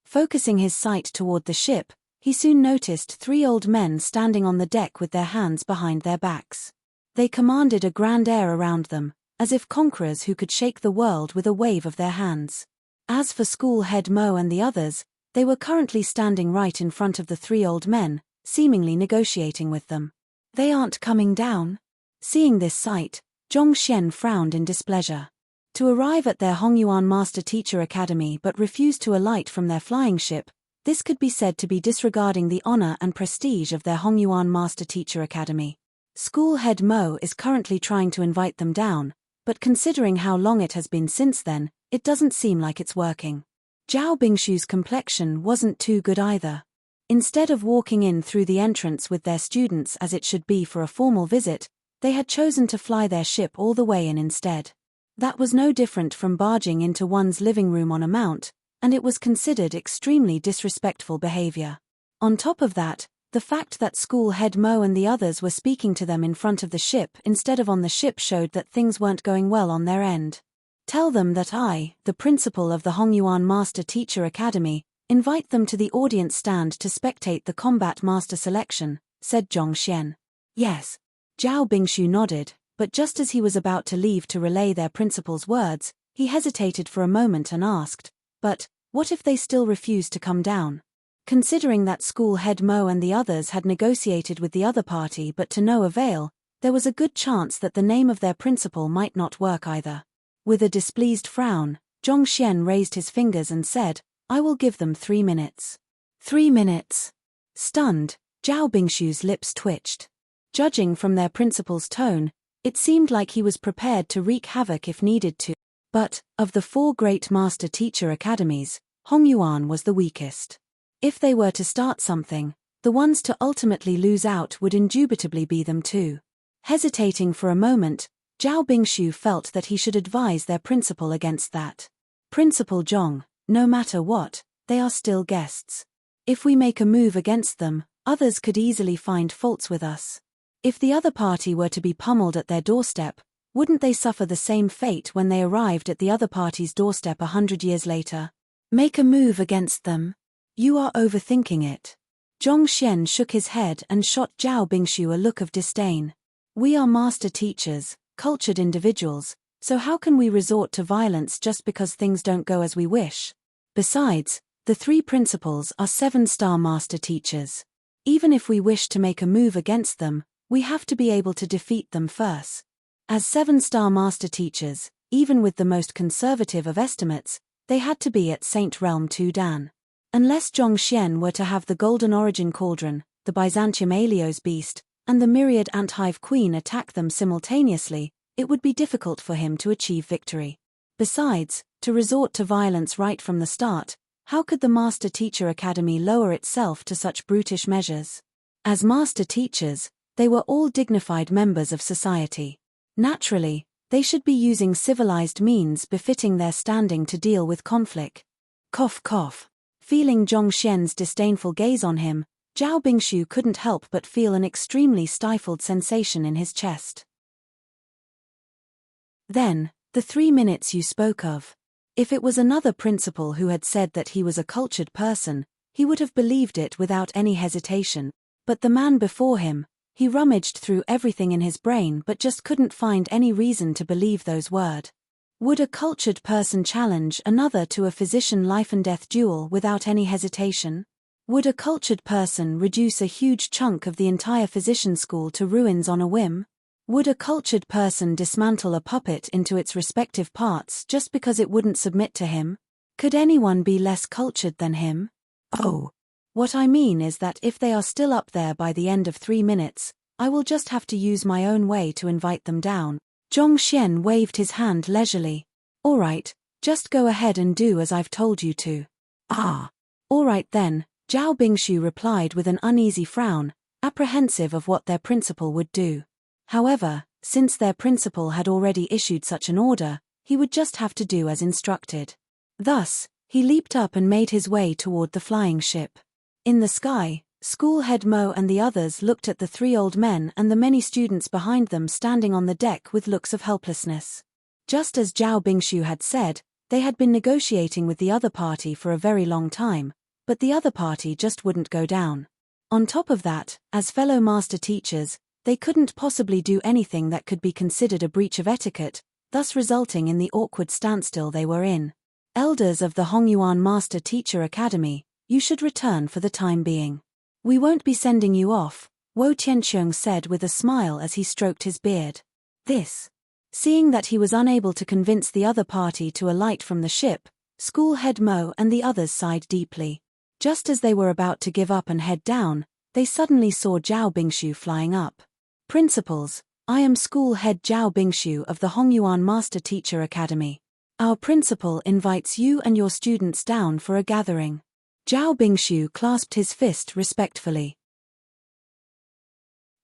Speaker 1: Focusing his sight toward the ship, he soon noticed 3 old men standing on the deck with their hands behind their backs. They commanded a grand air around them, as if conquerors who could shake the world with a wave of their hands. As for School Head Mo and the others, they were currently standing right in front of the 3 old men, seemingly negotiating with them. "They aren't coming down?" Seeing this sight, Zhong Xian frowned in displeasure. To arrive at their Hongyuan Master Teacher Academy but refuse to alight from their flying ship, this could be said to be disregarding the honor and prestige of their Hongyuan Master Teacher Academy. School Head Mo is currently trying to invite them down, but considering how long it has been since then, it doesn't seem like it's working. Zhao Bingshu's complexion wasn't too good either. Instead of walking in through the entrance with their students as it should be for a formal visit, they had chosen to fly their ship all the way in instead. That was no different from barging into one's living room on a mount, and it was considered extremely disrespectful behavior. On top of that, the fact that school head Mo and the others were speaking to them in front of the ship instead of on the ship showed that things weren't going well on their end. Tell them that I, the principal of the Hongyuan Master Teacher Academy, invite them to the audience stand to spectate the combat master selection, said Zhong Xian. Yes. Zhao Bingshu nodded, but just as he was about to leave to relay their principal's words, he hesitated for a moment and asked, but, what if they still refuse to come down? Considering that school head Mo and the others had negotiated with the other party but to no avail, there was a good chance that the name of their principal might not work either. With a displeased frown, Zhong Xian raised his fingers and said, I will give them 3 minutes. 3 minutes. Stunned, Zhao Bingshu's lips twitched. Judging from their principal's tone, it seemed like he was prepared to wreak havoc if needed to. But, of the 4 great master-teacher academies, Hongyuan was the weakest. If they were to start something, the ones to ultimately lose out would indubitably be them too. Hesitating for a moment, Zhao Bingshu felt that he should advise their principal against that. Principal Zhong, no matter what, they are still guests. If we make a move against them, others could easily find faults with us. If the other party were to be pummeled at their doorstep, wouldn't they suffer the same fate when they arrived at the other party's doorstep 100 years later? Make a move against them? You are overthinking it. Zhong Xian shook his head and shot Zhao Bingshu a look of disdain. We are master teachers, cultured individuals, so how can we resort to violence just because things don't go as we wish? Besides, the 3 principals are 7-star master teachers. Even if we wish to make a move against them, we have to be able to defeat them first. As 7-star master teachers, even with the most conservative of estimates, they had to be at Saint Realm 2 Dan. Unless Zhong Xian were to have the Golden Origin Cauldron, the Byzantium Alios Beast, and the Myriad Anthive Queen attack them simultaneously, it would be difficult for him to achieve victory. Besides, to resort to violence right from the start, how could the Master Teacher Academy lower itself to such brutish measures? As master teachers, they were all dignified members of society. Naturally, they should be using civilized means befitting their standing to deal with conflict. Cough cough. Feeling Zhong Xian's disdainful gaze on him, Zhao Bingshu couldn't help but feel an extremely stifled sensation in his chest. Then, the 3 minutes you spoke of. If it was another principal who had said that he was a cultured person, he would have believed it without any hesitation, but the man before him, he rummaged through everything in his brain but just couldn't find any reason to believe those words. Would a cultured person challenge another to a physician life-and-death duel without any hesitation? Would a cultured person reduce a huge chunk of the entire physician school to ruins on a whim? Would a cultured person dismantle a puppet into its respective parts just because it wouldn't submit to him? Could anyone be less cultured than him? Oh. What I mean is that if they are still up there by the end of 3 minutes, I will just have to use my own way to invite them down. Zhong Xian waved his hand leisurely. All right, just go ahead and do as I've told you to. Ah. All right then, Zhao Bingshu replied with an uneasy frown, apprehensive of what their principal would do. However, since their principal had already issued such an order, he would just have to do as instructed. Thus, he leaped up and made his way toward the flying ship. In the sky, school head Mo and the others looked at the 3 old men and the many students behind them standing on the deck with looks of helplessness. Just as Zhao Bingshu had said, they had been negotiating with the other party for a very long time, but the other party just wouldn't go down. On top of that, as fellow master teachers, they couldn't possibly do anything that could be considered a breach of etiquette, thus resulting in the awkward standstill they were in. Elders of the Hongyuan Master Teacher Academy, you should return for the time being. We won't be sending you off, Wo Tianqiong said with a smile as he stroked his beard. Seeing that he was unable to convince the other party to alight from the ship, school head Mo and the others sighed deeply. Just as they were about to give up and head down, they suddenly saw Zhao Bingshu flying up. Principals, I am school head Zhao Bingshu of the Hongyuan Master Teacher Academy. Our principal invites you and your students down for a gathering. Zhao Bingshu clasped his fist respectfully.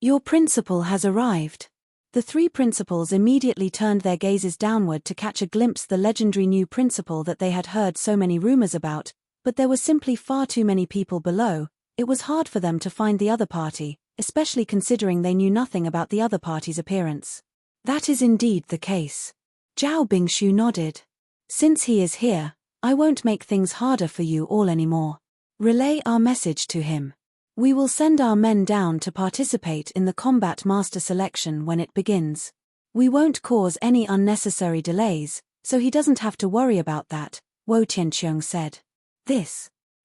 Speaker 1: Your principal has arrived. The three principals immediately turned their gazes downward to catch a glimpse of the legendary new principal that they had heard so many rumors about, but there were simply far too many people below. It was hard for them to find the other party, especially considering they knew nothing about the other party's appearance. That is indeed the case. Zhao Bingshu nodded. Since he is here, I won't make things harder for you all anymore. Relay our message to him. We will send our men down to participate in the combat master selection when it begins. We won't cause any unnecessary delays, so he doesn't have to worry about that, Wo Tianqiong said.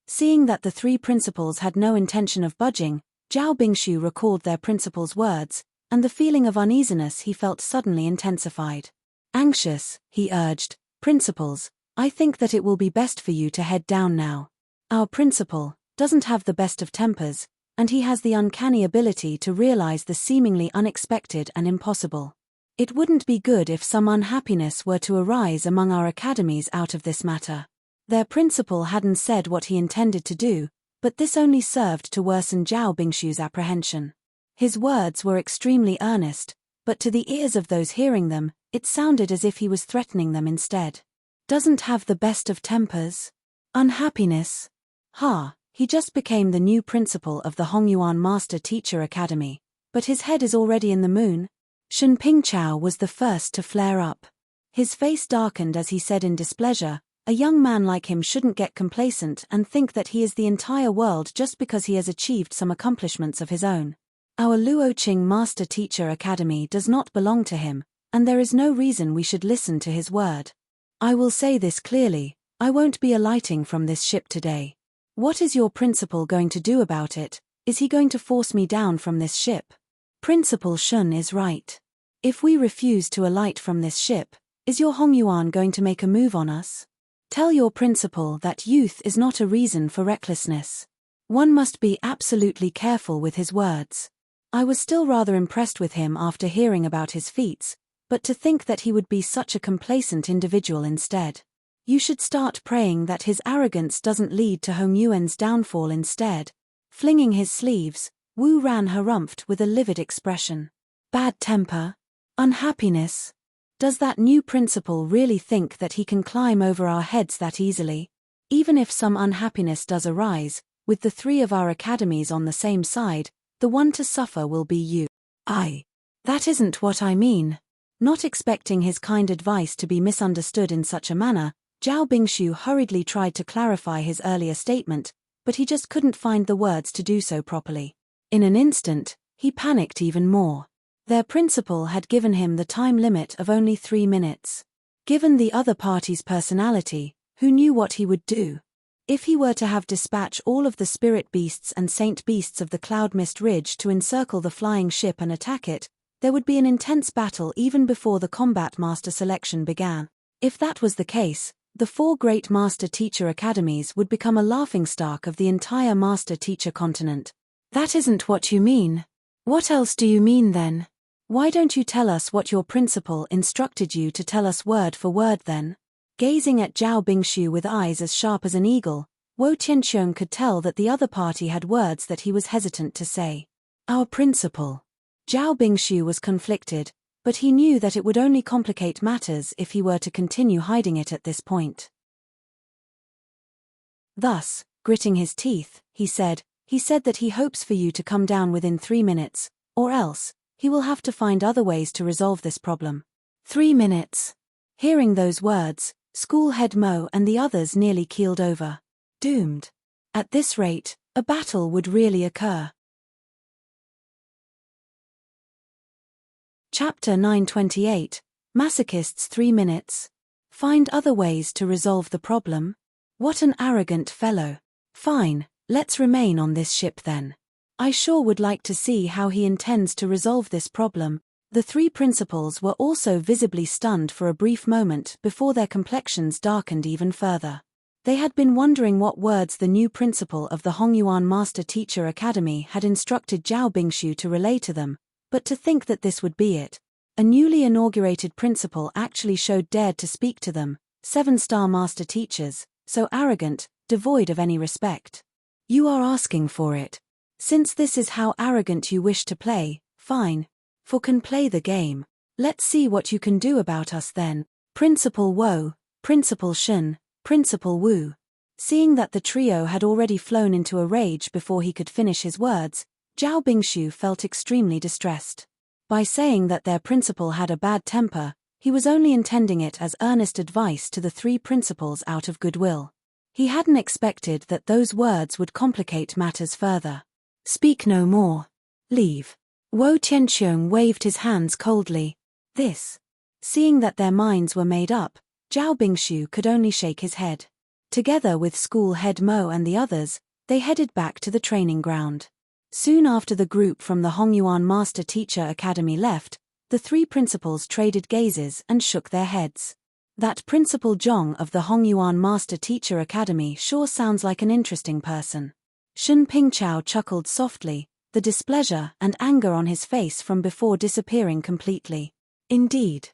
Speaker 1: Seeing that the three principals had no intention of budging, Zhao Bingshu recalled their principal's words, and the feeling of uneasiness he felt suddenly intensified. Anxious, he urged, Principals, I think that it will be best for you to head down now. Our principal doesn't have the best of tempers, and he has the uncanny ability to realize the seemingly unexpected and impossible. It wouldn't be good if some unhappiness were to arise among our academies out of this matter. Their principal hadn't said what he intended to do, but this only served to worsen Zhao Bingshu's apprehension. His words were extremely earnest, but to the ears of those hearing them, it sounded as if he was threatening them instead. Doesn't have the best of tempers? Unhappiness? He just became the new principal of the Hongyuan Master Teacher Academy, but his head is already in the moon? Shen Pingchao was the first to flare up. His face darkened as he said in displeasure, a young man like him shouldn't get complacent and think that he is the entire world just because he has achieved some accomplishments of his own. Our Luoqing Master Teacher Academy does not belong to him, and there is no reason we should listen to his word. I will say this clearly, I won't be alighting from this ship today. What is your principal going to do about it? Is he going to force me down from this ship? Principal Shun is right. If we refuse to alight from this ship, is your Hongyuan going to make a move on us? Tell your principal that youth is not a reason for recklessness. One must be absolutely careful with his words. I was still rather impressed with him after hearing about his feats, but to think that he would be such a complacent individual instead. You should start praying that his arrogance doesn't lead to Hong Yuan's downfall instead. Flinging his sleeves, Wu Ran harumphed with a livid expression. Bad temper? Unhappiness? Does that new principal really think that he can climb over our heads that easily? Even if some unhappiness does arise, with the three of our academies on the same side, the one to suffer will be you. That isn't what I mean. Not expecting his kind advice to be misunderstood in such a manner, Zhao Bingshu hurriedly tried to clarify his earlier statement, but he just couldn't find the words to do so properly. In an instant, he panicked even more. Their principal had given him the time limit of only 3 minutes. Given the other party's personality, who knew what he would do? If he were to have dispatch all of the spirit beasts and saint beasts of the Cloud Mist Ridge to encircle the flying ship and attack it, there would be an intense battle even before the combat master selection began. If that was the case, the 4 great Master Teacher Academies would become a laughingstock of the entire Master Teacher continent. That isn't what you mean. What else do you mean then? Why don't you tell us what your principal instructed you to tell us word for word then? Gazing at Zhao Bingshu with eyes as sharp as an eagle, Wo Tianqiong could tell that the other party had words that he was hesitant to say. Our principal. Zhao Bingshu was conflicted, but he knew that it would only complicate matters if he were to continue hiding it at this point. Thus, gritting his teeth, he said that he hopes for you to come down within 3 minutes, or else, he will have to find other ways to resolve this problem. 3 minutes. Hearing those words, School Head Mo and the others nearly keeled over. Doomed. At this rate, a battle would really occur. Chapter 928, Masochists 3 minutes. Find other ways to resolve the problem? What an arrogant fellow. Fine, let's remain on this ship then. I sure would like to see how he intends to resolve this problem. The 3 principals were also visibly stunned for a brief moment before their complexions darkened even further. They had been wondering what words the new principal of the Hongyuan Master Teacher Academy had instructed Zhao Bingshu to relay to them, But to think that this would be it. A newly inaugurated principal actually showed dared to speak to them, 7-star master teachers, so arrogant, devoid of any respect. You are asking for it. Since this is how arrogant you wish to play, fine. For can play the game. Let's see what you can do about us then. Principal Woe, Principal Shun, Principal Wu. Seeing that the trio had already flown into a rage before he could finish his words, Zhao Bingshu felt extremely distressed. By saying that their principal had a bad temper, he was only intending it as earnest advice to the three principals out of goodwill. He hadn't expected that those words would complicate matters further. Speak no more. Leave. Wo Tianqiong waved his hands coldly. This. Seeing that their minds were made up, Zhao Bingshu could only shake his head. Together with school head Mo and the others, they headed back to the training ground. Soon after the group from the Hongyuan Master Teacher Academy left, the three principals traded gazes and shook their heads. That Principal Zhong of the Hongyuan Master Teacher Academy sure sounds like an interesting person. Shun Pingchao chuckled softly, the displeasure and anger on his face from before disappearing completely. Indeed.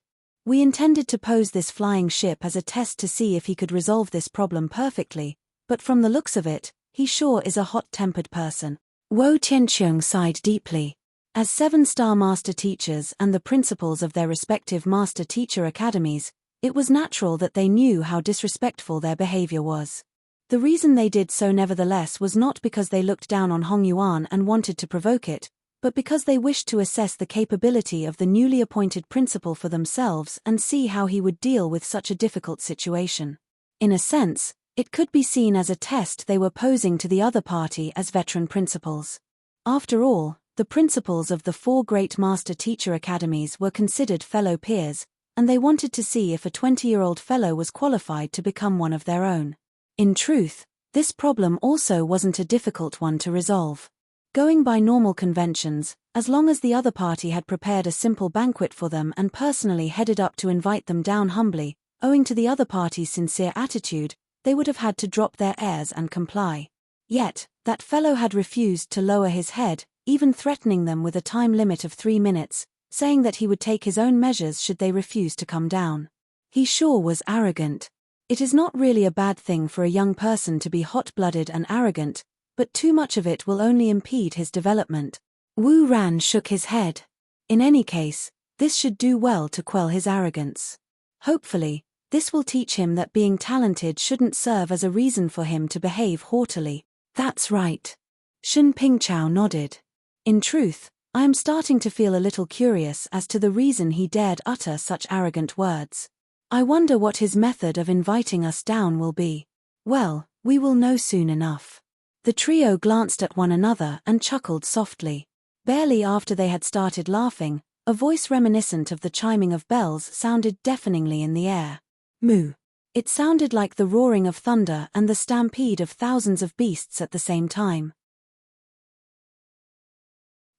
Speaker 1: We intended to pose this flying ship as a test to see if he could resolve this problem perfectly, but from the looks of it, he sure is a hot-tempered person. Wo Tianqiong sighed deeply. As 7-star master teachers and the principals of their respective master teacher academies, it was natural that they knew how disrespectful their behavior was. The reason they did so nevertheless was not because they looked down on Hongyuan and wanted to provoke it, but because they wished to assess the capability of the newly appointed principal for themselves and see how he would deal with such a difficult situation. In a sense, it could be seen as a test they were posing to the other party as veteran principals. After all, the principals of the 4 great master teacher academies were considered fellow peers, and they wanted to see if a 20-year-old fellow was qualified to become one of their own. In truth, this problem also wasn't a difficult one to resolve. Going by normal conventions, as long as the other party had prepared a simple banquet for them and personally headed up to invite them down humbly, owing to the other party's sincere attitude, they would have had to drop their airs and comply. Yet, that fellow had refused to lower his head, even threatening them with a time limit of 3 minutes, saying that he would take his own measures should they refuse to come down. He sure was arrogant. It is not really a bad thing for a young person to be hot-blooded and arrogant, but too much of it will only impede his development. Wu Ran shook his head. In any case, this should do well to quell his arrogance. Hopefully, this will teach him that being talented shouldn't serve as a reason for him to behave haughtily. That's right. Shun Pingchao nodded. In truth, I am starting to feel a little curious as to the reason he dared utter such arrogant words. I wonder what his method of inviting us down will be. Well, we will know soon enough. The trio glanced at one another and chuckled softly. Barely after they had started laughing, a voice reminiscent of the chiming of bells sounded deafeningly in the air. Moo. It sounded like the roaring of thunder and the stampede of thousands of beasts at the same time.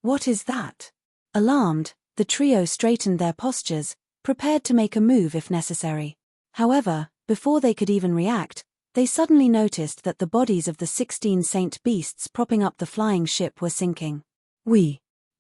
Speaker 1: What is that? Alarmed, the trio straightened their postures, prepared to make a move if necessary. However, before they could even react, they suddenly noticed that the bodies of the 16 saint beasts propping up the flying ship were sinking.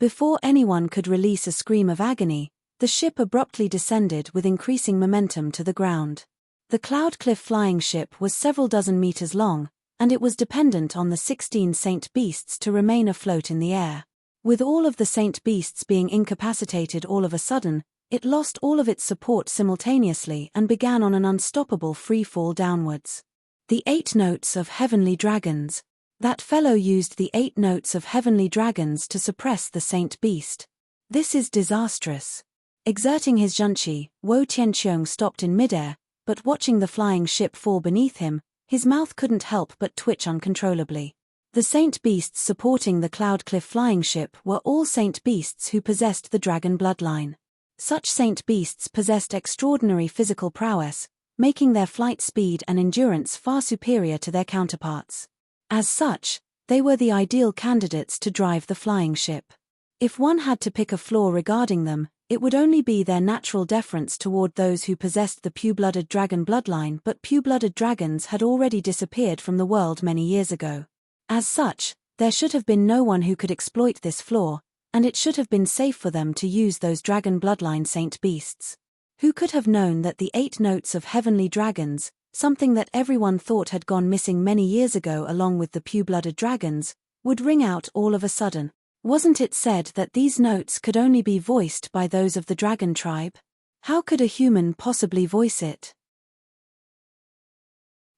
Speaker 1: Before anyone could release a scream of agony, the ship abruptly descended with increasing momentum to the ground. The Cloud Cliff flying ship was several dozen meters long, and it was dependent on the 16 saint beasts to remain afloat in the air. With all of the saint beasts being incapacitated all of a sudden, it lost all of its support simultaneously and began on an unstoppable free fall downwards. The 8 notes of heavenly dragons. That fellow used the 8 notes of heavenly dragons to suppress the saint beast. This is disastrous. Exerting his junqi, Wo Tianqiong stopped in midair, but watching the flying ship fall beneath him, his mouth couldn't help but twitch uncontrollably. The saint beasts supporting the Cloud Cliff flying ship were all saint beasts who possessed the dragon bloodline. Such saint beasts possessed extraordinary physical prowess, making their flight speed and endurance far superior to their counterparts. As such, they were the ideal candidates to drive the flying ship. If one had to pick a flaw regarding them, it would only be their natural deference toward those who possessed the pure-blooded dragon bloodline, but pure-blooded dragons had already disappeared from the world many years ago. As such, there should have been no one who could exploit this flaw, and it should have been safe for them to use those dragon bloodline saint beasts. Who could have known that the 8 notes of heavenly dragons, something that everyone thought had gone missing many years ago along with the pure-blooded dragons, would ring out all of a sudden? Wasn't it said that these notes could only be voiced by those of the dragon tribe? How could a human possibly voice it?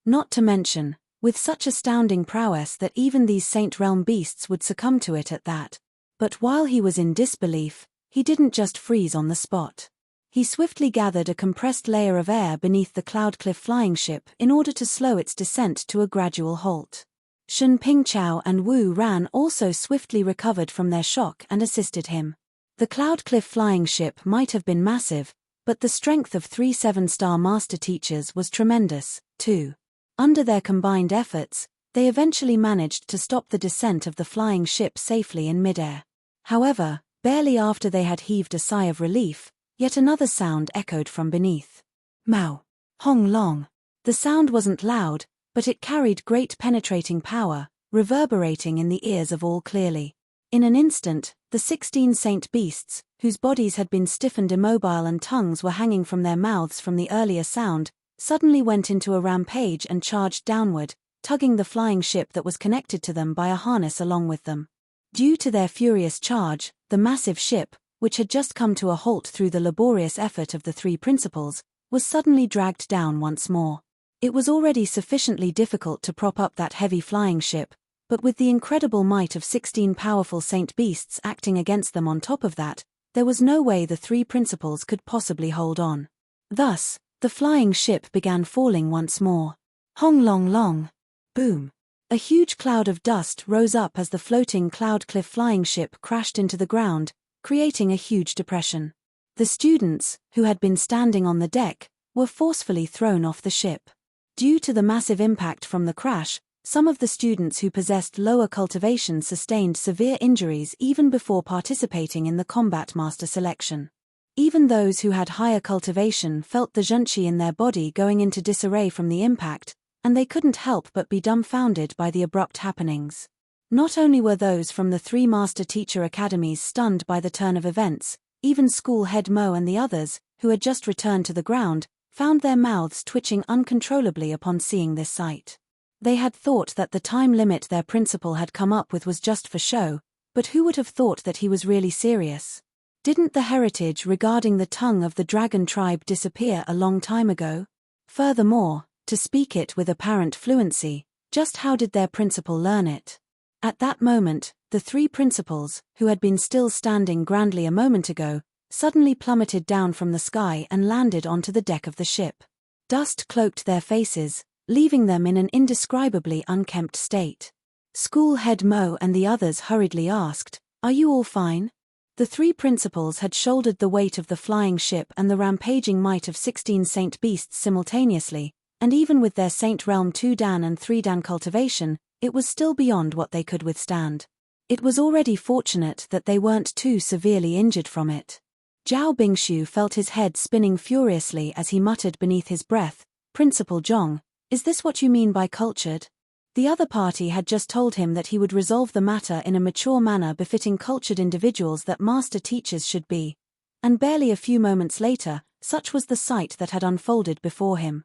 Speaker 1: Not to mention, with such astounding prowess that even these Saint Realm beasts would succumb to it at that. But while he was in disbelief, he didn't just freeze on the spot. He swiftly gathered a compressed layer of air beneath the Cloudcliff flying ship in order to slow its descent to a gradual halt. Shen Pingchao and Wu Ran also swiftly recovered from their shock and assisted him. The Cloudcliff flying ship might have been massive, but the strength of 3 7-star master teachers was tremendous, too. Under their combined efforts, they eventually managed to stop the descent of the flying ship safely in midair. However, barely after they had heaved a sigh of relief, yet another sound echoed from beneath. Mao. Hong Long. The sound wasn't loud, but it carried great penetrating power, reverberating in the ears of all clearly. In an instant, the 16 saint beasts, whose bodies had been stiffened immobile and tongues were hanging from their mouths from the earlier sound, suddenly went into a rampage and charged downward, tugging the flying ship that was connected to them by a harness along with them. Due to their furious charge, the massive ship, which had just come to a halt through the laborious effort of the 3 principals, was suddenly dragged down once more. It was already sufficiently difficult to prop up that heavy flying ship, but with the incredible might of 16 powerful saint beasts acting against them on top of that, there was no way the 3 principals could possibly hold on. Thus, the flying ship began falling once more. Hong long long. Boom. A huge cloud of dust rose up as the floating Cloudcliff flying ship crashed into the ground, creating a huge depression. The students, who had been standing on the deck, were forcefully thrown off the ship. Due to the massive impact from the crash, some of the students who possessed lower cultivation sustained severe injuries even before participating in the combat master selection. Even those who had higher cultivation felt the zhenqi in their body going into disarray from the impact, and they couldn't help but be dumbfounded by the abrupt happenings. Not only were those from the 3 master teacher academies stunned by the turn of events, even school head Mo and the others, who had just returned to the ground, found their mouths twitching uncontrollably upon seeing this sight. They had thought that the time limit their principal had come up with was just for show, but who would have thought that he was really serious? Didn't the heritage regarding the tongue of the dragon tribe disappear a long time ago? Furthermore, to speak it with apparent fluency, just how did their principal learn it? At that moment, the 3 principals, who had been still standing grandly a moment ago, suddenly plummeted down from the sky and landed onto the deck of the ship. Dust cloaked their faces, leaving them in an indescribably unkempt state. School head Mo and the others hurriedly asked, "Are you all fine?" The 3 principals had shouldered the weight of the flying ship and the rampaging might of 16 saint beasts simultaneously, and even with their Saint Realm 2 Dan and 3 Dan cultivation, it was still beyond what they could withstand. It was already fortunate that they weren't too severely injured from it. Zhao Bingshu felt his head spinning furiously as he muttered beneath his breath, "Principal Zhong, is this what you mean by cultured?" The other party had just told him that he would resolve the matter in a mature manner befitting cultured individuals that master teachers should be. And barely a few moments later, such was the sight that had unfolded before him.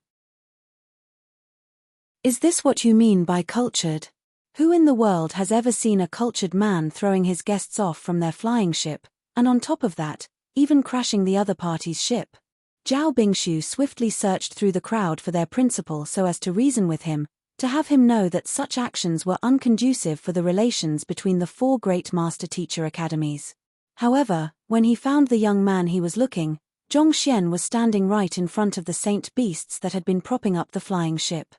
Speaker 1: Is this what you mean by cultured? Who in the world has ever seen a cultured man throwing his guests off from their flying ship, and on top of that, even crashing the other party's ship? Zhao Bingshu swiftly searched through the crowd for their principal so as to reason with him, to have him know that such actions were unconducive for the relations between the 4 great master-teacher academies. However, when he found the young man he was looking, Zhong Xian was standing right in front of the saint beasts that had been propping up the flying ship.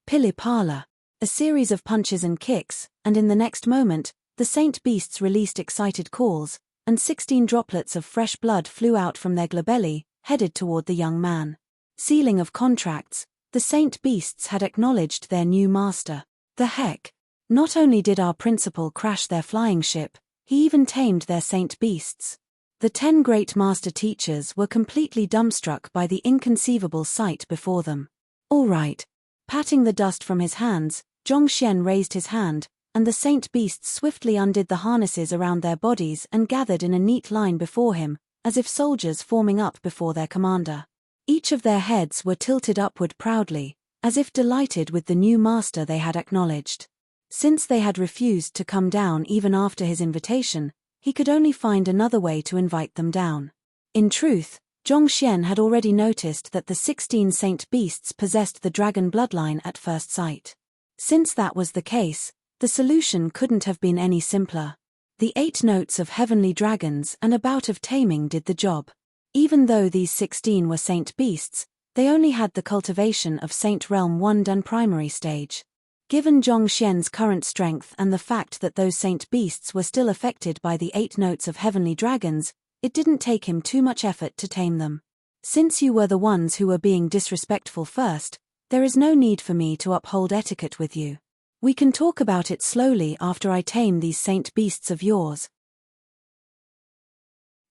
Speaker 1: Pili-pala. A series of punches and kicks, and in the next moment, the saint beasts released excited calls, and 16 droplets of fresh blood flew out from their glabelli, headed toward the young man. Sealing of contracts, the saint beasts had acknowledged their new master. The heck? Not only did our principal crash their flying ship, he even tamed their saint beasts. The 10 great master teachers were completely dumbstruck by the inconceivable sight before them. All right. Patting the dust from his hands, Zhong Xian raised his hand, and the saint beasts swiftly undid the harnesses around their bodies and gathered in a neat line before him, as if soldiers forming up before their commander. Each of their heads were tilted upward proudly, as if delighted with the new master they had acknowledged. Since they had refused to come down even after his invitation, he could only find another way to invite them down. In truth, Zhongxian had already noticed that the 16 saint beasts possessed the dragon bloodline at first sight. Since that was the case, the solution couldn't have been any simpler. The 8 notes of heavenly dragons and a bout of taming did the job. Even though these 16 were saint beasts, they only had the cultivation of Saint Realm 1 done primary stage. Given Zhongxian's current strength and the fact that those saint beasts were still affected by the 8 notes of heavenly dragons, it didn't take him too much effort to tame them. Since you were the ones who were being disrespectful first, there is no need for me to uphold etiquette with you. We can talk about it slowly after I tame these saint beasts of yours.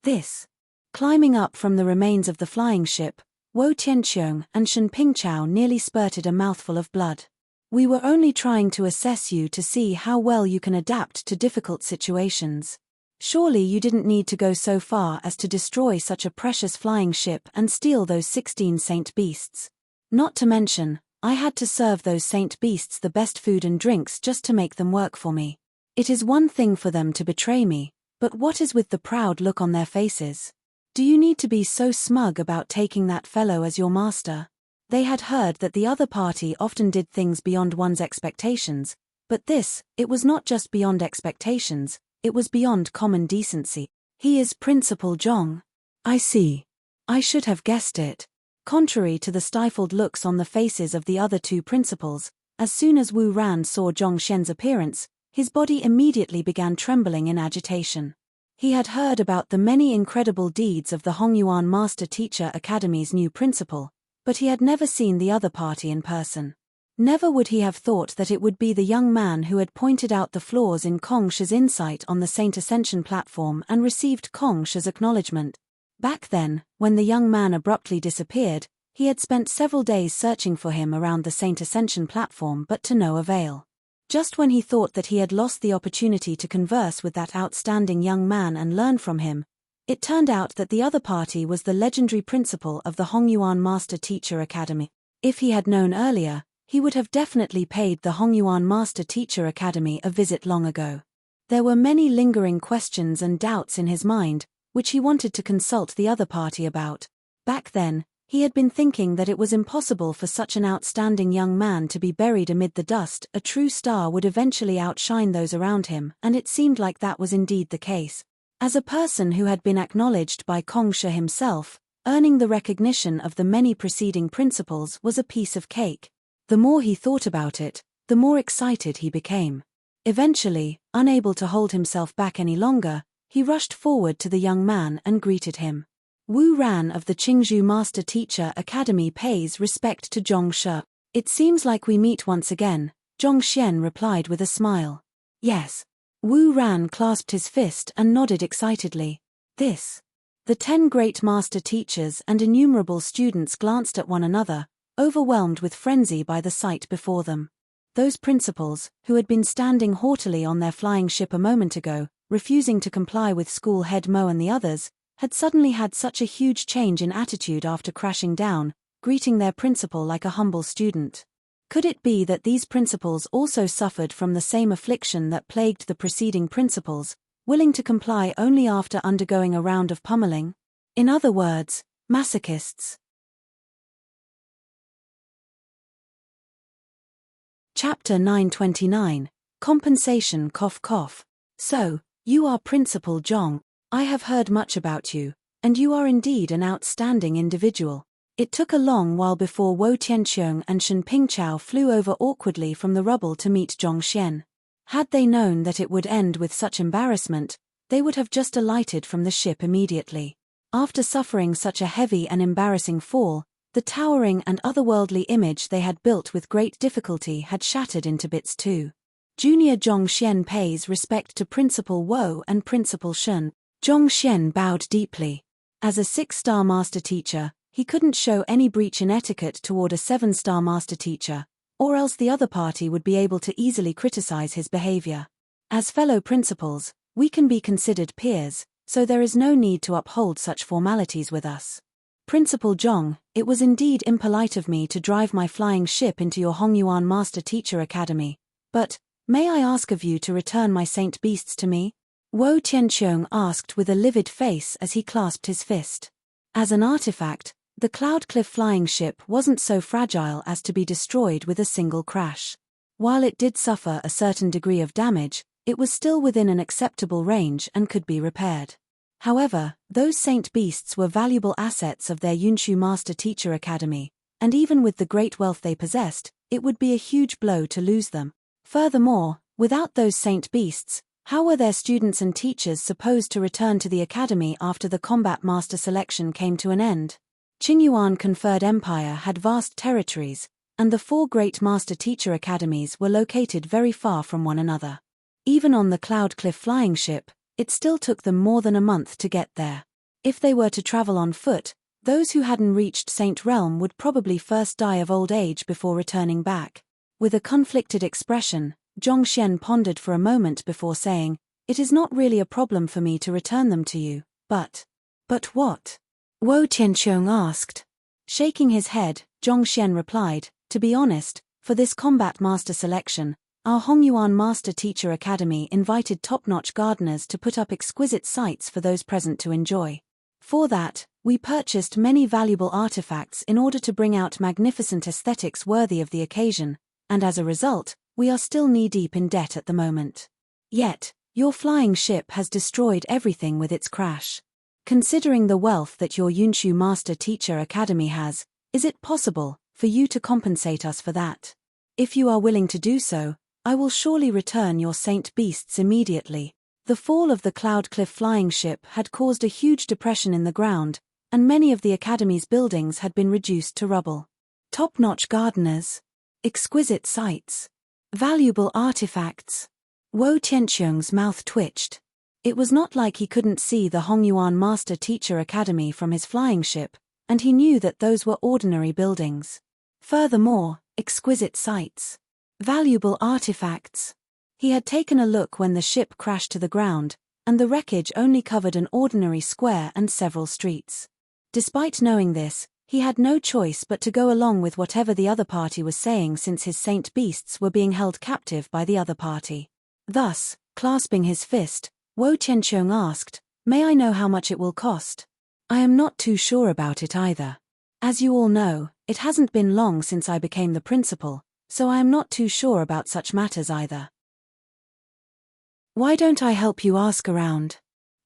Speaker 1: This. Climbing up from the remains of the flying ship, Wo Tianqiong and Shen Pingchao nearly spurted a mouthful of blood. We were only trying to assess you to see how well you can adapt to difficult situations. Surely you didn't need to go so far as to destroy such a precious flying ship and steal those 16 saint beasts. Not to mention, I had to serve those saint beasts the best food and drinks just to make them work for me. It is one thing for them to betray me, but what is with the proud look on their faces? Do you need to be so smug about taking that fellow as your master? They had heard that the other party often did things beyond one's expectations, but this, it was not just beyond expectations, it was beyond common decency. He is Principal Zhong. I see. I should have guessed it. Contrary to the stifled looks on the faces of the other 2 principals, as soon as Wu Ran saw Zhongxian's appearance, his body immediately began trembling in agitation. He had heard about the many incredible deeds of the Hongyuan Master Teacher Academy's new principal, but he had never seen the other party in person. Never would he have thought that it would be the young man who had pointed out the flaws in Kong Shi's insight on the Saint Ascension platform and received Kong Shi's acknowledgement. Back then, when the young man abruptly disappeared, he had spent several days searching for him around the Saint Ascension platform but to no avail. Just when he thought that he had lost the opportunity to converse with that outstanding young man and learn from him, it turned out that the other party was the legendary principal of the Hongyuan Master Teacher Academy. If he had known earlier, he would have definitely paid the Hongyuan Master Teacher Academy a visit long ago. There were many lingering questions and doubts in his mind, which he wanted to consult the other party about. Back then, he had been thinking that it was impossible for such an outstanding young man to be buried amid the dust. A true star would eventually outshine those around him, and it seemed like that was indeed the case. As a person who had been acknowledged by Kong Shi himself, earning the recognition of the many preceding principals was a piece of cake. The more he thought about it, the more excited he became. Eventually, unable to hold himself back any longer, he rushed forward to the young man and greeted him. Wu Ran of the Qingzhou Master Teacher Academy pays respect to Zhongxia. It seems like we meet once again, Zhongxian replied with a smile. Yes. Wu Ran clasped his fist and nodded excitedly. This. The 10 great master teachers and innumerable students glanced at one another, overwhelmed with frenzy by the sight before them. Those principals, who had been standing haughtily on their flying ship a moment ago, refusing to comply with school head Mo and the others, had suddenly had such a huge change in attitude after crashing down, greeting their principal like a humble student. Could it be that these principals also suffered from the same affliction that plagued the preceding principals, willing to comply only after undergoing a round of pummeling? In other words, masochists. Chapter 929, Compensation Cough Cough. So, you are Principal Zhong. I have heard much about you, and you are indeed an outstanding individual. It took a long while before Wo Tianqiong and Shen Pingchao flew over awkwardly from the rubble to meet Zhongxian. Had they known that it would end with such embarrassment, they would have just alighted from the ship immediately. After suffering such a heavy and embarrassing fall, the towering and otherworldly image they had built with great difficulty had shattered into bits too. Junior Zhongxian pays respect to Principal Wo and Principal Shen. Zhongxian bowed deeply. As a 6-star master teacher, he couldn't show any breach in etiquette toward a 7-star master teacher, or else the other party would be able to easily criticize his behavior. As fellow principals, we can be considered peers, so there is no need to uphold such formalities with us. Principal Zhong, it was indeed impolite of me to drive my flying ship into your Hongyuan Master Teacher Academy, but, may I ask of you to return my saint beasts to me? Wo Tianqiong asked with a livid face as he clasped his fist. As an artifact, the Cloud Cliff flying ship wasn't so fragile as to be destroyed with a single crash. While it did suffer a certain degree of damage, it was still within an acceptable range and could be repaired. However, those saint beasts were valuable assets of their Yunshu Master Teacher Academy, and even with the great wealth they possessed, it would be a huge blow to lose them. Furthermore, without those saint beasts, how were their students and teachers supposed to return to the academy after the combat master selection came to an end? Qingyuan Conferred Empire had vast territories, and the 4 great master teacher academies were located very far from one another. Even on the Cloud Cliff flying ship, it still took them more than a month to get there. If they were to travel on foot, those who hadn't reached Saint Realm would probably first die of old age before returning back. With a conflicted expression, Zhongxian pondered for a moment before saying, "It is not really a problem for me to return them to you, but what?" Wo Tianqiong asked. Shaking his head, Zhongxian replied, "To be honest, for this combat master selection, our Hongyuan Master Teacher Academy invited top-notch gardeners to put up exquisite sights for those present to enjoy. For that, we purchased many valuable artifacts in order to bring out magnificent aesthetics worthy of the occasion, and as a result, we are still knee-deep in debt at the moment. Yet, your flying ship has destroyed everything with its crash. Considering the wealth that your Yunshu Master Teacher Academy has, is it possible for you to compensate us for that? If you are willing to do so, I will surely return your saint beasts immediately." The fall of the Cloud Cliff flying ship had caused a huge depression in the ground, and many of the academy's buildings had been reduced to rubble. Top-notch gardeners, exquisite sights, valuable artifacts. Wo Tianqiong's mouth twitched. It was not like he couldn't see the Hongyuan Master Teacher Academy from his flying ship, and he knew that those were ordinary buildings. Furthermore, exquisite sights, valuable artifacts. He had taken a look when the ship crashed to the ground, and the wreckage only covered an ordinary square and several streets. Despite knowing this, he had no choice but to go along with whatever the other party was saying since his saint beasts were being held captive by the other party. Thus, clasping his fist, Wo Tianqiong asked, "May I know how much it will cost?" "I am not too sure about it either. As you all know, it hasn't been long since I became the principal, so I am not too sure about such matters either. Why don't I help you ask around?"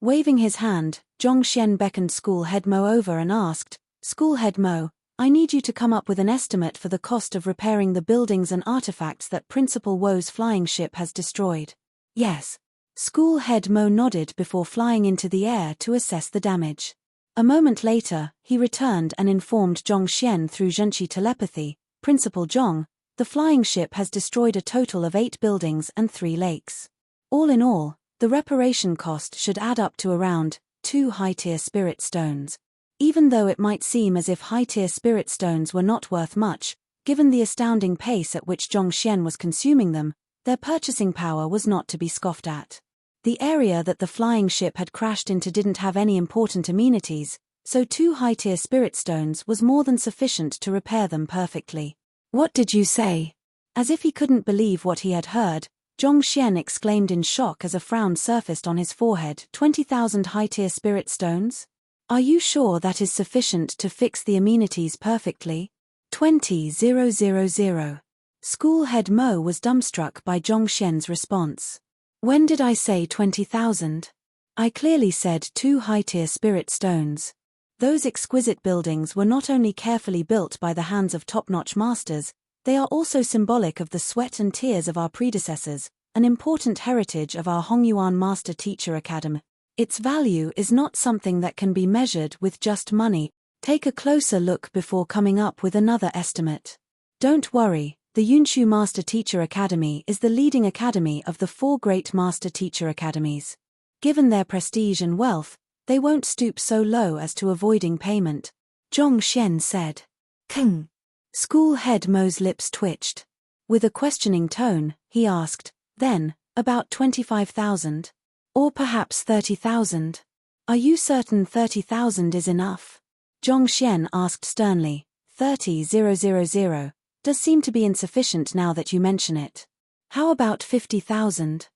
Speaker 1: Waving his hand, Zhongxian beckoned School Head Mo over and asked, "School Head Mo, I need you to come up with an estimate for the cost of repairing the buildings and artifacts that Principal Wo's flying ship has destroyed." "Yes." School Head Mo nodded before flying into the air to assess the damage. A moment later, he returned and informed Zhongxian through Zhenqi telepathy, "Principal Zhong, the flying ship has destroyed a total of 8 buildings and 3 lakes. All in all, the reparation cost should add up to around 2 high-tier spirit stones. Even though it might seem as if high-tier spirit stones were not worth much, given the astounding pace at which Zhongxian was consuming them, their purchasing power was not to be scoffed at. The area that the flying ship had crashed into didn't have any important amenities, so 2 high-tier spirit stones was more than sufficient to repair them perfectly. "What did you say?" As if he couldn't believe what he had heard, Zhongxian exclaimed in shock as a frown surfaced on his forehead. 20,000 high-tier spirit stones? Are you sure that is sufficient to fix the amenities perfectly? 20,000. School Head Mo was dumbstruck by Zhongxian's response. "When did I say 20,000? I clearly said 2 high-tier spirit stones. Those exquisite buildings were not only carefully built by the hands of top-notch masters, they are also symbolic of the sweat and tears of our predecessors, an important heritage of our Hongyuan Master Teacher Academy. Its value is not something that can be measured with just money. Take a closer look before coming up with another estimate. Don't worry, the Yunshu Master Teacher Academy is the leading academy of the 4 great Master Teacher Academies. Given their prestige and wealth, they won't stoop so low as to avoiding payment," Zhongxian said. "Keng." School Head Mo's lips twitched. With a questioning tone, he asked, "Then, about 25,000? Or perhaps 30,000? Are you certain 30,000 is enough?" Zhongxian asked sternly. 30,000 does seem to be insufficient now that you mention it. How about 50,000?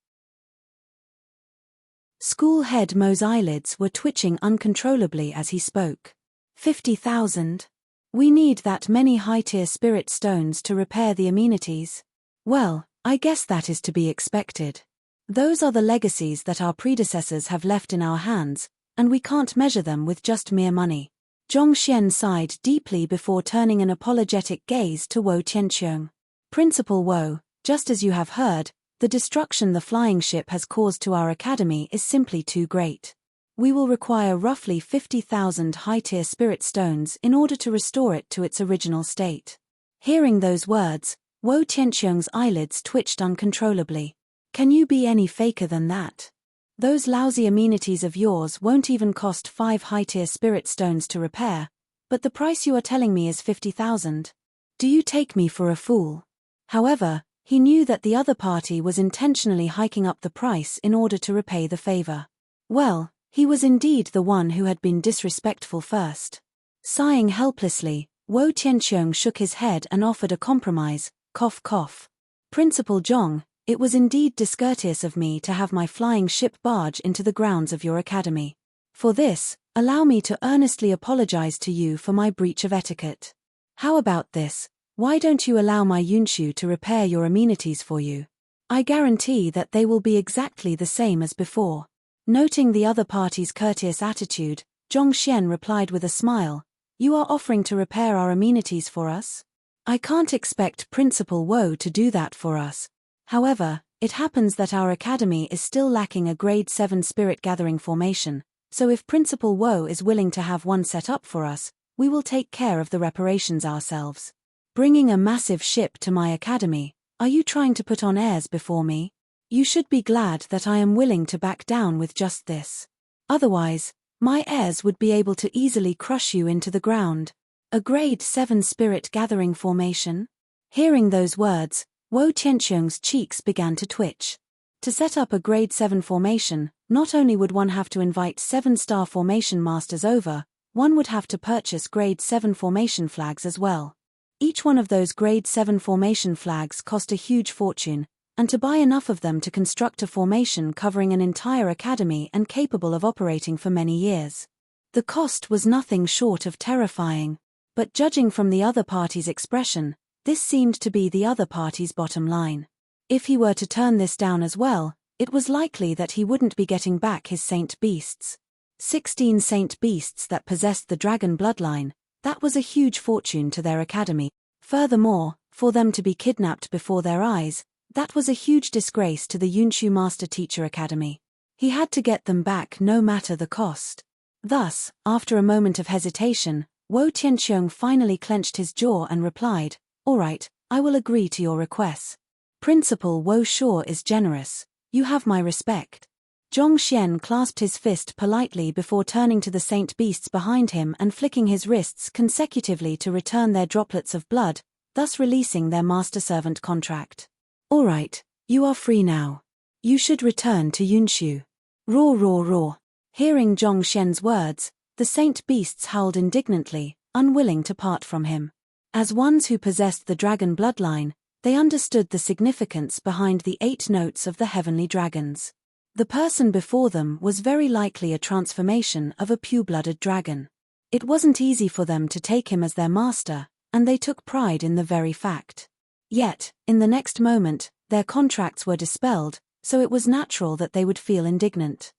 Speaker 1: School head Mo's eyelids were twitching uncontrollably as he spoke. 50,000? We need that many high-tier spirit stones to repair the amenities. Well, I guess that is to be expected. Those are the legacies that our predecessors have left in our hands, and we can't measure them with just mere money. Zhongxian sighed deeply before turning an apologetic gaze to Wo Tianqiong. Principal Wo, just as you have heard, the destruction the flying ship has caused to our academy is simply too great. We will require roughly 50,000 high-tier spirit stones in order to restore it to its original state. Hearing those words, Wo Tianqiong's eyelids twitched uncontrollably. Can you be any faker than that? Those lousy amenities of yours won't even cost 5 high-tier spirit stones to repair, but the price you are telling me is 50,000. Do you take me for a fool? However, he knew that the other party was intentionally hiking up the price in order to repay the favor. Well, he was indeed the one who had been disrespectful first. Sighing helplessly, Wo Tianqiong shook his head and offered a compromise. Cough cough. Principal Zhong, it was indeed discourteous of me to have my flying ship barge into the grounds of your academy. For this, allow me to earnestly apologize to you for my breach of etiquette. How about this? Why don't you allow my Yunshu to repair your amenities for you? I guarantee that they will be exactly the same as before. Noting the other party's courteous attitude, Zhongxian replied with a smile, "You are offering to repair our amenities for us? I can't expect Principal Wo to do that for us. However, it happens that our academy is still lacking a grade 7 spirit gathering formation, so if Principal Wo is willing to have one set up for us, we will take care of the reparations ourselves. Bringing a massive ship to my academy, are you trying to put on airs before me? You should be glad that I am willing to back down with just this. Otherwise, my heirs would be able to easily crush you into the ground. A grade 7 spirit gathering formation?" Hearing those words, Wo Tianqiong's cheeks began to twitch. To set up a grade 7 formation, not only would one have to invite 7-star formation masters over, one would have to purchase grade 7 formation flags as well. Each one of those grade 7 formation flags cost a huge fortune, and to buy enough of them to construct a formation covering an entire academy and capable of operating for many years. The cost was nothing short of terrifying. But judging from the other party's expression, this seemed to be the other party's bottom line. If he were to turn this down as well, it was likely that he wouldn't be getting back his saint beasts. 16 saint beasts that possessed the dragon bloodline, that was a huge fortune to their academy. Furthermore, for them to be kidnapped before their eyes, that was a huge disgrace to the Yunshu Master Teacher Academy. He had to get them back no matter the cost. Thus, after a moment of hesitation, Wo Tianqiong finally clenched his jaw and replied, "All right, I will agree to your requests. Principal Wo sure is generous. You have my respect." Zhongxian clasped his fist politely before turning to the saint beasts behind him and flicking his wrists consecutively to return their droplets of blood, thus releasing their master-servant contract. "All right, you are free now. You should return to Yunshu." Roar roar roar. Hearing Zhongxian's words, the saint beasts howled indignantly, unwilling to part from him. As ones who possessed the dragon bloodline, they understood the significance behind the 8 notes of the heavenly dragons. The person before them was very likely a transformation of a pure-blooded dragon. It wasn't easy for them to take him as their master, and they took pride in the very fact. Yet, in the next moment, their contracts were dispelled, so it was natural that they would feel indignant.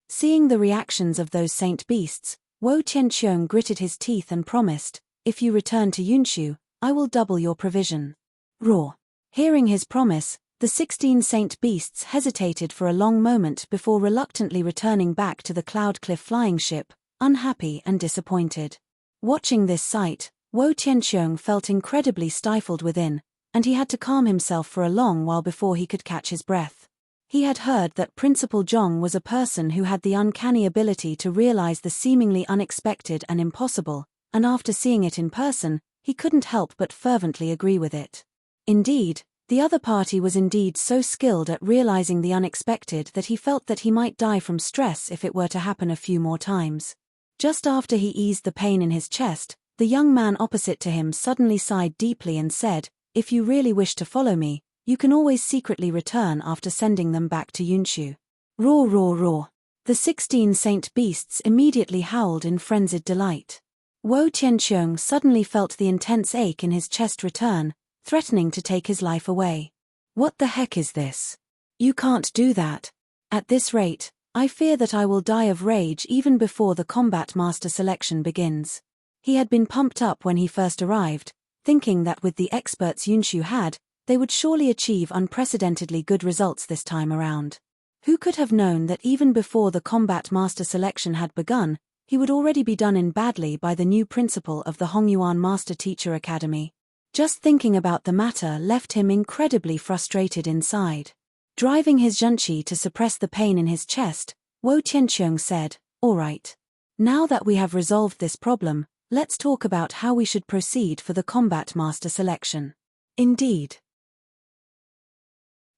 Speaker 1: Seeing the reactions of those saint beasts, Wo Tianqiong gritted his teeth and promised, "If you return to Yunshu, I will double your provision." Roar. Hearing his promise, the 16 saint beasts hesitated for a long moment before reluctantly returning back to the Cloud Cliff flying ship, unhappy and disappointed. Watching this sight, Wo Tianqiong felt incredibly stifled within, and he had to calm himself for a long while before he could catch his breath. He had heard that Principal Zhong was a person who had the uncanny ability to realize the seemingly unexpected and impossible, and after seeing it in person, he couldn't help but fervently agree with it. Indeed, the other party was indeed so skilled at realizing the unexpected that he felt that he might die from stress if it were to happen a few more times. Just after he eased the pain in his chest, the young man opposite to him suddenly sighed deeply and said, "If you really wish to follow me, you can always secretly return after sending them back to Yunshu." Roar, roar, roar. The 16 saint beasts immediately howled in frenzied delight. Wo Tianqiong suddenly felt the intense ache in his chest return, threatening to take his life away. "What the heck is this? You can't do that. At this rate, I fear that I will die of rage even before the combat master selection begins." He had been pumped up when he first arrived, thinking that with the experts Yunshu had, they would surely achieve unprecedentedly good results this time around. Who could have known that even before the combat master selection had begun, he would already be done in badly by the new principal of the Hongyuan Master Teacher Academy? Just thinking about the matter left him incredibly frustrated inside. Driving his zhenqi to suppress the pain in his chest, Wo Tianqiong said, "All right. Now that we have resolved this problem, let's talk about how we should proceed for the combat master selection." Indeed.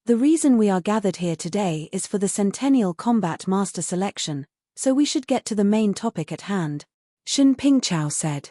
Speaker 1: The reason we are gathered here today is for the Centennial Combat Master Selection, so we should get to the main topic at hand, Shen Pingchao said.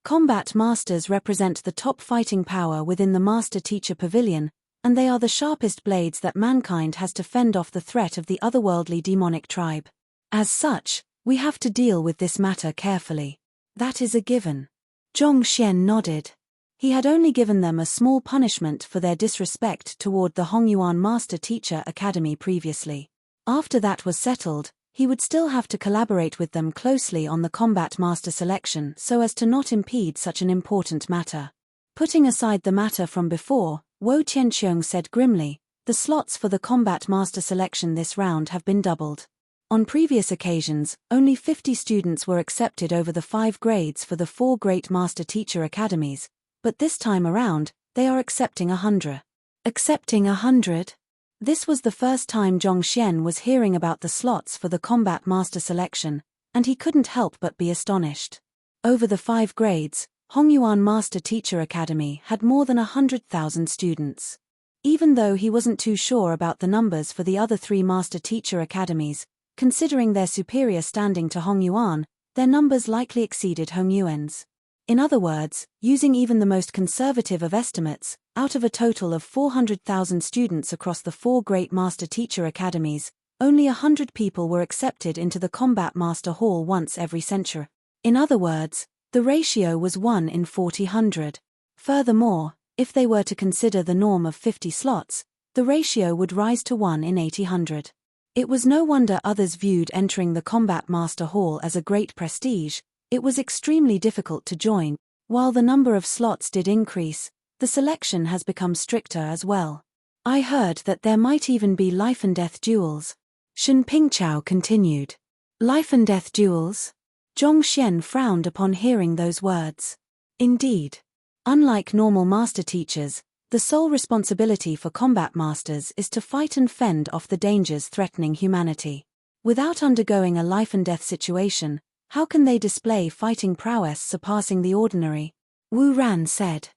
Speaker 1: Combat Masters represent the top fighting power within the Master Teacher Pavilion, and they are the sharpest blades that mankind has to fend off the threat of the otherworldly demonic tribe. As such, we have to deal with this matter carefully. That is a given. Zhong Xian nodded. He had only given them a small punishment for their disrespect toward the Hongyuan Master Teacher Academy previously. After that was settled, he would still have to collaborate with them closely on the combat master selection so as to not impede such an important matter. Putting aside the matter from before, Wo Tianqiong said grimly, "The slots for the combat master selection this round have been doubled. On previous occasions, only 50 students were accepted over the 5 grades for the 4 great master teacher academies, but this time around, they are accepting 100. Accepting 100? This was the first time Zhong Xian was hearing about the slots for the combat master selection, and he couldn't help but be astonished. Over the 5 grades, Hongyuan Master Teacher Academy had more than 100,000 students. Even though he wasn't too sure about the numbers for the other 3 Master Teacher Academies, considering their superior standing to Hongyuan, their numbers likely exceeded Hongyuan's. In other words, using even the most conservative of estimates, out of a total of 400,000 students across the 4 great Master Teacher Academies, only 100 people were accepted into the Combat Master Hall once every century. In other words, the ratio was 1 in 40,000. Furthermore, if they were to consider the norm of 50 slots, the ratio would rise to 1 in 80,000. It was no wonder others viewed entering the Combat Master Hall as a great prestige. It was extremely difficult to join. While the number of slots did increase, the selection has become stricter as well. I heard that there might even be life and death duels. Shen Pingchao continued. Life and death duels? Zhong Xian frowned upon hearing those words. Indeed. Unlike normal master teachers, the sole responsibility for combat masters is to fight and fend off the dangers threatening humanity. Without undergoing a life and death situation, how can they display fighting prowess surpassing the ordinary? Wu Ran said.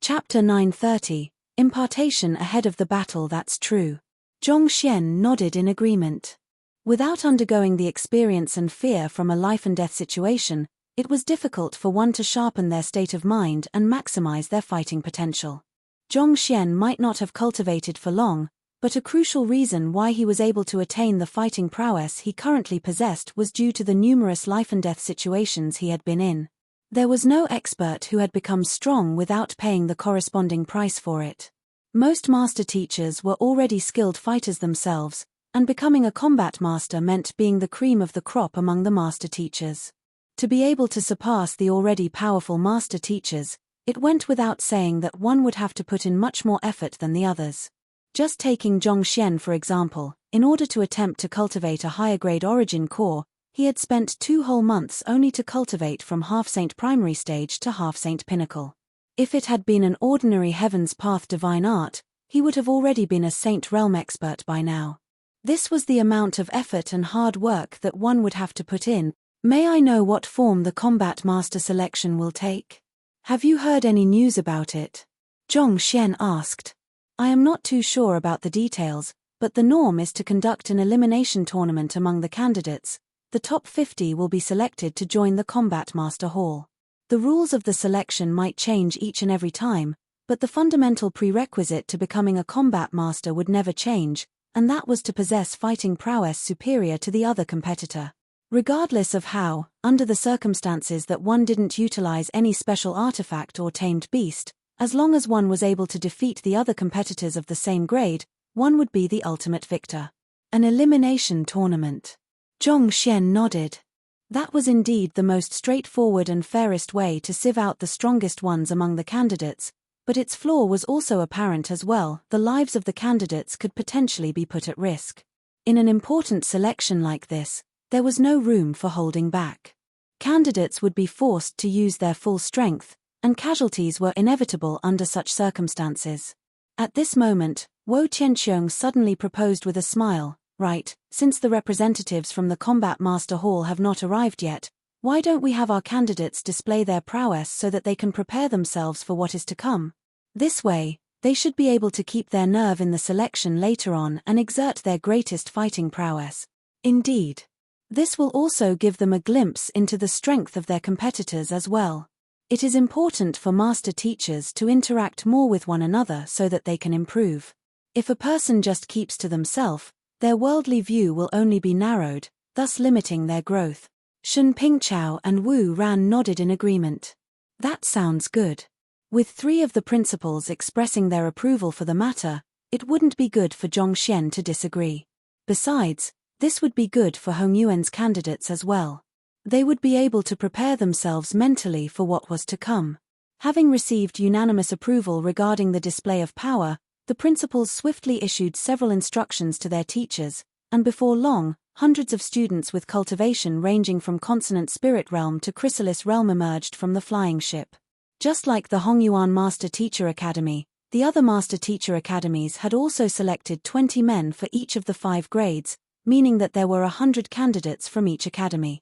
Speaker 1: Chapter 930, Impartation Ahead of the Battle. That's true. Zhong Xian nodded in agreement. Without undergoing the experience and fear from a life and death situation, it was difficult for one to sharpen their state of mind and maximize their fighting potential. Zhong Xian might not have cultivated for long, but a crucial reason why he was able to attain the fighting prowess he currently possessed was due to the numerous life and death situations he had been in. There was no expert who had become strong without paying the corresponding price for it. Most master teachers were already skilled fighters themselves, and becoming a combat master meant being the cream of the crop among the master teachers. To be able to surpass the already powerful master teachers, it went without saying that one would have to put in much more effort than the others. Just taking Zhong Xian for example, in order to attempt to cultivate a higher grade origin core, he had spent 2 whole months only to cultivate from half-saint primary stage to half-saint pinnacle. If it had been an ordinary Heaven's Path divine art, he would have already been a saint realm expert by now. This was the amount of effort and hard work that one would have to put in. May I know what form the combat master selection will take? Have you heard any news about it? Zhong Xian asked. I am not too sure about the details, but the norm is to conduct an elimination tournament among the candidates. The top 50 will be selected to join the Combat Master Hall. The rules of the selection might change each and every time, but the fundamental prerequisite to becoming a combat master would never change, and that was to possess fighting prowess superior to the other competitor. Regardless of how, under the circumstances that one didn't utilize any special artifact or tamed beast, as long as one was able to defeat the other competitors of the same grade, one would be the ultimate victor. An elimination tournament. Zhong Xian nodded. That was indeed the most straightforward and fairest way to sieve out the strongest ones among the candidates, but its flaw was also apparent as well. The lives of the candidates could potentially be put at risk. In an important selection like this, there was no room for holding back. Candidates would be forced to use their full strength, and casualties were inevitable under such circumstances. At this moment, Wo Tianqiong suddenly proposed with a smile, right, since the representatives from the Combat Master Hall have not arrived yet, why don't we have our candidates display their prowess so that they can prepare themselves for what is to come? This way, they should be able to keep their nerve in the selection later on and exert their greatest fighting prowess. Indeed. This will also give them a glimpse into the strength of their competitors as well. It is important for master teachers to interact more with one another so that they can improve. If a person just keeps to themselves, their worldly view will only be narrowed, thus limiting their growth. Shen Pingchao and Wu Ran nodded in agreement. That sounds good. With 3 of the principals expressing their approval for the matter, it wouldn't be good for Zhong Xian to disagree. Besides, this would be good for Hong Yuan's candidates as well. They would be able to prepare themselves mentally for what was to come. Having received unanimous approval regarding the display of power, the principals swiftly issued several instructions to their teachers, and before long, hundreds of students with cultivation ranging from consonant spirit realm to chrysalis realm emerged from the flying ship. Just like the Hongyuan Master Teacher Academy, the other Master Teacher Academies had also selected 20 men for each of the 5 grades, meaning that there were 100 candidates from each academy.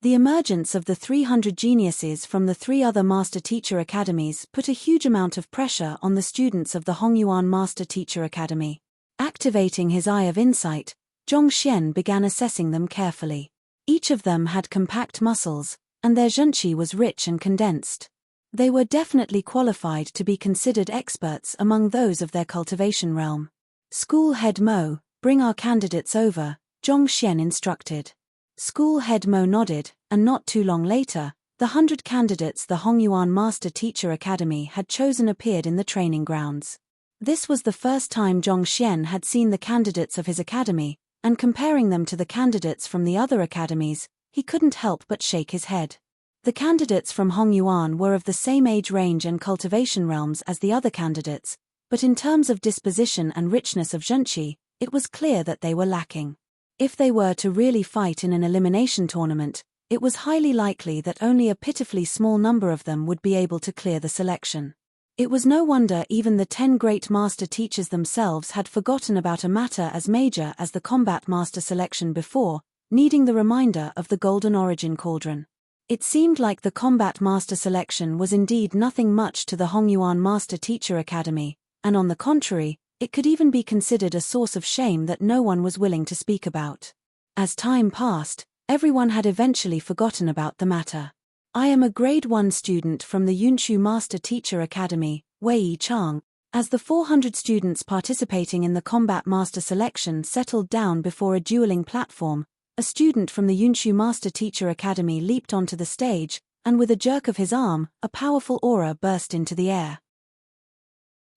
Speaker 1: The emergence of the 300 geniuses from the 3 other Master Teacher Academies put a huge amount of pressure on the students of the Hongyuan Master Teacher Academy. Activating his eye of insight, Zhong Xian began assessing them carefully. Each of them had compact muscles, and their zhenqi was rich and condensed. They were definitely qualified to be considered experts among those of their cultivation realm. School Head Mo, bring our candidates over, Zhong Xian instructed. School Head Mo nodded, and not too long later, the 100 candidates the Hongyuan Master Teacher Academy had chosen appeared in the training grounds. This was the first time Zhong Xian had seen the candidates of his academy, and comparing them to the candidates from the other academies, he couldn't help but shake his head. The candidates from Hongyuan were of the same age range and cultivation realms as the other candidates, but in terms of disposition and richness of zhenqi, it was clear that they were lacking. If they were to really fight in an elimination tournament, it was highly likely that only a pitifully small number of them would be able to clear the selection. It was no wonder even the 10 great master teachers themselves had forgotten about a matter as major as the combat master selection before, needing the reminder of the Golden Origin Cauldron. It seemed like the combat master selection was indeed nothing much to the Hongyuan Master Teacher Academy, and on the contrary, it could even be considered a source of shame that no one was willing to speak about. As time passed, everyone had eventually forgotten about the matter. I am a grade 1 student from the Yunshu Master Teacher Academy, Wei Chang. As the 400 students participating in the Combat Master selection settled down before a dueling platform, a student from the Yunshu Master Teacher Academy leaped onto the stage, and with a jerk of his arm, a powerful aura burst into the air.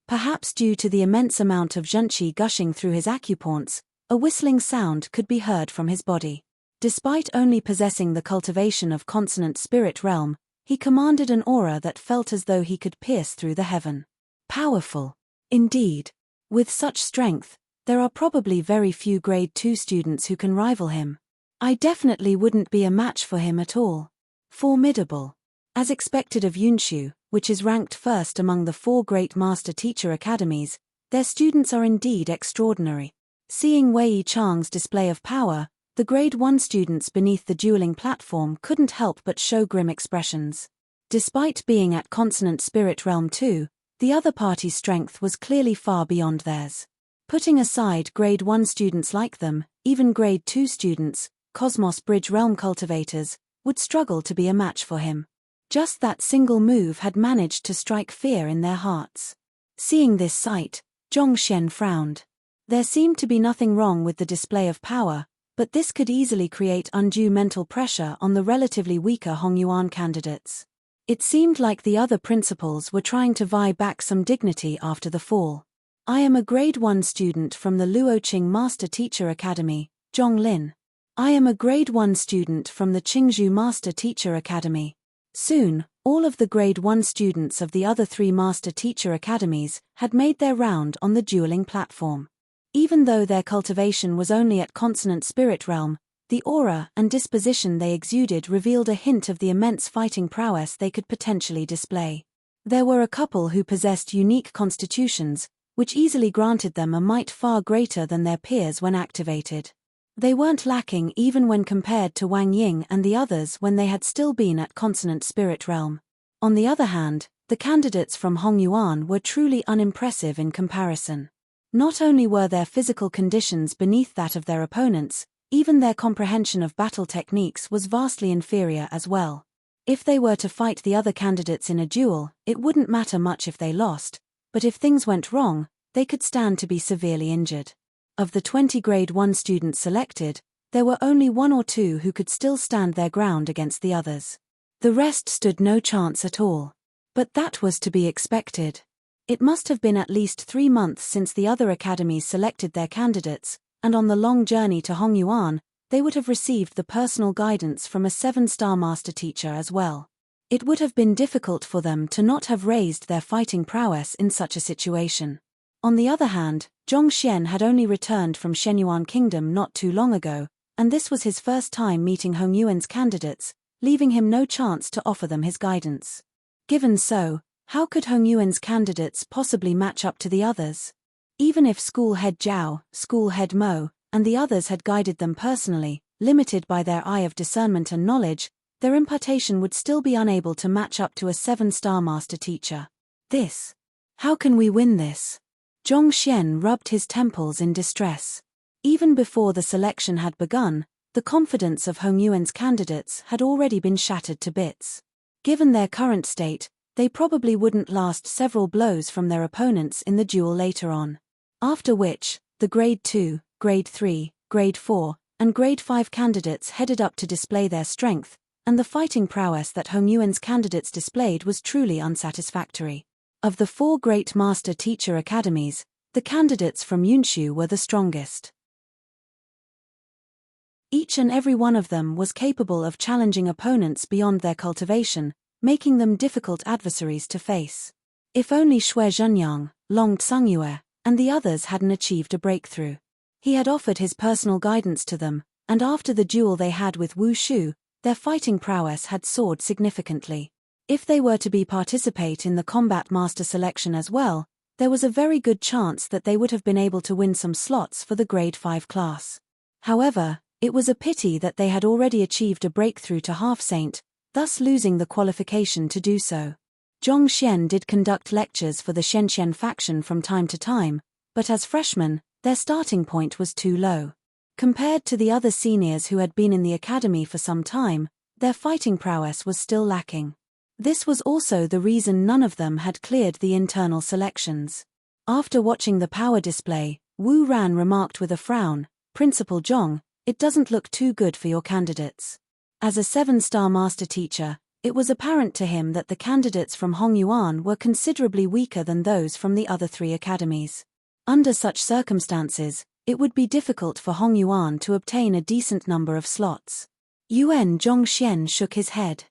Speaker 1: Perhaps due to the immense amount of zhenqi gushing through his acupoints, a whistling sound could be heard from his body. Despite only possessing the cultivation of consonant spirit realm, he commanded an aura that felt as though he could pierce through the heaven. Powerful. Indeed. With such strength, there are probably very few grade 2 students who can rival him. I definitely wouldn't be a match for him at all. Formidable. As expected of Yunshu, which is ranked first among the 4 great Master Teacher Academies, their students are indeed extraordinary. Seeing Wei Chang's display of power, The Grade 1 students beneath the dueling platform couldn't help but show grim expressions. Despite being at consonant spirit realm 2, the other party's strength was clearly far beyond theirs. Putting aside Grade 1 students like them, even Grade 2 students, Cosmos Bridge realm cultivators, would struggle to be a match for him. Just that single move had managed to strike fear in their hearts. Seeing this sight, Zhongxian frowned. There seemed to be nothing wrong with the display of power, but this could easily create undue mental pressure on the relatively weaker Hongyuan candidates. It seemed like the other principals were trying to vie back some dignity after the fall. I am a Grade 1 student from the Luoqing Master Teacher Academy, Zhonglin. I am a Grade 1 student from the Qingzhou Master Teacher Academy. Soon, all of the Grade 1 students of the other 3 Master Teacher Academies had made their round on the dueling platform. Even though their cultivation was only at consonant spirit realm, the aura and disposition they exuded revealed a hint of the immense fighting prowess they could potentially display. There were a couple who possessed unique constitutions, which easily granted them a might far greater than their peers when activated. They weren't lacking even when compared to Wang Ying and the others when they had still been at consonant spirit realm. On the other hand, the candidates from Hongyuan were truly unimpressive in comparison. Not only were their physical conditions beneath that of their opponents, even their comprehension of battle techniques was vastly inferior as well. If they were to fight the other candidates in a duel, it wouldn't matter much if they lost, but if things went wrong, they could stand to be severely injured. Of the 20 Grade 1 students selected, there were only 1 or 2 who could still stand their ground against the others. The rest stood no chance at all. But that was to be expected. It must have been at least 3 months since the other academies selected their candidates, and on the long journey to Hongyuan, they would have received the personal guidance from a 7-star master teacher as well. It would have been difficult for them to not have raised their fighting prowess in such a situation. On the other hand, Zhongxian had only returned from Shenyuan Kingdom not too long ago, and this was his first time meeting Hongyuan's candidates, leaving him no chance to offer them his guidance. Given so, how could Hongyuan's candidates possibly match up to the others? Even if School Head Zhao, School Head Mo, and the others had guided them personally, limited by their eye of discernment and knowledge, their impartation would still be unable to match up to a 7-star master teacher. How can we win this? Zhongxian rubbed his temples in distress. Even before the selection had begun, the confidence of Hongyuan's candidates had already been shattered to bits. Given their current state, they probably wouldn't last several blows from their opponents in the duel later on. After which, the Grade 2, Grade 3, Grade 4, and Grade 5 candidates headed up to display their strength, and the fighting prowess that Hongyuan's candidates displayed was truly unsatisfactory. Of the 4 great master teacher academies, the candidates from Yunshu were the strongest. Each and every one of them was capable of challenging opponents beyond their cultivation, making them difficult adversaries to face. If only Shui Zhenyang, Long Tsungyue, and the others hadn't achieved a breakthrough. He had offered his personal guidance to them, and after the duel they had with Wu Shu, their fighting prowess had soared significantly. If they were to participate in the combat master selection as well, there was a very good chance that they would have been able to win some slots for the Grade 5 class. However, it was a pity that they had already achieved a breakthrough to Half-Saint, thus losing the qualification to do so. Zhongxian did conduct lectures for the Shenzhen faction from time to time, but as freshmen, their starting point was too low. Compared to the other seniors who had been in the academy for some time, their fighting prowess was still lacking. This was also the reason none of them had cleared the internal selections. After watching the power display, Wu Ran remarked with a frown, "Principal Zhong, it doesn't look too good for your candidates." As a 7-star master teacher, it was apparent to him that the candidates from Hongyuan were considerably weaker than those from the other 3 academies. Under such circumstances, it would be difficult for Hongyuan to obtain a decent number of slots. Yuan Zhongxian shook his head.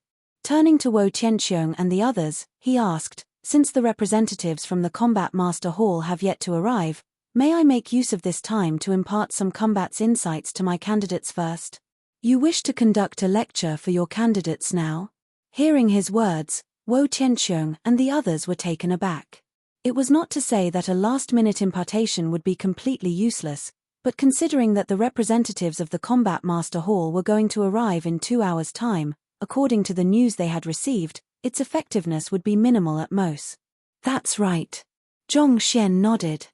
Speaker 1: Turning to Wo Tianqiong and the others, he asked, "Since the representatives from the Combat Master Hall have yet to arrive, may I make use of this time to impart some combat's insights to my candidates first? You wish to conduct a lecture for your candidates now?" Hearing his words, Wo Tianqiong and the others were taken aback. It was not to say that a last-minute impartation would be completely useless, But considering that the representatives of the Combat Master Hall were going to arrive in 2 hours' time, according to the news they had received, its effectiveness would be minimal at most. That's right. Zhong Xian nodded.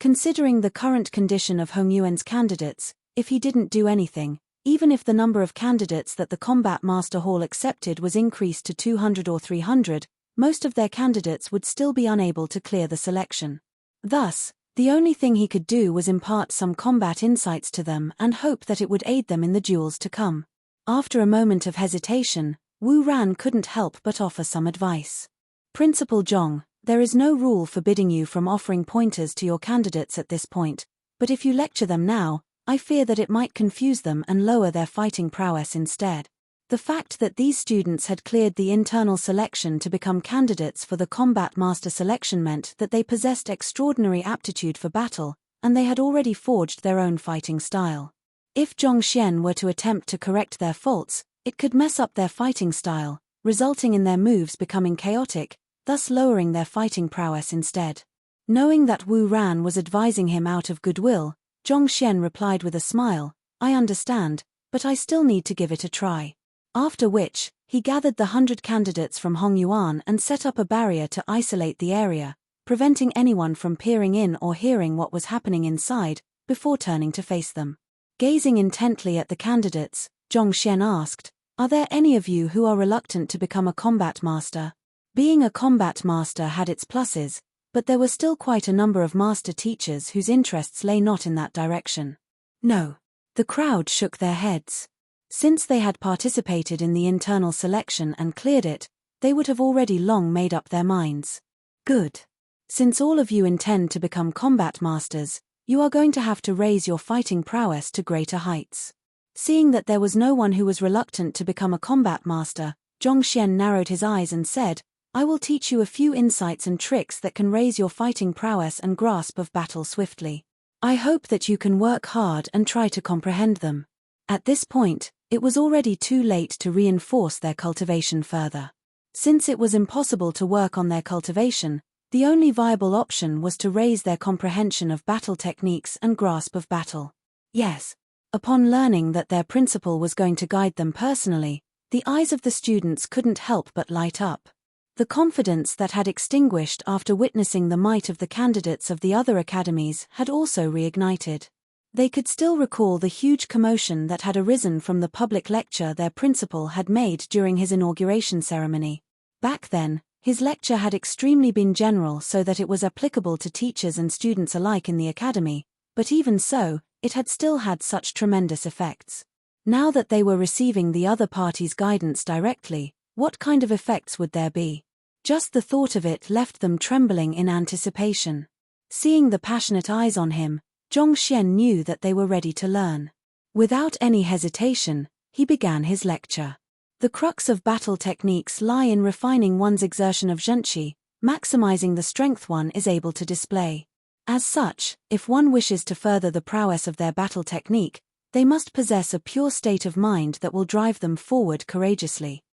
Speaker 1: Considering the current condition of Hong Yuan's candidates, if he didn't do anything, even if the number of candidates that the Combat Master Hall accepted was increased to 200 or 300, most of their candidates would still be unable to clear the selection. Thus, the only thing he could do was impart some combat insights to them and hope that it would aid them in the duels to come. After a moment of hesitation, Wu Ran couldn't help but offer some advice. Principal Zhong, there is no rule forbidding you from offering pointers to your candidates at this point, but if you lecture them now, I fear that it might confuse them and lower their fighting prowess instead. The fact that these students had cleared the internal selection to become candidates for the Combat Master selection meant that they possessed extraordinary aptitude for battle, and they had already forged their own fighting style. If Zhong Xian were to attempt to correct their faults, it could mess up their fighting style, resulting in their moves becoming chaotic, thus lowering their fighting prowess instead. Knowing that Wu Ran was advising him out of goodwill, Zhong Xian replied with a smile, "I understand, but I still need to give it a try." After which, he gathered the 100 candidates from Hong Yuan and set up a barrier to isolate the area, preventing anyone from peering in or hearing what was happening inside, before turning to face them. Gazing intently at the candidates, Zhong Xian asked, "Are there any of you who are reluctant to become a combat master?" Being a combat master had its pluses, but there were still quite a number of master teachers whose interests lay not in that direction. No. The crowd shook their heads. Since they had participated in the internal selection and cleared it, they would have already long made up their minds. Good. Since all of you intend to become combat masters, you are going to have to raise your fighting prowess to greater heights. Seeing that there was no one who was reluctant to become a combat master, Zhong Xian narrowed his eyes and said, "I will teach you a few insights and tricks that can raise your fighting prowess and grasp of battle swiftly. I hope that you can work hard and try to comprehend them." At this point, it was already too late to reinforce their cultivation further. Since it was impossible to work on their cultivation, the only viable option was to raise their comprehension of battle techniques and grasp of battle. Yes. Upon learning that their principal was going to guide them personally, the eyes of the students couldn't help but light up. The confidence that had extinguished after witnessing the might of the candidates of the other academies had also reignited. They could still recall the huge commotion that had arisen from the public lecture their principal had made during his inauguration ceremony. Back then, his lecture had extremely been general so that it was applicable to teachers and students alike in the academy, but even so, it had still had such tremendous effects. Now that they were receiving the other party's guidance directly, what kind of effects would there be? Just the thought of it left them trembling in anticipation. Seeing the passionate eyes on him, Zhong Xian knew that they were ready to learn. Without any hesitation, he began his lecture. The crux of battle techniques lie in refining one's exertion of zhenqi, maximizing the strength one is able to display. As such, if one wishes to further the prowess of their battle technique, they must possess a pure state of mind that will drive them forward courageously.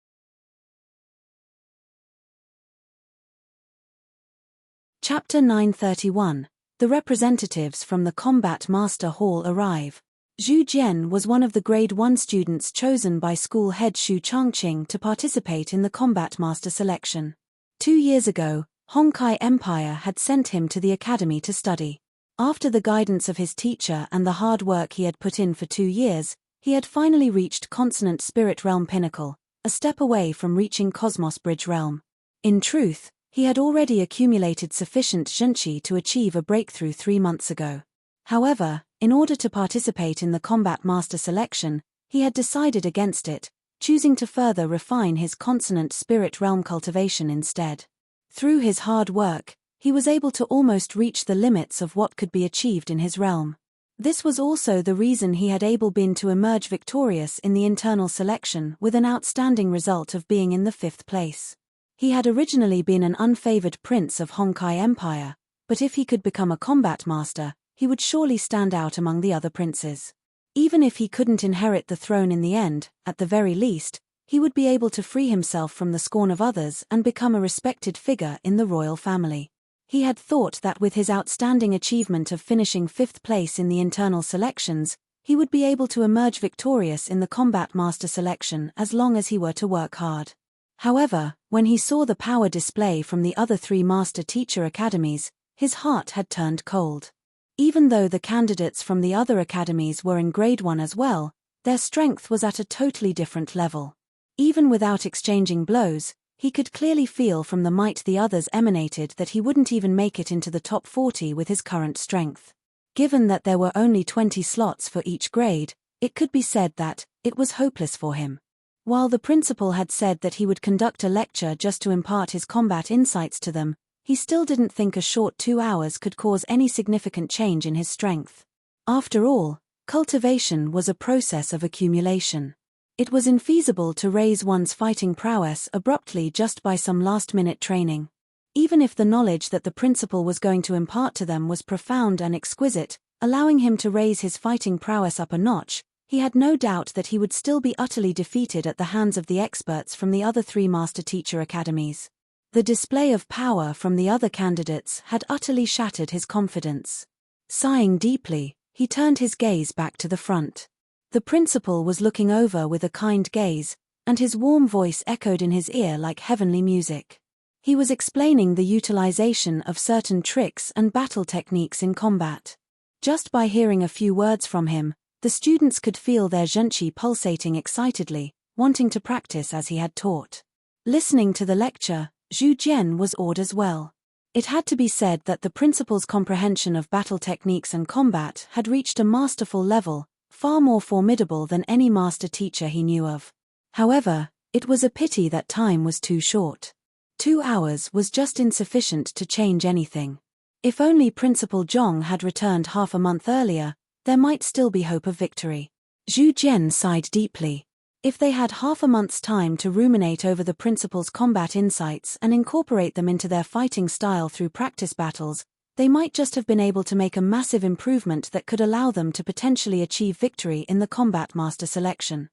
Speaker 1: Chapter 931. The representatives from the Combat Master Hall arrive. Zhu Jian was one of the Grade 1 students chosen by school head Xu Changqing to participate in the Combat Master selection. 2 years ago, Honkai Empire had sent him to the academy to study. After the guidance of his teacher and the hard work he had put in for 2 years, he had finally reached Consonant Spirit Realm Pinnacle, a step away from reaching Cosmos Bridge Realm. In truth, he had already accumulated sufficient zhenqi to achieve a breakthrough 3 months ago. However, in order to participate in the Combat Master selection, he had decided against it, choosing to further refine his Consonant Spirit Realm cultivation instead. Through his hard work, he was able to almost reach the limits of what could be achieved in his realm. This was also the reason he had been to emerge victorious in the internal selection with an outstanding result of being in the 5th place. He had originally been an unfavored prince of Honkai Empire, but if he could become a combat master, he would surely stand out among the other princes. Even if he couldn't inherit the throne in the end, at the very least, he would be able to free himself from the scorn of others and become a respected figure in the royal family. He had thought that with his outstanding achievement of finishing 5th place in the internal selections, he would be able to emerge victorious in the combat master selection as long as he were to work hard. However, when he saw the power display from the other 3 master teacher academies, his heart had turned cold. Even though the candidates from the other academies were in grade 1 as well, their strength was at a totally different level. Even without exchanging blows, he could clearly feel from the might the others emanated that he wouldn't even make it into the top 40 with his current strength. Given that there were only 20 slots for each grade, it could be said that it was hopeless for him. While the principal had said that he would conduct a lecture just to impart his combat insights to them, he still didn't think a short 2 hours could cause any significant change in his strength. After all, cultivation was a process of accumulation. It was infeasible to raise one's fighting prowess abruptly just by some last-minute training. Even if the knowledge that the principal was going to impart to them was profound and exquisite, allowing him to raise his fighting prowess up a notch, he had no doubt that he would still be utterly defeated at the hands of the experts from the other 3 master teacher academies. The display of power from the other candidates had utterly shattered his confidence. Sighing deeply, he turned his gaze back to the front. The principal was looking over with a kind gaze, and his warm voice echoed in his ear like heavenly music. He was explaining the utilization of certain tricks and battle techniques in combat. Just by hearing a few words from him, the students could feel their zhenqi pulsating excitedly, wanting to practice as he had taught. Listening to the lecture, Zhu Jian was awed as well. It had to be said that the principal's comprehension of battle techniques and combat had reached a masterful level, far more formidable than any master teacher he knew of. However, it was a pity that time was too short. 2 hours was just insufficient to change anything. If only Principal Zhong had returned half a month earlier, there might still be hope of victory. Zhu Jian sighed deeply. If they had half a month's time to ruminate over the principal's combat insights and incorporate them into their fighting style through practice battles, they might just have been able to make a massive improvement that could allow them to potentially achieve victory in the combat master selection.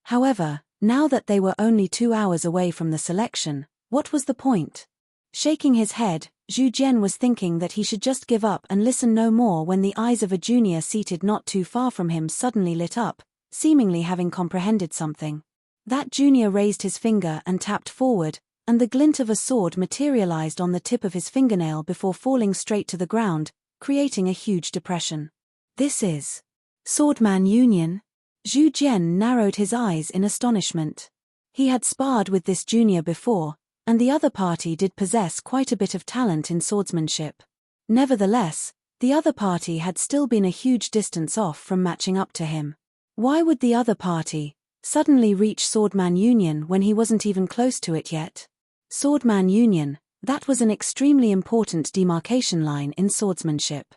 Speaker 1: However, now that they were only 2 hours away from the selection, what was the point? Shaking his head, Zhu Jian was thinking that he should just give up and listen no more when the eyes of a junior seated not too far from him suddenly lit up, seemingly having comprehended something. That junior raised his finger and tapped forward, and the glint of a sword materialized on the tip of his fingernail before falling straight to the ground, creating a huge depression. This is Swordman Union? Zhu Jian narrowed his eyes in astonishment. He had sparred with this junior before, and the other party did possess quite a bit of talent in swordsmanship. Nevertheless, the other party had still been a huge distance off from matching up to him. Why would the other party suddenly reach Swordman Union when he wasn't even close to it yet? Swordman Union, that was an extremely important demarcation line in swordsmanship.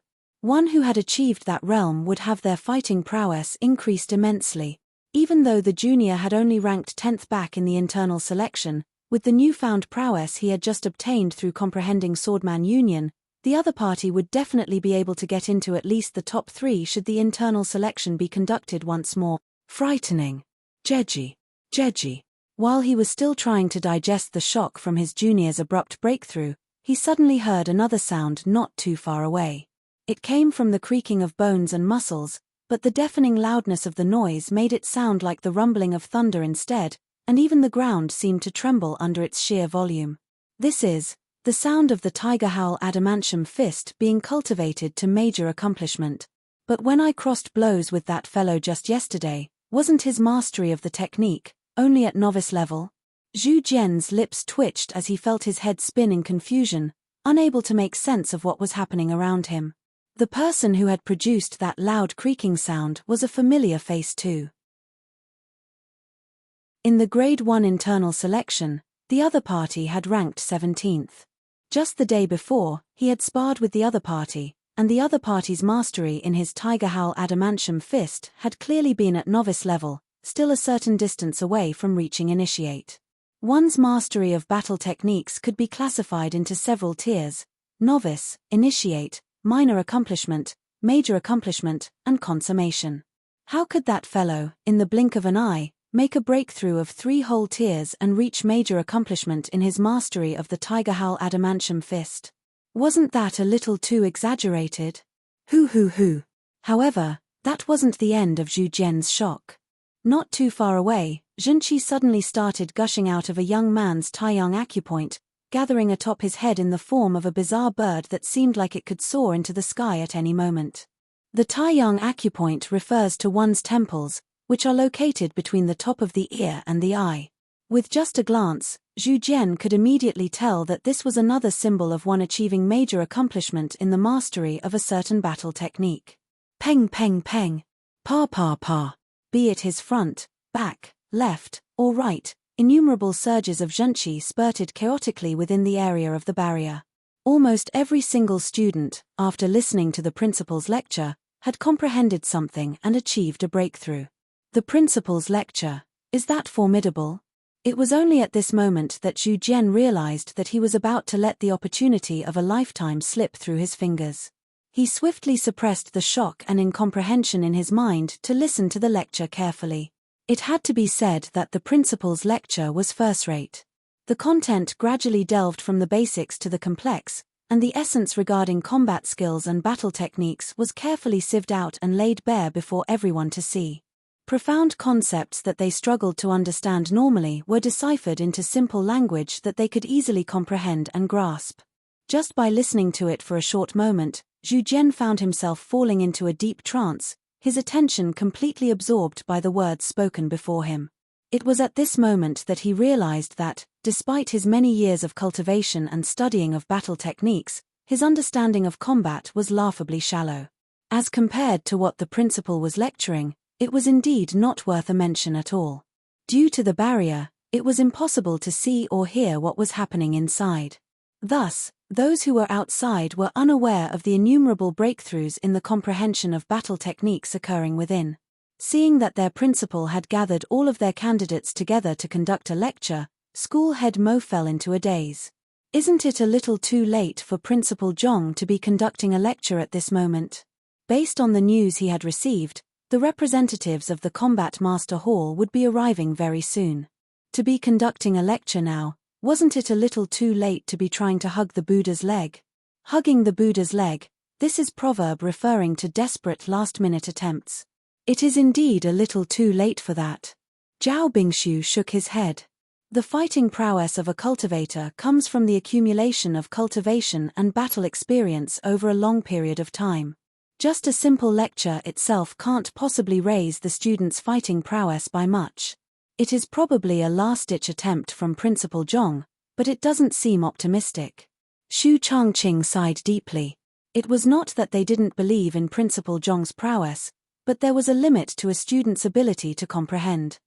Speaker 1: One who had achieved that realm would have their fighting prowess increased immensely. Even though the junior had only ranked 10th back in the internal selection, with the newfound prowess he had just obtained through comprehending Swordman Union, the other party would definitely be able to get into at least the top 3 should the internal selection be conducted once more. Frightening. Jeji. While he was still trying to digest the shock from his junior's abrupt breakthrough, he suddenly heard another sound not too far away. It came from the creaking of bones and muscles, but the deafening loudness of the noise made it sound like the rumbling of thunder instead, and even the ground seemed to tremble under its sheer volume. This is the sound of the Tiger Howl Adamantium Fist being cultivated to major accomplishment. But when I crossed blows with that fellow just yesterday, wasn't his mastery of the technique only at novice level? Zhu Jian's lips twitched as he felt his head spin in confusion, unable to make sense of what was happening around him. The person who had produced that loud creaking sound was a familiar face too. In the Grade 1 internal selection, the other party had ranked 17th. Just the day before, he had sparred with the other party, and the other party's mastery in his Tiger Howl Adamantium Fist had clearly been at novice level, still a certain distance away from reaching initiate. One's mastery of battle techniques could be classified into several tiers: novice, initiate, minor accomplishment, major accomplishment, and consummation. How could that fellow, in the blink of an eye, make a breakthrough of 3 whole tiers and reach major accomplishment in his mastery of the Tiger Howl Adamantium Fist. Wasn't that a little too exaggerated? Hoo. However, that wasn't the end of Zhu Jian's shock. Not too far away, Zhenqi suddenly started gushing out of a young man's Taiyang acupoint, gathering atop his head in the form of a bizarre bird that seemed like it could soar into the sky at any moment. The Taiyang acupoint refers to one's temples, which are located between the top of the ear and the eye. With just a glance, Zhu Jian could immediately tell that this was another symbol of one achieving major accomplishment in the mastery of a certain battle technique. Peng peng peng. Pa. Be it his front, back, left, or right, innumerable surges of zhenqi spurted chaotically within the area of the barrier. Almost every single student, after listening to the principal's lecture, had comprehended something and achieved a breakthrough. The principal's lecture, is that formidable? It was only at this moment that Zhu Jian realized that he was about to let the opportunity of a lifetime slip through his fingers. He swiftly suppressed the shock and incomprehension in his mind to listen to the lecture carefully. It had to be said that the principal's lecture was first-rate. The content gradually delved from the basics to the complex, and the essence regarding combat skills and battle techniques was carefully sieved out and laid bare before everyone to see. Profound concepts that they struggled to understand normally were deciphered into simple language that they could easily comprehend and grasp. Just by listening to it for a short moment, Zhu Jian found himself falling into a deep trance, his attention completely absorbed by the words spoken before him. It was at this moment that he realized that, despite his many years of cultivation and studying of battle techniques, his understanding of combat was laughably shallow. As compared to what the principal was lecturing, it was indeed not worth a mention at all. Due to the barrier, it was impossible to see or hear what was happening inside. Thus, those who were outside were unaware of the innumerable breakthroughs in the comprehension of battle techniques occurring within. Seeing that their principal had gathered all of their candidates together to conduct a lecture, school head Mo fell into a daze. Isn't it a little too late for Principal Zhong to be conducting a lecture at this moment? Based on the news he had received, the representatives of the Combat Master Hall would be arriving very soon. To be conducting a lecture now, wasn't it a little too late to be trying to hug the Buddha's leg? Hugging the Buddha's leg, this is proverb referring to desperate last-minute attempts. It is indeed a little too late for that. Zhao Bingshu shook his head. The fighting prowess of a cultivator comes from the accumulation of cultivation and battle experience over a long period of time. Just a simple lecture itself can't possibly raise the student's fighting prowess by much. It is probably a last-ditch attempt from Principal Zhong, but it doesn't seem optimistic. Xu Changqing sighed deeply. It was not that they didn't believe in Principal Zhong's prowess, but there was a limit to a student's ability to comprehend.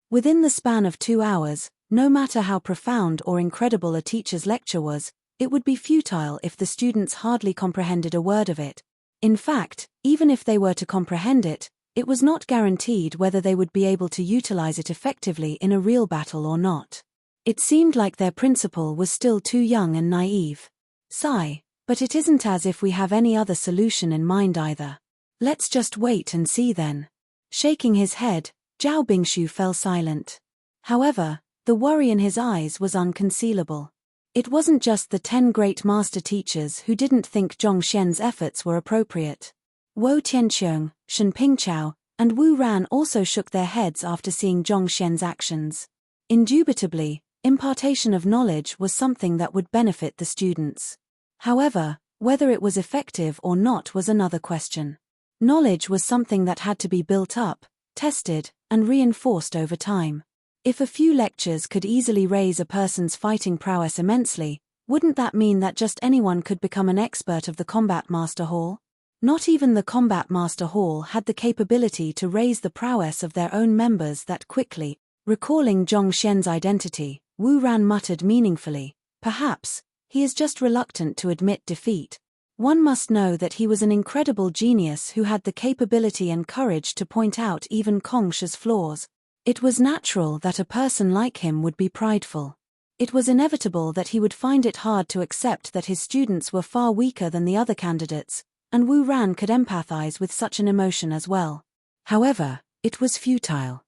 Speaker 1: Within the span of 2 hours, no matter how profound or incredible a teacher's lecture was, it would be futile if the students hardly comprehended a word of it. In fact, even if they were to comprehend it, it was not guaranteed whether they would be able to utilize it effectively in a real battle or not. It seemed like their principal was still too young and naive. Sigh, but it isn't as if we have any other solution in mind either. Let's just wait and see then. Shaking his head, Zhao Bingshu fell silent. However, the worry in his eyes was unconcealable. It wasn't just the 10 great master teachers who didn't think Zhong Xian's efforts were appropriate. Wo Tianqiong, Shen Pingchao, and Wu Ran also shook their heads after seeing Zhong Xian's actions. Indubitably, impartation of knowledge was something that would benefit the students. However, whether it was effective or not was another question. Knowledge was something that had to be built up, tested, and reinforced over time. If a few lectures could easily raise a person's fighting prowess immensely, wouldn't that mean that just anyone could become an expert of the Combat Master Hall? Not even the Combat Master Hall had the capability to raise the prowess of their own members that quickly. Recalling Zhong Xian's identity, Wu Ran muttered meaningfully, perhaps, he is just reluctant to admit defeat. One must know that he was an incredible genius who had the capability and courage to point out even Kongsha's flaws. It was natural that a person like him would be prideful. It was inevitable that he would find it hard to accept that his students were far weaker than the other candidates, and Wu Ran could empathize with such an emotion as well. However, it was futile.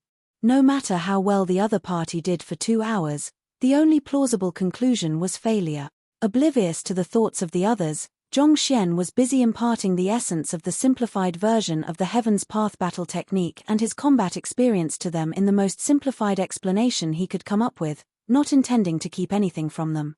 Speaker 1: No matter how well the other party did for 2 hours, the only plausible conclusion was failure. Oblivious to the thoughts of the others, Zhongxian was busy imparting the essence of the simplified version of the Heaven's Path battle technique and his combat experience to them in the most simplified explanation he could come up with, not intending to keep anything from them.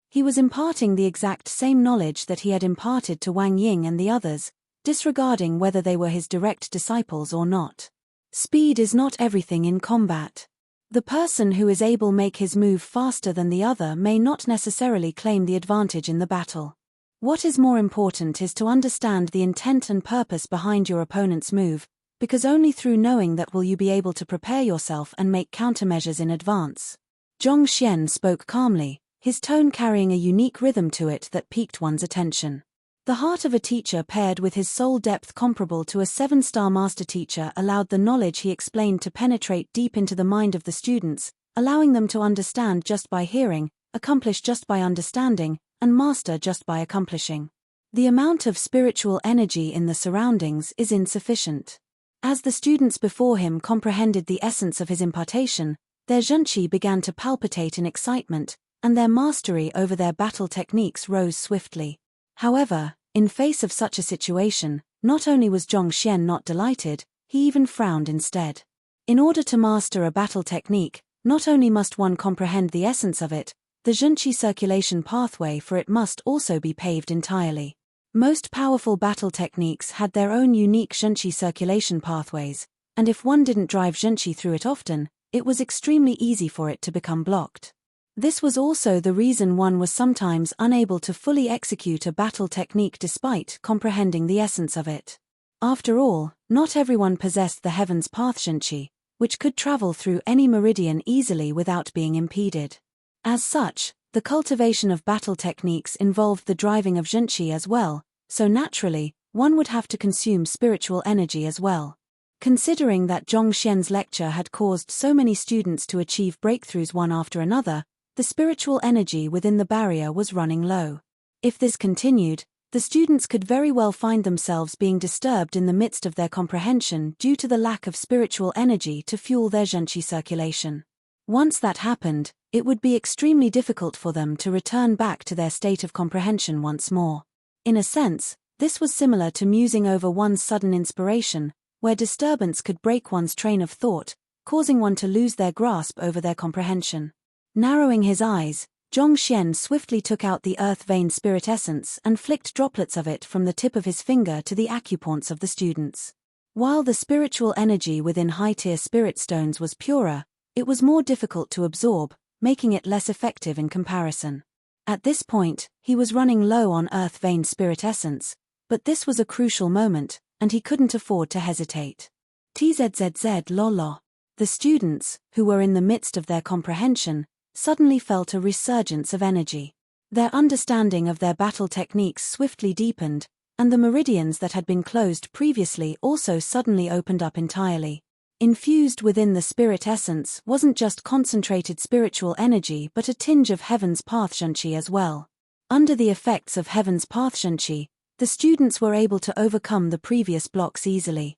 Speaker 1: He was imparting the exact same knowledge that he had imparted to Wang Ying and the others, disregarding whether they were his direct disciples or not. Speed is not everything in combat. The person who is able to make his move faster than the other may not necessarily claim the advantage in the battle. What is more important is to understand the intent and purpose behind your opponent's move, because only through knowing that will you be able to prepare yourself and make countermeasures in advance. Zhongxian spoke calmly, his tone carrying a unique rhythm to it that piqued one's attention. The heart of a teacher paired with his soul depth comparable to a 7-star master teacher allowed the knowledge he explained to penetrate deep into the mind of the students, allowing them to understand just by hearing, accomplish just by understanding, and master just by accomplishing. The amount of spiritual energy in the surroundings is insufficient. As the students before him comprehended the essence of his impartation, their zhenqi began to palpitate in excitement, and their mastery over their battle techniques rose swiftly. However, in face of such a situation, not only was Zhongxian not delighted, he even frowned instead. In order to master a battle technique, not only must one comprehend the essence of it, the zhenqi circulation pathway for it must also be paved entirely. Most powerful battle techniques had their own unique zhenqi circulation pathways, and if one didn't drive zhenqi through it often, it was extremely easy for it to become blocked. This was also the reason one was sometimes unable to fully execute a battle technique despite comprehending the essence of it. After all, not everyone possessed the Heaven's Path zhenqi, which could travel through any meridian easily without being impeded. As such, the cultivation of battle techniques involved the driving of zhenqi as well, so naturally, one would have to consume spiritual energy as well. Considering that Zhongxian's lecture had caused so many students to achieve breakthroughs one after another, the spiritual energy within the barrier was running low. If this continued, the students could very well find themselves being disturbed in the midst of their comprehension due to the lack of spiritual energy to fuel their zhenqi circulation. Once that happened, it would be extremely difficult for them to return back to their state of comprehension once more. In a sense, this was similar to musing over one's sudden inspiration, where disturbance could break one's train of thought, causing one to lose their grasp over their comprehension. Narrowing his eyes, Zhongxian swiftly took out the earth vein spirit essence and flicked droplets of it from the tip of his finger to the acupoints of the students. While the spiritual energy within high-tier spirit stones was purer, it was more difficult to absorb, making it less effective in comparison. At this point, he was running low on earth vein spirit essence, but this was a crucial moment, and he couldn't afford to hesitate. Tzzz lolo. The students, who were in the midst of their comprehension, suddenly felt a resurgence of energy. Their understanding of their battle techniques swiftly deepened, and the meridians that had been closed previously also suddenly opened up entirely. Infused within the spirit essence wasn't just concentrated spiritual energy but a tinge of Heaven's Path zhenqi as well. Under the effects of Heaven's Path zhenqi, the students were able to overcome the previous blocks easily.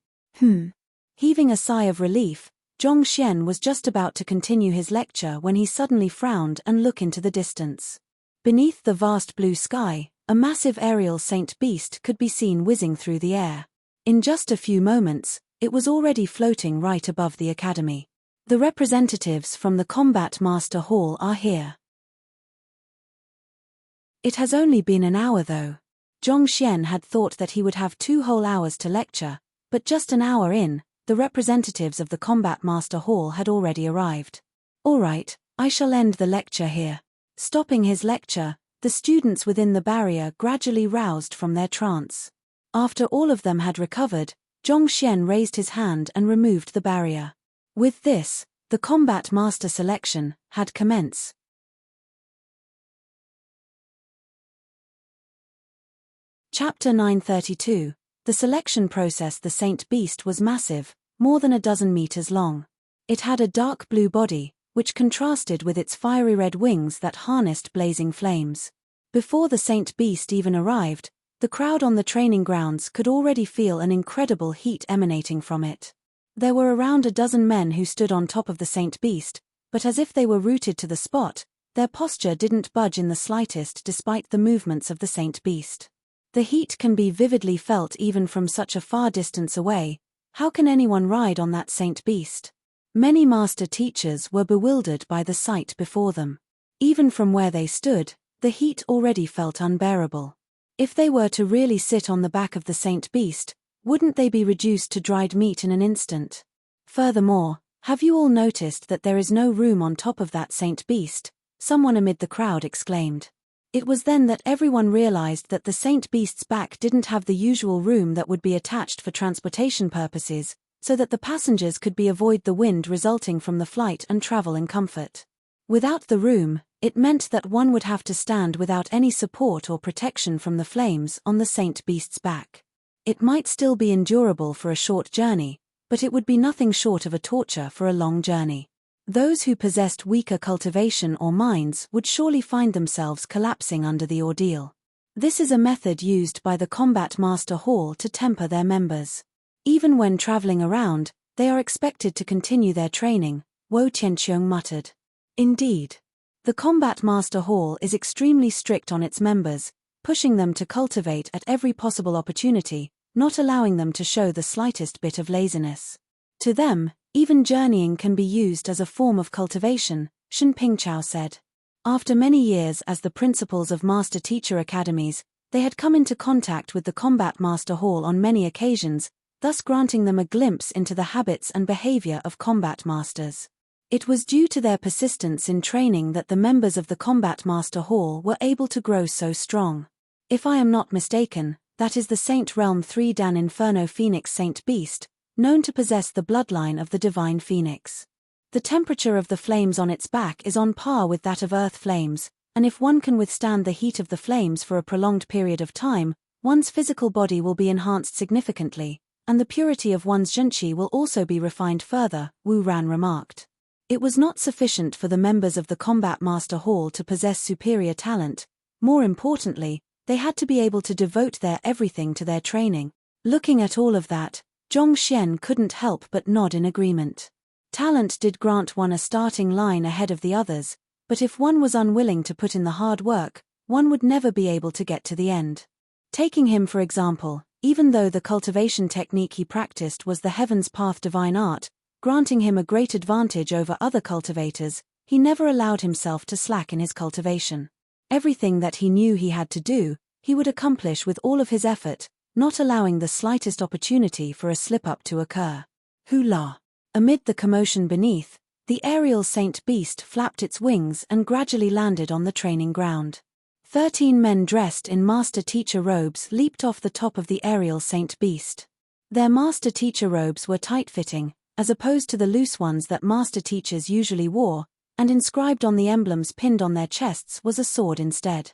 Speaker 1: Heaving a sigh of relief, Zhongxian was just about to continue his lecture when he suddenly frowned and looked into the distance. Beneath the vast blue sky, a massive aerial saint beast could be seen whizzing through the air. In just a few moments, it was already floating right above the academy. The representatives from the Combat Master Hall are here. It has only been an hour though. Zhongxian had thought that he would have 2 whole hours to lecture, but just an hour in, the representatives of the Combat Master Hall had already arrived. All right, I shall end the lecture here. Stopping his lecture, the students within the barrier gradually roused from their trance. After all of them had recovered, Zhongxian raised his hand and removed the barrier. With this, the Combat Master selection had commenced. Chapter 932. The selection process. The Saint Beast was massive, more than 12 meters long. It had a dark blue body, which contrasted with its fiery red wings that harnessed blazing flames. Before the Saint Beast even arrived, the crowd on the training grounds could already feel an incredible heat emanating from it. There were around a dozen men who stood on top of the Saint Beast, but as if they were rooted to the spot, their posture didn't budge in the slightest despite the movements of the Saint Beast. The heat can be vividly felt even from such a far distance away. How can anyone ride on that Saint Beast? Many master teachers were bewildered by the sight before them. Even from where they stood, the heat already felt unbearable. If they were to really sit on the back of the Saint Beast, wouldn't they be reduced to dried meat in an instant? Furthermore, have you all noticed that there is no room on top of that Saint Beast? Someone amid the crowd exclaimed. It was then that everyone realized that the Saint Beast's back didn't have the usual room that would be attached for transportation purposes, so that the passengers could avoid the wind resulting from the flight and travel in comfort. Without the room, it meant that one would have to stand without any support or protection from the flames on the Saint Beast's back. It might still be endurable for a short journey, but it would be nothing short of a torture for a long journey. Those who possessed weaker cultivation or minds would surely find themselves collapsing under the ordeal. This is a method used by the Combat Master Hall to temper their members. Even when traveling around, they are expected to continue their training, Wo Tianqiong muttered. Indeed. The Combat Master Hall is extremely strict on its members, pushing them to cultivate at every possible opportunity, not allowing them to show the slightest bit of laziness. To them, even journeying can be used as a form of cultivation, Shen Pingchao said. After many years as the principals of master-teacher academies, they had come into contact with the Combat Master Hall on many occasions, thus granting them a glimpse into the habits and behavior of combat masters. It was due to their persistence in training that the members of the Combat Master Hall were able to grow so strong. If I am not mistaken, that is the Saint Realm 3 Dan Inferno Phoenix Saint Beast, known to possess the bloodline of the Divine Phoenix. The temperature of the flames on its back is on par with that of earth flames, and if one can withstand the heat of the flames for a prolonged period of time, one's physical body will be enhanced significantly, and the purity of one's zhenqi will also be refined further, Wu Ran remarked. It was not sufficient for the members of the Combat Master Hall to possess superior talent. More importantly, they had to be able to devote their everything to their training. Looking at all of that, Zhong Xian couldn't help but nod in agreement. Talent did grant one a starting line ahead of the others, but if one was unwilling to put in the hard work, one would never be able to get to the end. Taking him for example, even though the cultivation technique he practiced was the Heaven's Path divine art, granting him a great advantage over other cultivators, he never allowed himself to slack in his cultivation. Everything that he knew he had to do, he would accomplish with all of his effort, not allowing the slightest opportunity for a slip-up to occur. Hula! Amid the commotion beneath, the aerial Saint Beast flapped its wings and gradually landed on the training ground. 13 men dressed in master-teacher robes leaped off the top of the aerial Saint Beast. Their master-teacher robes were tight-fitting, as opposed to the loose ones that master-teachers usually wore, and inscribed on the emblems pinned on their chests was a sword instead.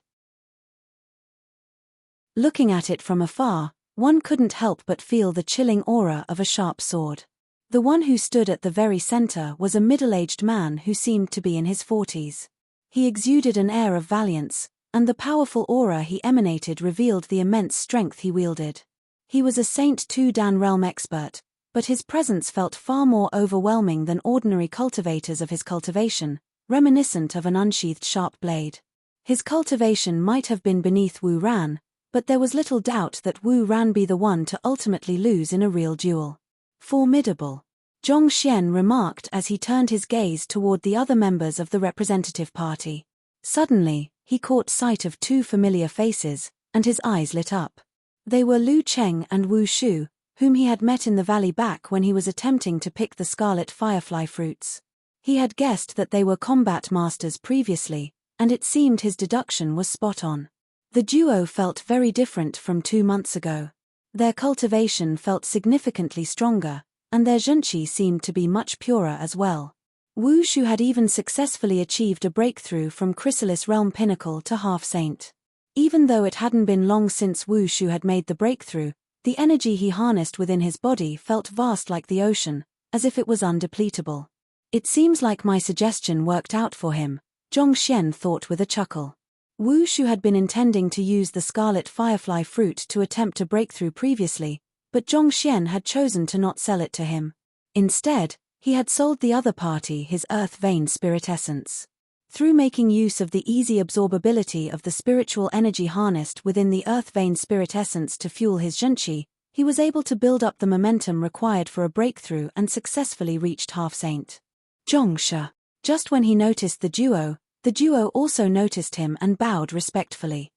Speaker 1: Looking at it from afar, one couldn't help but feel the chilling aura of a sharp sword. The one who stood at the very center was a middle-aged man who seemed to be in his 40s. He exuded an air of valiance, and the powerful aura he emanated revealed the immense strength he wielded. He was a Saint 2 Dan realm expert, but his presence felt far more overwhelming than ordinary cultivators of his cultivation, reminiscent of an unsheathed sharp blade. His cultivation might have been beneath Wu Ran, but there was little doubt that Wu Ran be the one to ultimately lose in a real duel. Formidable, Zhong Xian remarked as he turned his gaze toward the other members of the representative party. Suddenly, he caught sight of 2 familiar faces, and his eyes lit up. They were Lu Cheng and Wu Shu, whom he had met in the valley back when he was attempting to pick the scarlet firefly fruits. He had guessed that they were combat masters previously, and it seemed his deduction was spot on. The duo felt very different from 2 months ago. Their cultivation felt significantly stronger, and their zhenqi seemed to be much purer as well. Wu Shu had even successfully achieved a breakthrough from Chrysalis Realm Pinnacle to Half-Saint. Even though it hadn't been long since Wu Shu had made the breakthrough, the energy he harnessed within his body felt vast like the ocean, as if it was undepletable. It seems like my suggestion worked out for him, Zhong Xian thought with a chuckle. Wu Shu had been intending to use the scarlet firefly fruit to attempt a breakthrough previously, but Zhong Xian had chosen to not sell it to him. Instead, he had sold the other party his earth vein spirit essence. Through making use of the easy absorbability of the spiritual energy harnessed within the earth vein spirit essence to fuel his zhenqi, he was able to build up the momentum required for a breakthrough and successfully reached half-saint. Zhongshe. Just when he noticed the duo also noticed him and bowed respectfully.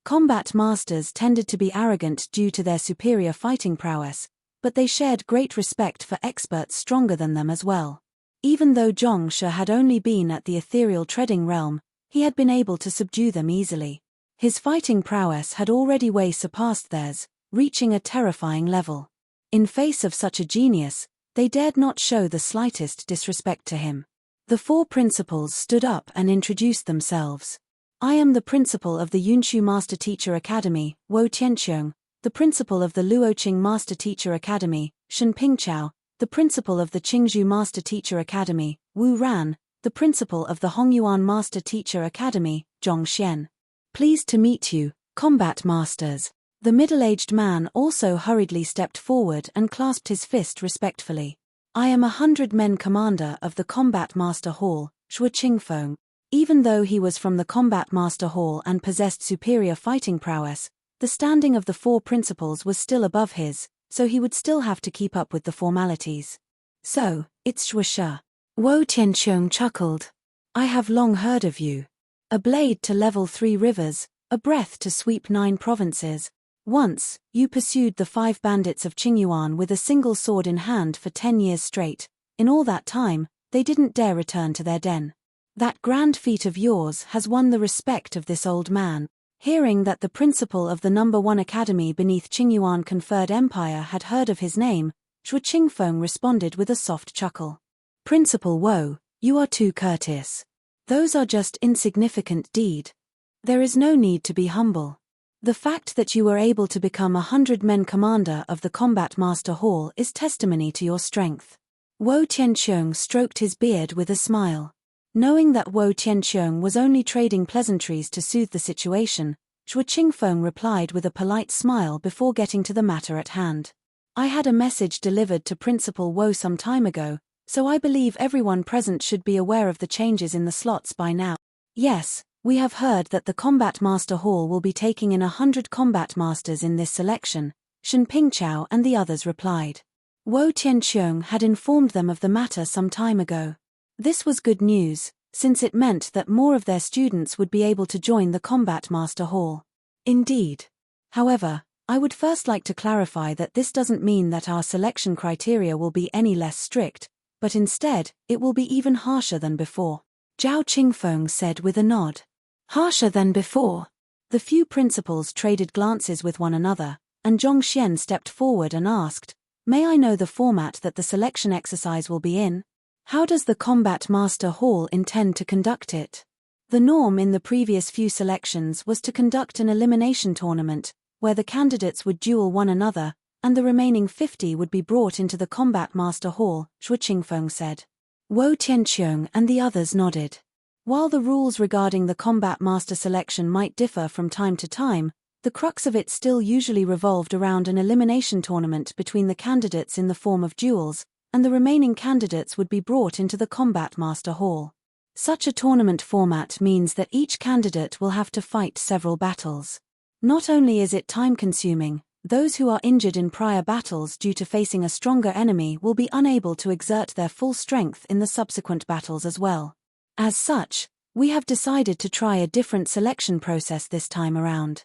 Speaker 1: Combat masters tended to be arrogant due to their superior fighting prowess, but they shared great respect for experts stronger than them as well. Even though Zhongshe had only been at the ethereal treading realm, he had been able to subdue them easily. His fighting prowess had already way surpassed theirs, reaching a terrifying level. In face of such a genius, they dared not show the slightest disrespect to him. The four principals stood up and introduced themselves. I am the principal of the Yunshu Master Teacher Academy, Wo Tianqiong, the principal of the Luoqing Master Teacher Academy, Shen Pingqiao, the principal of the Qingzhou Master Teacher Academy, Wu Ran, the principal of the Hongyuan Master Teacher Academy, Zhong Xian. Pleased to meet you, combat masters. The middle-aged man also hurriedly stepped forward and clasped his fist respectfully. I am 100-men commander of the Combat Master Hall, Shui Qingfeng. Even though he was from the Combat Master Hall and possessed superior fighting prowess, the standing of the four principals was still above his, so he would still have to keep up with the formalities. So, it's Shui Shi. Wo Tianqiong chuckled. I have long heard of you. A blade to level 3 rivers, a breath to sweep 9 provinces. Once, you pursued the 5 bandits of Qingyuan with a single sword in hand for 10 years straight. In all that time, they didn't dare return to their den. That grand feat of yours has won the respect of this old man. Hearing that the principal of the No. 1 academy beneath Qingyuan conferred empire had heard of his name, Shui Qingfeng responded with a soft chuckle. Principal Wo, you are too courteous. Those are just insignificant deed. There is no need to be humble. The fact that you were able to become 100-men commander of the Combat Master Hall is testimony to your strength. Wo Tianqiong stroked his beard with a smile. Knowing that Wo Tianqiong was only trading pleasantries to soothe the situation, Shui Qingfeng replied with a polite smile before getting to the matter at hand. I had a message delivered to Principal Wo some time ago, so I believe everyone present should be aware of the changes in the slots by now. Yes, we have heard that the Combat Master Hall will be taking in 100 combat masters in this selection, Shen Pingqiao and the others replied. Wo Tianqiong had informed them of the matter some time ago. This was good news, since it meant that more of their students would be able to join the Combat Master Hall. Indeed. However, I would first like to clarify that this doesn't mean that our selection criteria will be any less strict, but instead, it will be even harsher than before. Zhao Qingfeng said with a nod. Harsher than before. The few principals traded glances with one another, and Zhong Xian stepped forward and asked, May I know the format that the selection exercise will be in? How does the Combat Master Hall intend to conduct it? The norm in the previous few selections was to conduct an elimination tournament, where the candidates would duel one another, and the remaining 50 would be brought into the Combat Master Hall, Shui Qingfeng said. Wo Tianqiong and the others nodded. While the rules regarding the Combat Master selection might differ from time to time, the crux of it still usually revolved around an elimination tournament between the candidates in the form of duels, and the remaining candidates would be brought into the Combat Master Hall. Such a tournament format means that each candidate will have to fight several battles. Not only is it time-consuming, those who are injured in prior battles due to facing a stronger enemy will be unable to exert their full strength in the subsequent battles as well. As such, we have decided to try a different selection process this time around.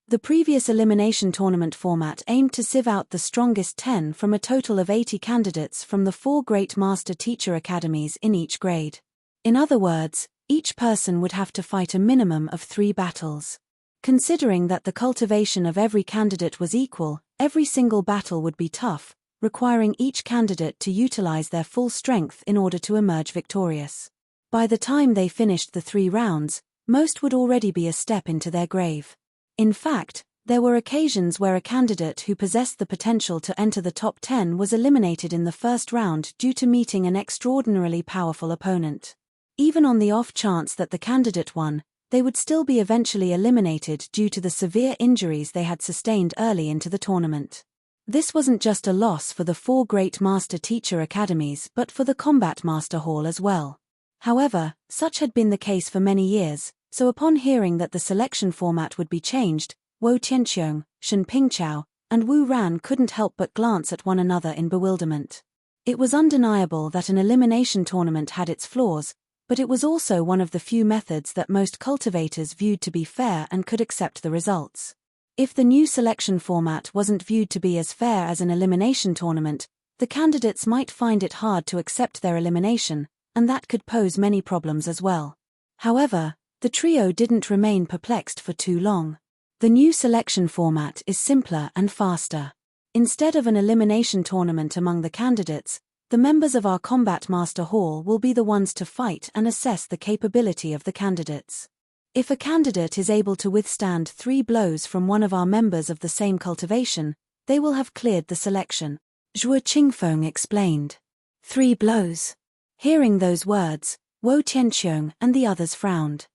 Speaker 1: The previous elimination tournament format aimed to sieve out the strongest 10 from a total of 80 candidates from the 4 great master teacher academies in each grade. In other words, each person would have to fight a minimum of 3 battles. Considering that the cultivation of every candidate was equal, every single battle would be tough, requiring each candidate to utilize their full strength in order to emerge victorious. By the time they finished the 3 rounds, most would already be a step into their grave. In fact, there were occasions where a candidate who possessed the potential to enter the top 10 was eliminated in the first round due to meeting an extraordinarily powerful opponent. Even on the off chance that the candidate won, they would still be eventually eliminated due to the severe injuries they had sustained early into the tournament. This wasn't just a loss for the 4 great master-teacher academies but for the Combat Master Hall as well. However, such had been the case for many years, so upon hearing that the selection format would be changed, Wo Tianqiong, Shen Pingchao, and Wu Ran couldn't help but glance at one another in bewilderment. It was undeniable that an elimination tournament had its flaws, but it was also one of the few methods that most cultivators viewed to be fair and could accept the results. If the new selection format wasn't viewed to be as fair as an elimination tournament, the candidates might find it hard to accept their elimination, and that could pose many problems as well. However, the trio didn't remain perplexed for too long. The new selection format is simpler and faster. Instead of an elimination tournament among the candidates, the members of our Combat Master Hall will be the ones to fight and assess the capability of the candidates. If a candidate is able to withstand 3 blows from one of our members of the same cultivation, they will have cleared the selection, Zhuo Qingfeng explained. 3 blows. Hearing those words, Wo Tianqiong and the others frowned.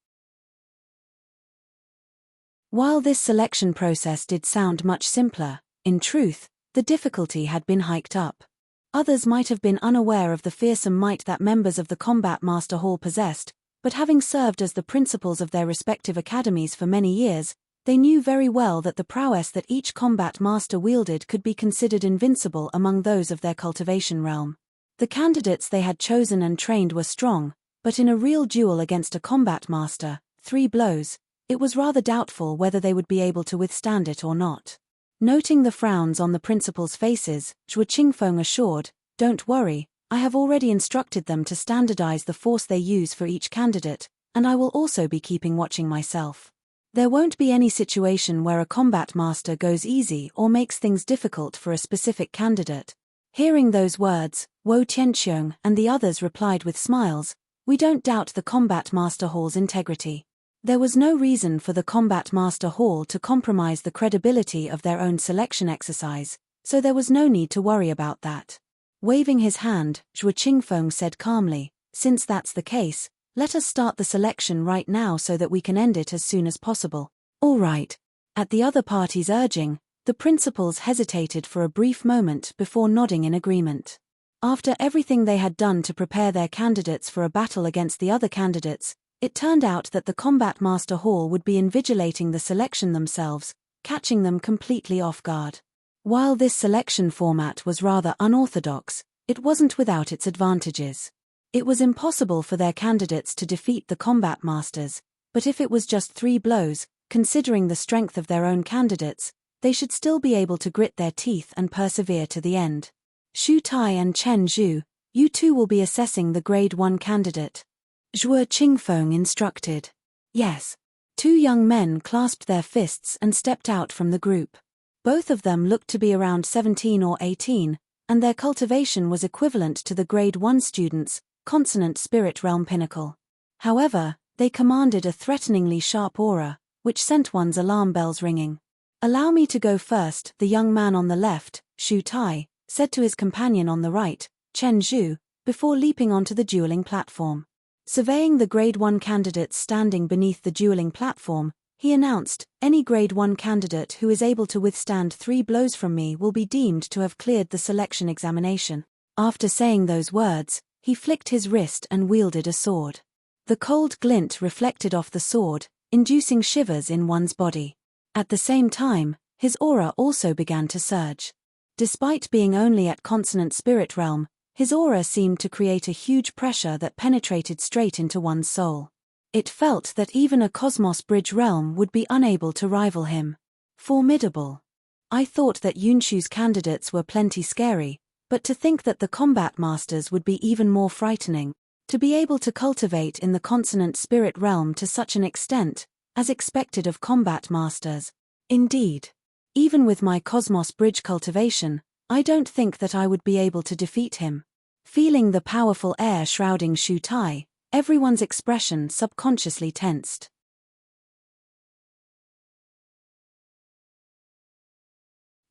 Speaker 1: While this selection process did sound much simpler, in truth, the difficulty had been hiked up. Others might have been unaware of the fearsome might that members of the Combat Master Hall possessed, but having served as the principals of their respective academies for many years, they knew very well that the prowess that each combat master wielded could be considered invincible among those of their cultivation realm. The candidates they had chosen and trained were strong, but in a real duel against a combat master, 3 blows, it was rather doubtful whether they would be able to withstand it or not. Noting the frowns on the principals' faces, Zhuo Qingfeng assured, "Don't worry, I have already instructed them to standardize the force they use for each candidate, and I will also be keeping watching myself. There won't be any situation where a combat master goes easy or makes things difficult for a specific candidate." Hearing those words, Wo Tianqiong and the others replied with smiles, "We don't doubt the Combat Master Hall's integrity." There was no reason for the Combat Master Hall to compromise the credibility of their own selection exercise, so there was no need to worry about that. Waving his hand, Zhuo Qingfeng said calmly, "Since that's the case, let us start the selection right now so that we can end it as soon as possible." "All right." At the other party's urging, the principals hesitated for a brief moment before nodding in agreement. After everything they had done to prepare their candidates for a battle against the other candidates, it turned out that the Combat Master Hall would be invigilating the selection themselves, catching them completely off guard. While this selection format was rather unorthodox, it wasn't without its advantages. It was impossible for their candidates to defeat the combat masters, but if it was just 3 blows, considering the strength of their own candidates, they should still be able to grit their teeth and persevere to the end. Xu Tai and Chen Zhu, you two will be assessing the Grade 1 candidate. Zhuo Qingfeng instructed. Yes. 2 young men clasped their fists and stepped out from the group. Both of them looked to be around 17 or 18, and their cultivation was equivalent to the Grade 1 students' consonant spirit realm pinnacle. However, they commanded a threateningly sharp aura, which sent one's alarm bells ringing. "Allow me to go first," the young man on the left, Xu Tai, said to his companion on the right, Chen Zhu, before leaping onto the dueling platform. Surveying the Grade 1 candidates standing beneath the dueling platform, he announced, "Any Grade 1 candidate who is able to withstand 3 blows from me will be deemed to have cleared the selection examination." After saying those words, he flicked his wrist and wielded a sword. The cold glint reflected off the sword, inducing shivers in one's body. At the same time, his aura also began to surge. Despite being only at consonant spirit realm, his aura seemed to create a huge pressure that penetrated straight into one's soul. It felt that even a Cosmos Bridge realm would be unable to rival him. Formidable. I thought that Yunshu's candidates were plenty scary, but to think that the combat masters would be even more frightening. To be able to cultivate in the consonant spirit realm to such an extent, as expected of combat masters. Indeed. Even with my Cosmos Bridge cultivation, I don't think that I would be able to defeat him. Feeling the powerful air shrouding Xu Tai, everyone's expression subconsciously tensed.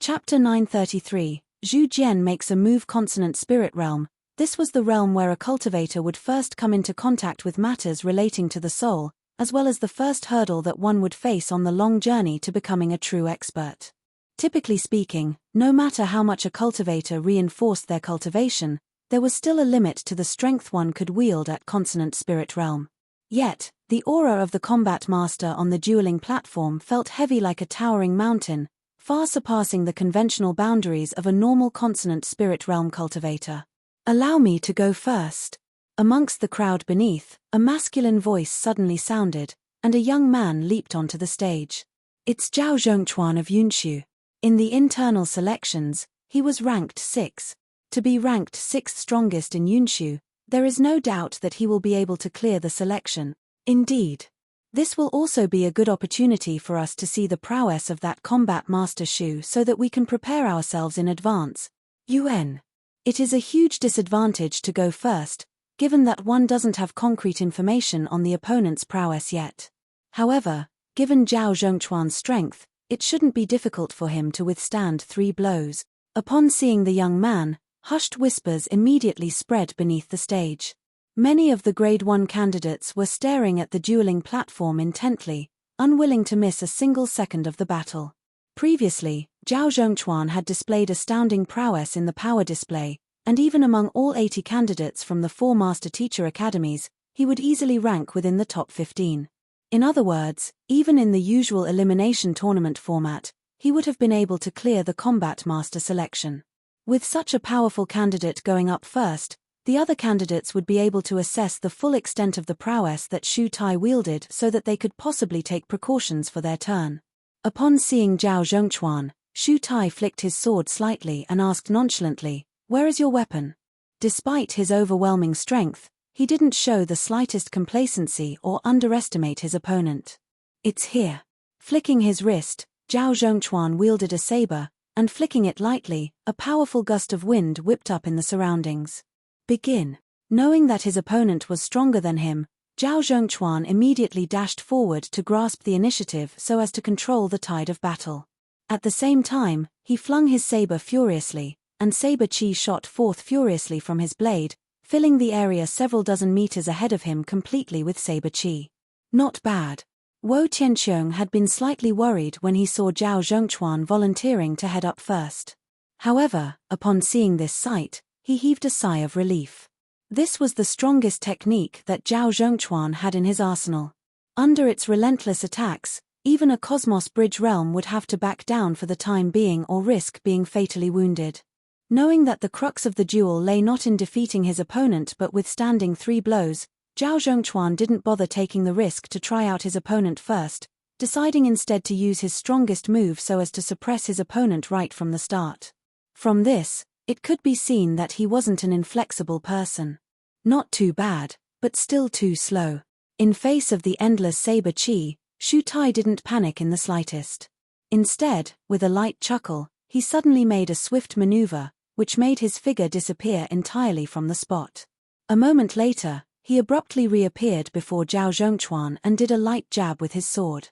Speaker 1: Chapter 933, Zhu Jian makes a move. Consonant spirit realm. This was the realm where a cultivator would first come into contact with matters relating to the soul, as well as the first hurdle that one would face on the long journey to becoming a true expert. Typically speaking, no matter how much a cultivator reinforced their cultivation, there was still a limit to the strength one could wield at consonant spirit realm. Yet, the aura of the combat master on the dueling platform felt heavy like a towering mountain, far surpassing the conventional boundaries of a normal consonant spirit realm cultivator. "Allow me to go first." Amongst the crowd beneath, a masculine voice suddenly sounded, and a young man leaped onto the stage. It's Zhao Zhongquan of Yunshu. In the internal selections, he was ranked 6. To be ranked 6th strongest in Yunshu, there is no doubt that he will be able to clear the selection. Indeed. This will also be a good opportunity for us to see the prowess of that combat master Shu so that we can prepare ourselves in advance. UN. It is a huge disadvantage to go first, given that one doesn't have concrete information on the opponent's prowess yet. However, given Zhao Zhongquan's strength, it shouldn't be difficult for him to withstand 3 blows. Upon seeing the young man, hushed whispers immediately spread beneath the stage. Many of the Grade 1 candidates were staring at the dueling platform intently, unwilling to miss a single second of the battle. Previously, Zhao Zhongquan had displayed astounding prowess in the power display, and even among all 80 candidates from the 4 Master Teacher Academies, he would easily rank within the top 15. In other words, even in the usual elimination tournament format, he would have been able to clear the combat master selection. With such a powerful candidate going up first, the other candidates would be able to assess the full extent of the prowess that Shu Tai wielded so that they could possibly take precautions for their turn. Upon seeing Zhao Zhongquan, Shu Tai flicked his sword slightly and asked nonchalantly, "Where is your weapon?" Despite his overwhelming strength, he didn't show the slightest complacency or underestimate his opponent. "It's here." Flicking his wrist, Zhao Zhongquan wielded a saber, and flicking it lightly, a powerful gust of wind whipped up in the surroundings. "Begin." Knowing that his opponent was stronger than him, Zhao Zhongquan immediately dashed forward to grasp the initiative so as to control the tide of battle. At the same time, he flung his saber furiously, and saber chi shot forth furiously from his blade, filling the area several dozen meters ahead of him completely with saber chi. Not bad. Wo Tianqiong had been slightly worried when he saw Zhao Zhongquan volunteering to head up first. However, upon seeing this sight, he heaved a sigh of relief. This was the strongest technique that Zhao Zhongquan had in his arsenal. Under its relentless attacks, even a Cosmos Bridge realm would have to back down for the time being or risk being fatally wounded. Knowing that the crux of the duel lay not in defeating his opponent but withstanding 3 blows, Zhao Zhongquan didn't bother taking the risk to try out his opponent first, deciding instead to use his strongest move so as to suppress his opponent right from the start. From this, it could be seen that he wasn't an inflexible person. Not too bad, but still too slow. In face of the endless saber chi, Shu Tai didn't panic in the slightest. Instead, with a light chuckle, he suddenly made a swift maneuver, which made his figure disappear entirely from the spot. A moment later, he abruptly reappeared before Zhao Zhongquan and did a light jab with his sword.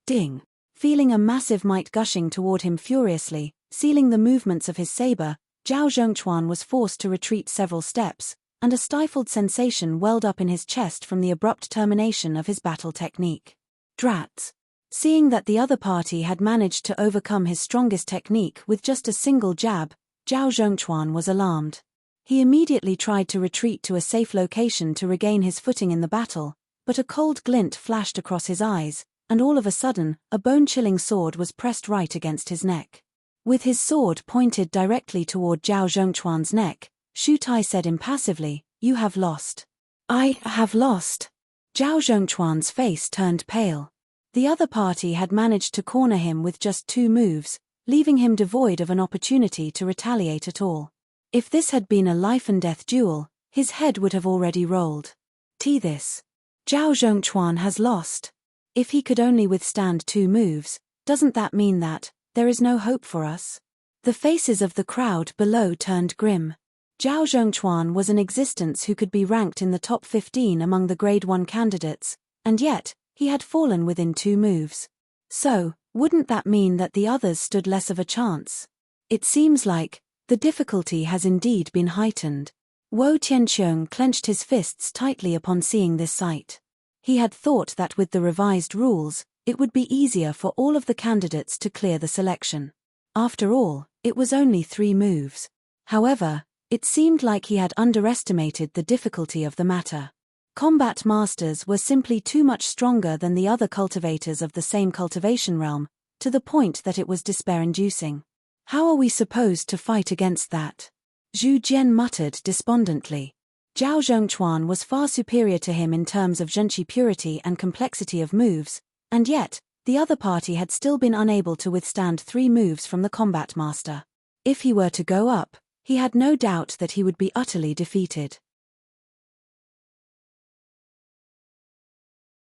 Speaker 1: Ding! Feeling a massive might gushing toward him furiously, sealing the movements of his saber, Zhao Zhongquan was forced to retreat several steps, and a stifled sensation welled up in his chest from the abrupt termination of his battle technique. Drats! Seeing that the other party had managed to overcome his strongest technique with just a single jab, Zhao Zhongquan was alarmed. He immediately tried to retreat to a safe location to regain his footing in the battle, but a cold glint flashed across his eyes, and all of a sudden, a bone-chilling sword was pressed right against his neck. With his sword pointed directly toward Zhao Zhongquan's neck, Shu Tai said impassively, "You have lost." "I have lost." Zhao Zhongquan's face turned pale. The other party had managed to corner him with just 2 moves, leaving him devoid of an opportunity to retaliate at all. If this had been a life-and-death duel, his head would have already rolled. This. Zhao Zhongquan has lost. If he could only withstand 2 moves, doesn't that mean that there is no hope for us? The faces of the crowd below turned grim. Zhao Zhongquan was an existence who could be ranked in the top 15 among the Grade 1 candidates, and yet, he had fallen within 2 moves. So, wouldn't that mean that the others stood less of a chance? It seems like the difficulty has indeed been heightened. Wo Tianqiong clenched his fists tightly upon seeing this sight. He had thought that with the revised rules, it would be easier for all of the candidates to clear the selection. After all, it was only 3 moves. However, it seemed like he had underestimated the difficulty of the matter. Combat masters were simply too much stronger than the other cultivators of the same cultivation realm, to the point that it was despair-inducing. How are we supposed to fight against that? Zhu Jian muttered despondently. Zhao Zhongquan was far superior to him in terms of zhenqi purity and complexity of moves, and yet, the other party had still been unable to withstand 3 moves from the combat master. If he were to go up, he had no doubt that he would be utterly defeated.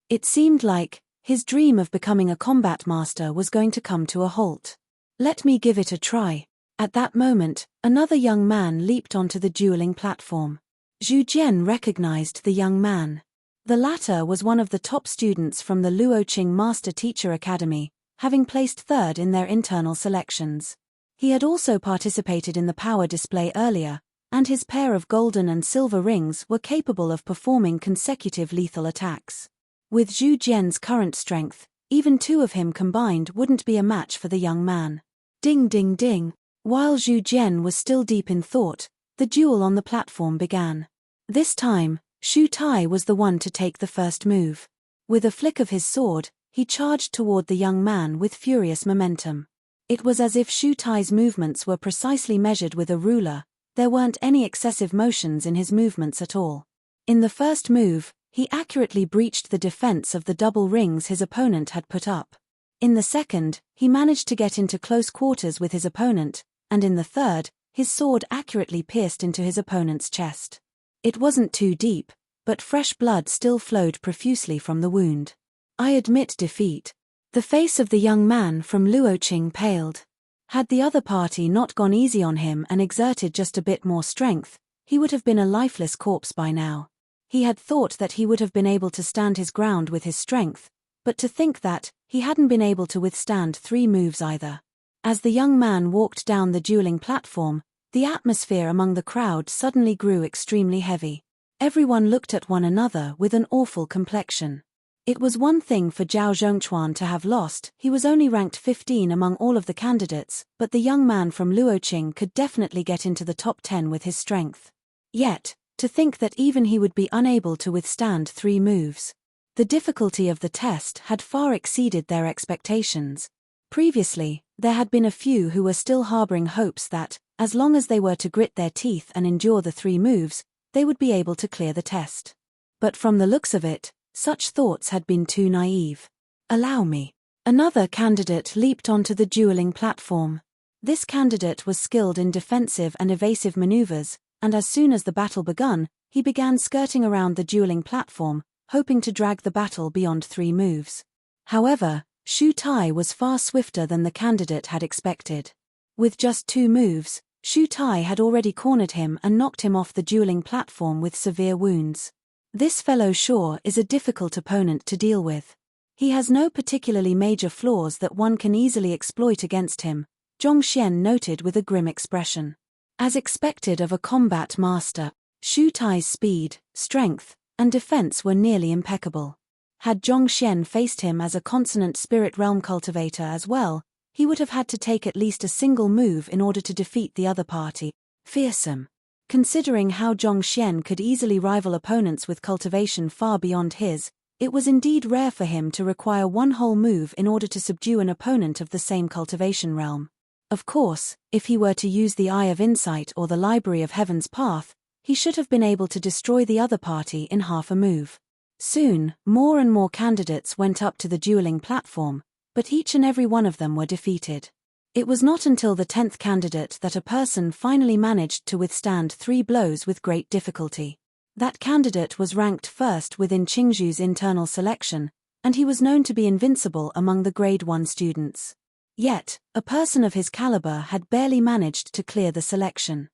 Speaker 1: It seemed like his dream of becoming a combat master was going to come to a halt. Let me give it a try. At that moment, another young man leaped onto the dueling platform. Zhu Jian recognized the young man. The latter was one of the top students from the Luoqing Master Teacher Academy, having placed 3rd in their internal selections. He had also participated in the power display earlier, and his pair of golden and silver rings were capable of performing consecutive lethal attacks. With Zhu Jian's current strength, even 2 of him combined wouldn't be a match for the young man. Ding ding ding. While Zhu Jian was still deep in thought, the duel on the platform began. This time, Shu Tai was the one to take the first move. With a flick of his sword, he charged toward the young man with furious momentum. It was as if Shu Tai's movements were precisely measured with a ruler. There weren't any excessive motions in his movements at all. In the first move, he accurately breached the defense of the double rings his opponent had put up. In the second, he managed to get into close quarters with his opponent, and in the third, his sword accurately pierced into his opponent's chest. It wasn't too deep, but fresh blood still flowed profusely from the wound. I admit defeat. The face of the young man from Luoqing paled. Had the other party not gone easy on him and exerted just a bit more strength, he would have been a lifeless corpse by now. He had thought that he would have been able to stand his ground with his strength, but to think that he hadn't been able to withstand 3 moves either. As the young man walked down the dueling platform, the atmosphere among the crowd suddenly grew extremely heavy. Everyone looked at one another with an awful complexion. It was one thing for Zhao Zhongquan to have lost. He was only ranked 15 among all of the candidates, but the young man from Luoqing could definitely get into the top 10 with his strength. Yet, to think that even he would be unable to withstand 3 moves. The difficulty of the test had far exceeded their expectations. Previously, there had been a few who were still harboring hopes that, as long as they were to grit their teeth and endure the 3 moves, they would be able to clear the test. But from the looks of it, such thoughts had been too naive. Allow me. Another candidate leaped onto the dueling platform. This candidate was skilled in defensive and evasive maneuvers, and as soon as the battle begun, he began skirting around the dueling platform, hoping to drag the battle beyond 3 moves. However, Shu Tai was far swifter than the candidate had expected. With just 2 moves, Shu Tai had already cornered him and knocked him off the dueling platform with severe wounds. This fellow sure is a difficult opponent to deal with. He has no particularly major flaws that one can easily exploit against him, Zhong Xian noted with a grim expression. As expected of a combat master, Shu Tai's speed, strength, and defense were nearly impeccable. Had Zhong Xian faced him as a consonant spirit realm cultivator as well, he would have had to take at least a single move in order to defeat the other party. Fearsome. Considering how Zhong Xian could easily rival opponents with cultivation far beyond his, it was indeed rare for him to require one whole move in order to subdue an opponent of the same cultivation realm. Of course, if he were to use the Eye of Insight or the Library of Heaven's Path, he should have been able to destroy the other party in half a move. Soon, more and more candidates went up to the dueling platform, but each and every one of them were defeated. It was not until the 10th candidate that a person finally managed to withstand 3 blows with great difficulty. That candidate was ranked first within Qingzhu's internal selection, and he was known to be invincible among the grade 1 students. Yet, a person of his caliber had barely managed to clear the selection.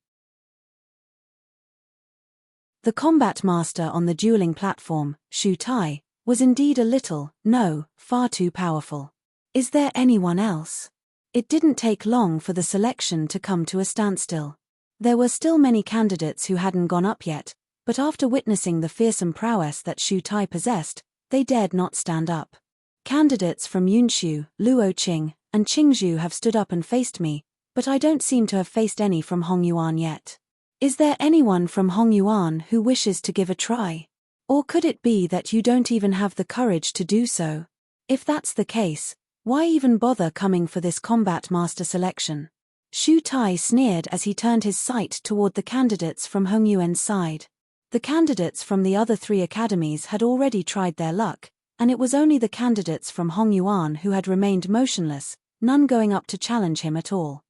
Speaker 1: The combat master on the dueling platform, Shu Tai, was indeed a little, no, far too powerful. Is there anyone else? It didn't take long for the selection to come to a standstill. There were still many candidates who hadn't gone up yet, but after witnessing the fearsome prowess that Shu Tai possessed, They dared not stand up. Candidates from Yunxiu, Luoqing, and Qingzhou have stood up and faced me, but I don't seem to have faced any from Hongyuan yet. Is there anyone from Hongyuan who wishes to give a try? Or could it be that you don't even have the courage to do so? If that's the case, why even bother coming for this combat master selection? Shu Tai sneered as he turned his sight toward the candidates from Hongyuan's side. The candidates from the other 3 academies had already tried their luck, and it was only the candidates from Hongyuan who had remained motionless, none going up to challenge him at all.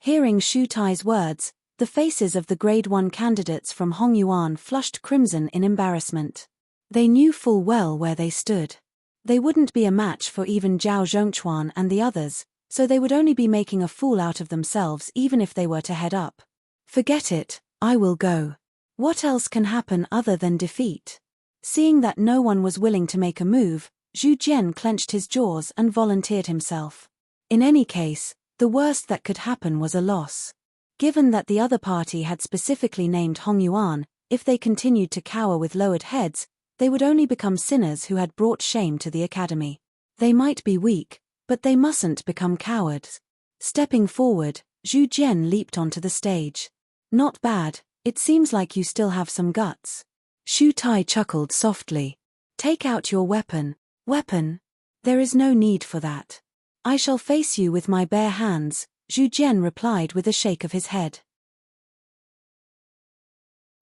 Speaker 1: Hearing Shu Tai's words, the faces of the Grade 1 candidates from Hongyuan flushed crimson in embarrassment. They knew full well where they stood. They wouldn't be a match for even Zhao Zhongchuan and the others, so they would only be making a fool out of themselves even if they were to head up. Forget it, I will go. What else can happen other than defeat? Seeing that no one was willing to make a move, Zhu Jian clenched his jaws and volunteered himself. In any case, the worst that could happen was a loss. Given that the other party had specifically named Hongyuan, if they continued to cower with lowered heads, they would only become sinners who had brought shame to the academy. They might be weak, but they mustn't become cowards. Stepping forward, Zhu Jian leaped onto the stage. Not bad, it seems like you still have some guts. Shu Tai chuckled softly. Take out your weapon. Weapon? There is no need for that. I shall face you with my bare hands, Zhu Jian replied with a shake of his head.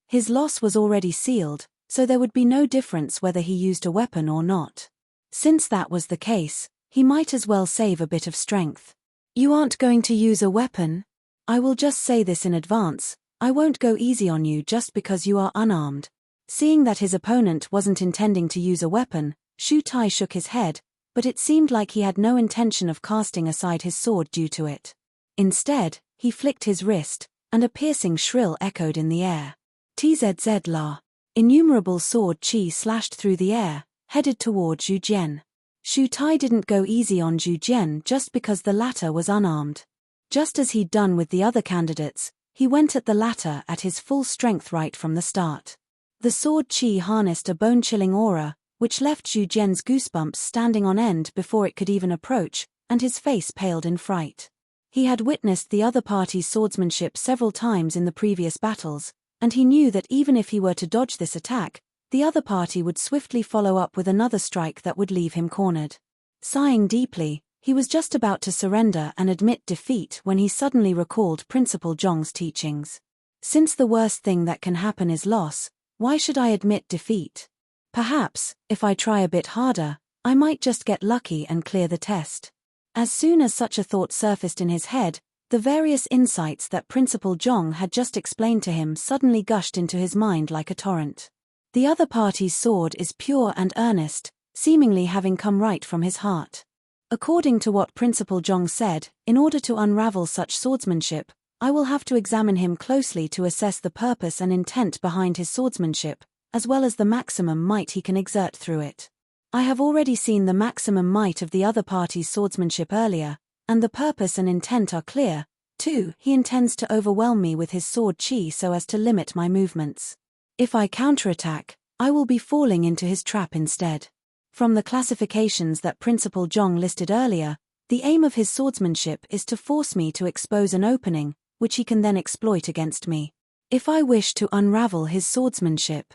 Speaker 1: His loss was already sealed, so there would be no difference whether he used a weapon or not. Since that was the case, he might as well save a bit of strength. You aren't going to use a weapon? I will just say this in advance, I won't go easy on you just because you are unarmed. Seeing that his opponent wasn't intending to use a weapon, Shu Tai shook his head, but it seemed like he had no intention of casting aside his sword due to it. Instead, he flicked his wrist, and a piercing shrill echoed in the air. Tzz la. Innumerable sword chi slashed through the air, headed toward Zhu Jian. Shu Tai didn't go easy on Zhu Jian just because the latter was unarmed. Just as he'd done with the other candidates, he went at the latter at his full strength right from the start. The sword chi harnessed a bone-chilling aura, which left Zhu Jian's goosebumps standing on end before it could even approach, and his face paled in fright. He had witnessed the other party's swordsmanship several times in the previous battles, and he knew that even if he were to dodge this attack, the other party would swiftly follow up with another strike that would leave him cornered. Sighing deeply, he was just about to surrender and admit defeat when he suddenly recalled Principal Zhong's teachings. Since the worst thing that can happen is loss, why should I admit defeat? Perhaps, if I try a bit harder, I might just get lucky and clear the test. As soon as such a thought surfaced in his head, the various insights that Principal Zhong had just explained to him suddenly gushed into his mind like a torrent. The other party's sword is pure and earnest, seemingly having come right from his heart. According to what Principal Zhong said, in order to unravel such swordsmanship, I will have to examine him closely to assess the purpose and intent behind his swordsmanship, as well as the maximum might he can exert through it. I have already seen the maximum might of the other party's swordsmanship earlier, and the purpose and intent are clear. Too, he intends to overwhelm me with his sword chi so as to limit my movements. If I counterattack, I will be falling into his trap instead. From the classifications that Principal Zhong listed earlier, the aim of his swordsmanship is to force me to expose an opening, which he can then exploit against me. If I wish to unravel his swordsmanship,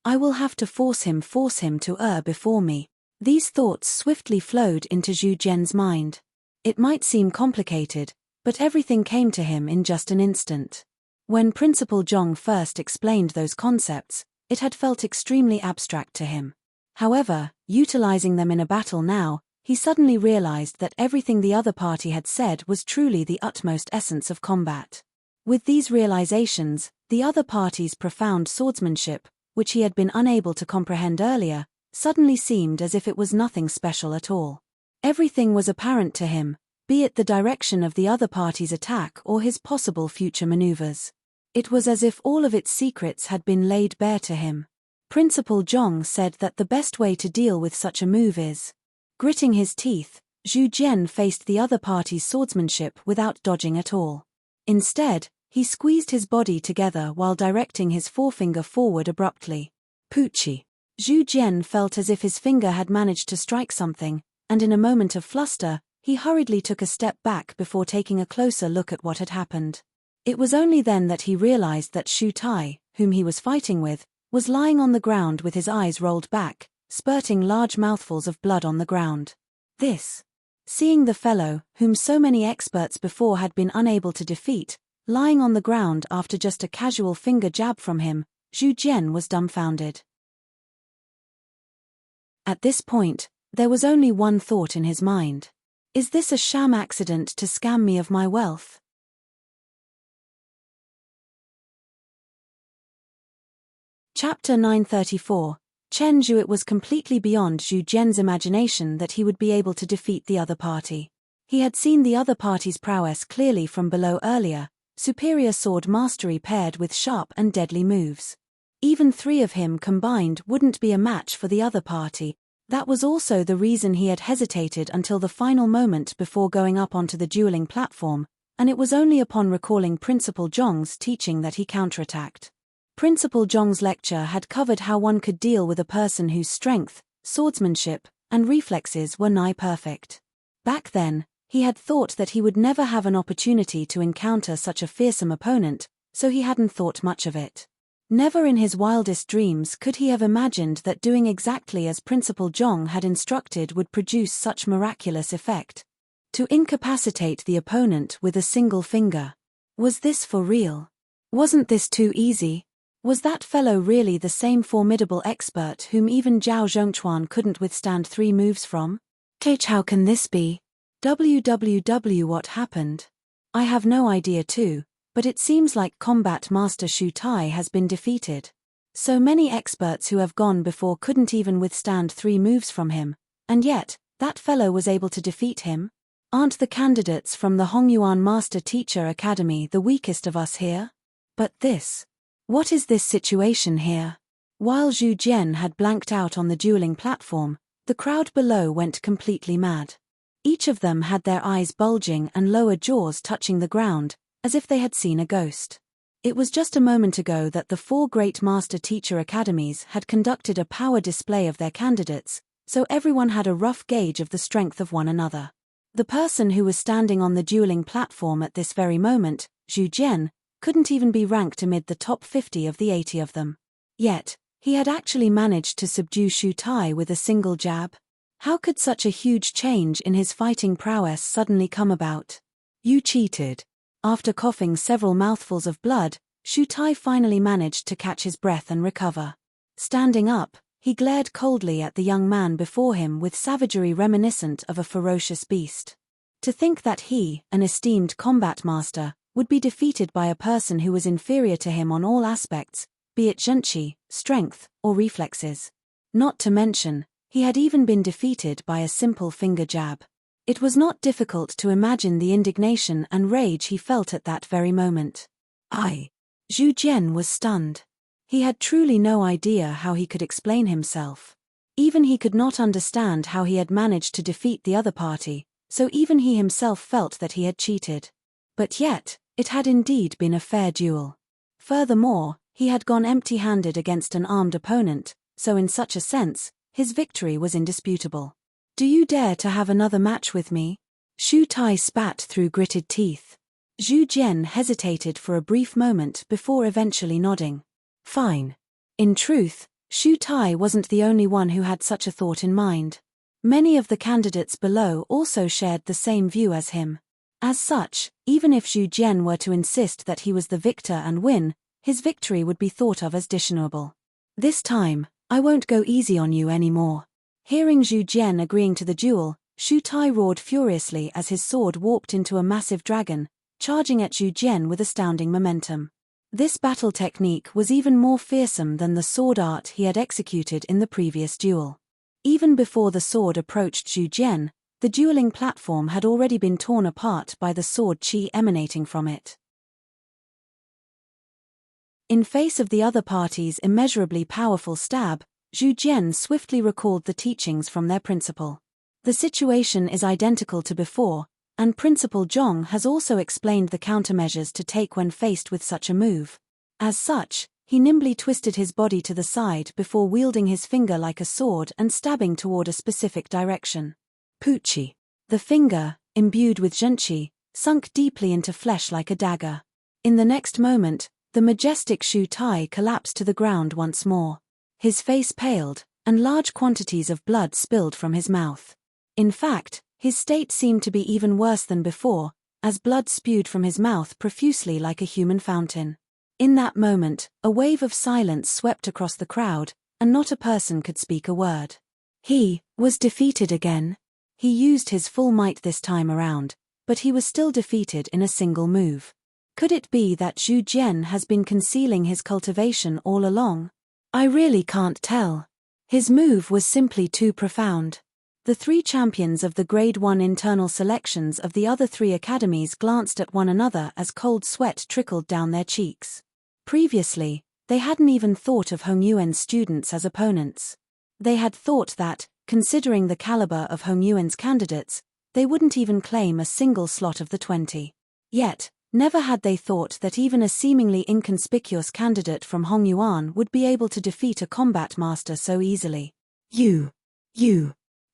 Speaker 1: I will have to force him to err before me. These thoughts swiftly flowed into Zhu Jian's mind. It might seem complicated, but everything came to him in just an instant. When Principal Zhong first explained those concepts, it had felt extremely abstract to him. However, utilizing them in a battle now, he suddenly realized that everything the other party had said was truly the utmost essence of combat. With these realizations, the other party's profound swordsmanship, which he had been unable to comprehend earlier, suddenly seemed as if it was nothing special at all. Everything was apparent to him, be it the direction of the other party's attack or his possible future maneuvers. It was as if all of its secrets had been laid bare to him. Principal Zhong said that the best way to deal with such a move is. Gritting his teeth, Zhu Jian faced the other party's swordsmanship without dodging at all. Instead, he squeezed his body together while directing his forefinger forward abruptly. Poochie. Zhu Jian felt as if his finger had managed to strike something, and in a moment of fluster, he hurriedly took a step back before taking a closer look at what had happened. It was only then that he realized that Shu Tai, whom he was fighting with, was lying on the ground with his eyes rolled back, spurting large mouthfuls of blood on the ground. Seeing the fellow, whom so many experts before had been unable to defeat, lying on the ground after just a casual finger jab from him, Zhu Jian was dumbfounded. At this point, there was only one thought in his mind. Is this a sham accident to scam me of my wealth? Chapter 934. Chen Zhu. It was completely beyond Zhu Jian's imagination that he would be able to defeat the other party. He had seen the other party's prowess clearly from below earlier, superior sword mastery paired with sharp and deadly moves. Even three of him combined wouldn't be a match for the other party. That was also the reason he had hesitated until the final moment before going up onto the dueling platform, and it was only upon recalling Principal Zhong's teaching that he counterattacked. Principal Zhong's lecture had covered how one could deal with a person whose strength, swordsmanship, and reflexes were nigh perfect. Back then, he had thought that he would never have an opportunity to encounter such a fearsome opponent, so he hadn't thought much of it. Never in his wildest dreams could he have imagined that doing exactly as Principal Zhong had instructed would produce such miraculous effect. To incapacitate the opponent with a single finger. Was this for real? Wasn't this too easy? Was that fellow really the same formidable expert whom even Zhao Zhongchuan couldn't withstand 3 moves from? How can this be? What happened? I have no idea too. But it seems like Combat Master Shu Tai has been defeated. So many experts who have gone before couldn't even withstand 3 moves from him, and yet, that fellow was able to defeat him? Aren't the candidates from the Hongyuan Master Teacher Academy the weakest of us here? But what is this situation here? While Zhu Jian had blanked out on the dueling platform, the crowd below went completely mad. Each of them had their eyes bulging and lower jaws touching the ground, as if they had seen a ghost. It was just a moment ago that the 4 great Master Teacher Academies had conducted a power display of their candidates, so everyone had a rough gauge of the strength of one another. The person who was standing on the dueling platform at this very moment, Zhu Jian, couldn't even be ranked amid the top 50 of the 80 of them. Yet, he had actually managed to subdue Shu Tai with a single jab. How could such a huge change in his fighting prowess suddenly come about? You cheated. After coughing several mouthfuls of blood, Shu Tai finally managed to catch his breath and recover. Standing up, he glared coldly at the young man before him with savagery reminiscent of a ferocious beast. To think that he, an esteemed combat master, would be defeated by a person who was inferior to him on all aspects, be it zhenqi, strength, or reflexes. Not to mention, he had even been defeated by a simple finger jab. It was not difficult to imagine the indignation and rage he felt at that very moment. Zhu Jian was stunned. He had truly no idea how he could explain himself. Even he could not understand how he had managed to defeat the other party, so even he himself felt that he had cheated. But yet, it had indeed been a fair duel. Furthermore, he had gone empty-handed against an armed opponent, so in such a sense, his victory was indisputable. Do you dare to have another match with me? Shu Tai spat through gritted teeth. Zhu Jian hesitated for a brief moment before eventually nodding. Fine. In truth, Shu Tai wasn't the only one who had such a thought in mind. Many of the candidates below also shared the same view as him. As such, even if Zhu Jian were to insist that he was the victor and win, his victory would be thought of as dishonorable. This time, I won't go easy on you anymore. Hearing Zhu Jian agreeing to the duel, Shu Tai roared furiously as his sword warped into a massive dragon, charging at Zhu Jian with astounding momentum. This battle technique was even more fearsome than the sword art he had executed in the previous duel. Even before the sword approached Zhu Jian, the dueling platform had already been torn apart by the sword qi emanating from it. In face of the other party's immeasurably powerful stab, Zhu Jian swiftly recalled the teachings from their principal. The situation is identical to before, and Principal Zhong has also explained the countermeasures to take when faced with such a move. As such, He nimbly twisted his body to the side before wielding his finger like a sword and stabbing toward a specific direction. Pucci. The finger, imbued with zhenqi, sunk deeply into flesh like a dagger. In the next moment, the majestic Shu Tai collapsed to the ground once more. His face paled, and large quantities of blood spilled from his mouth. In fact, his state seemed to be even worse than before, as blood spewed from his mouth profusely like a human fountain. In that moment, a wave of silence swept across the crowd, and not a person could speak a word. He was defeated again. He used his full might this time around, but he was still defeated in a single move. Could it be that Zhu Jian has been concealing his cultivation all along? I really can't tell. His move was simply too profound. The three champions of the Grade 1 internal selections of the other three academies glanced at one another as cold sweat trickled down their cheeks. Previously, they hadn't even thought of Hong Yuan's students as opponents. They had thought that, considering the caliber of Hong Yuan's candidates, they wouldn't even claim a single slot of the 20. Yet, never had they thought that even a seemingly inconspicuous candidate from Hong Yuan would be able to defeat a combat master so easily. You.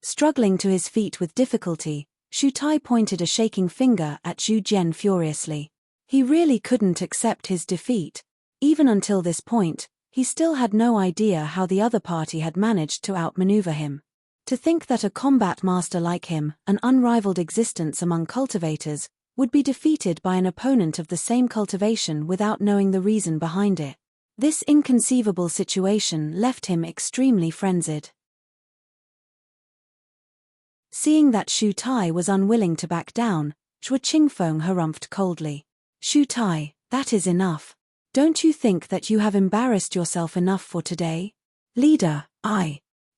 Speaker 1: Struggling to his feet with difficulty, Shu Tai pointed a shaking finger at Zhu Jian furiously. He really couldn't accept his defeat. Even until this point, he still had no idea how the other party had managed to outmaneuver him. To think that a combat master like him, an unrivaled existence among cultivators, would be defeated by an opponent of the same cultivation without knowing the reason behind it. This inconceivable situation left him extremely frenzied. Seeing that Shu Tai was unwilling to back down, Zhuo Qingfeng harumphed coldly. Shu Tai, that is enough. Don't you think that you have embarrassed yourself enough for today? Leader,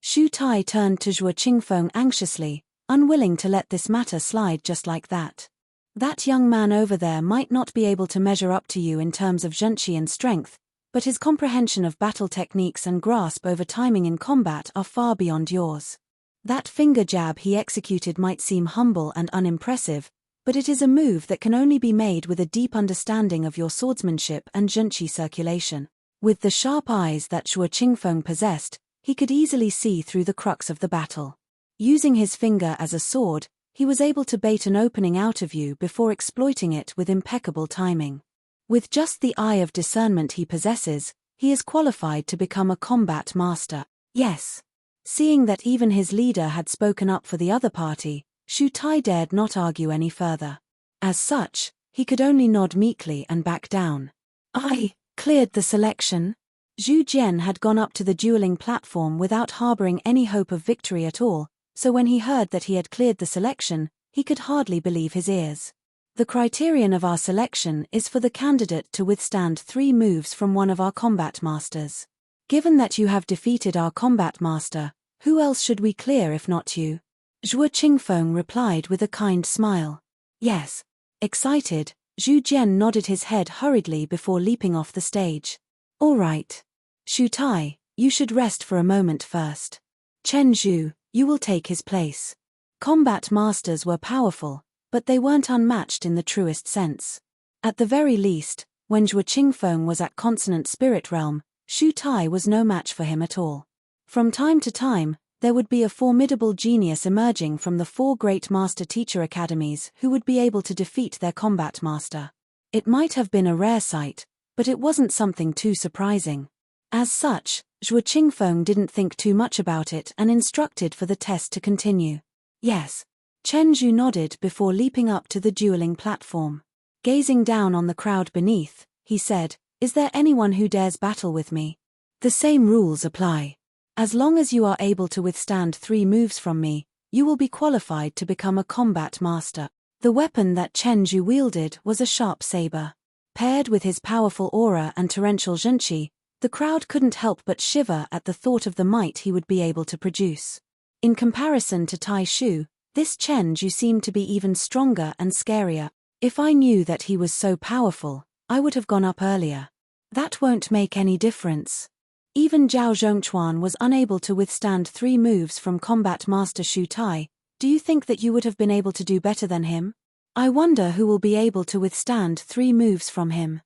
Speaker 1: Shu Tai turned to Zhuo Qingfeng anxiously, unwilling to let this matter slide just like that. That young man over there might not be able to measure up to you in terms of zhenqi and strength, but his comprehension of battle techniques and grasp over timing in combat are far beyond yours. That finger jab he executed might seem humble and unimpressive, but it is a move that can only be made with a deep understanding of your swordsmanship and zhenqi circulation. With the sharp eyes that Zhuo Qingfeng possessed, he could easily see through the crux of the battle. Using his finger as a sword, he was able to bait an opening out of you before exploiting it with impeccable timing. With just the eye of discernment he possesses, he is qualified to become a combat master. Yes. Seeing that even his leader had spoken up for the other party, Shu Tai dared not argue any further. As such, he could only nod meekly and back down. I cleared the selection. Zhu Jian had gone up to the dueling platform without harboring any hope of victory at all, so when he heard that he had cleared the selection, he could hardly believe his ears. The criterion of our selection is for the candidate to withstand 3 moves from one of our combat masters. Given that you have defeated our combat master, who else should we clear if not you? Zhuo Qingfeng replied with a kind smile. Yes. Excited, Zhu Jian nodded his head hurriedly before leaping off the stage. All right. Shu Tai, you should rest for a moment first. Chen Zhu, you will take his place. Combat masters were powerful, but they weren't unmatched in the truest sense. At the very least, when Zhuo Qingfeng was at consonant spirit realm, Shu Tai was no match for him at all. From time to time, there would be a formidable genius emerging from the 4 great master-teacher academies who would be able to defeat their combat master. It might have been a rare sight, but it wasn't something too surprising. As such, Zhuo Qingfeng didn't think too much about it and instructed for the test to continue. Yes. Chen Zhu nodded before leaping up to the dueling platform. Gazing down on the crowd beneath, he said, "Is there anyone who dares battle with me? The same rules apply. As long as you are able to withstand 3 moves from me, you will be qualified to become a combat master." The weapon that Chen Zhu wielded was a sharp saber. Paired with his powerful aura and torrential zhenqi, the crowd couldn't help but shiver at the thought of the might he would be able to produce. In comparison to Tai Shu, this Chen Zhu seemed to be even stronger and scarier. If I knew that he was so powerful, I would have gone up earlier. That won't make any difference. Even Zhao Zhongchuan was unable to withstand 3 moves from combat master Shu Tai. Do you think that you would have been able to do better than him? I wonder who will be able to withstand 3 moves from him.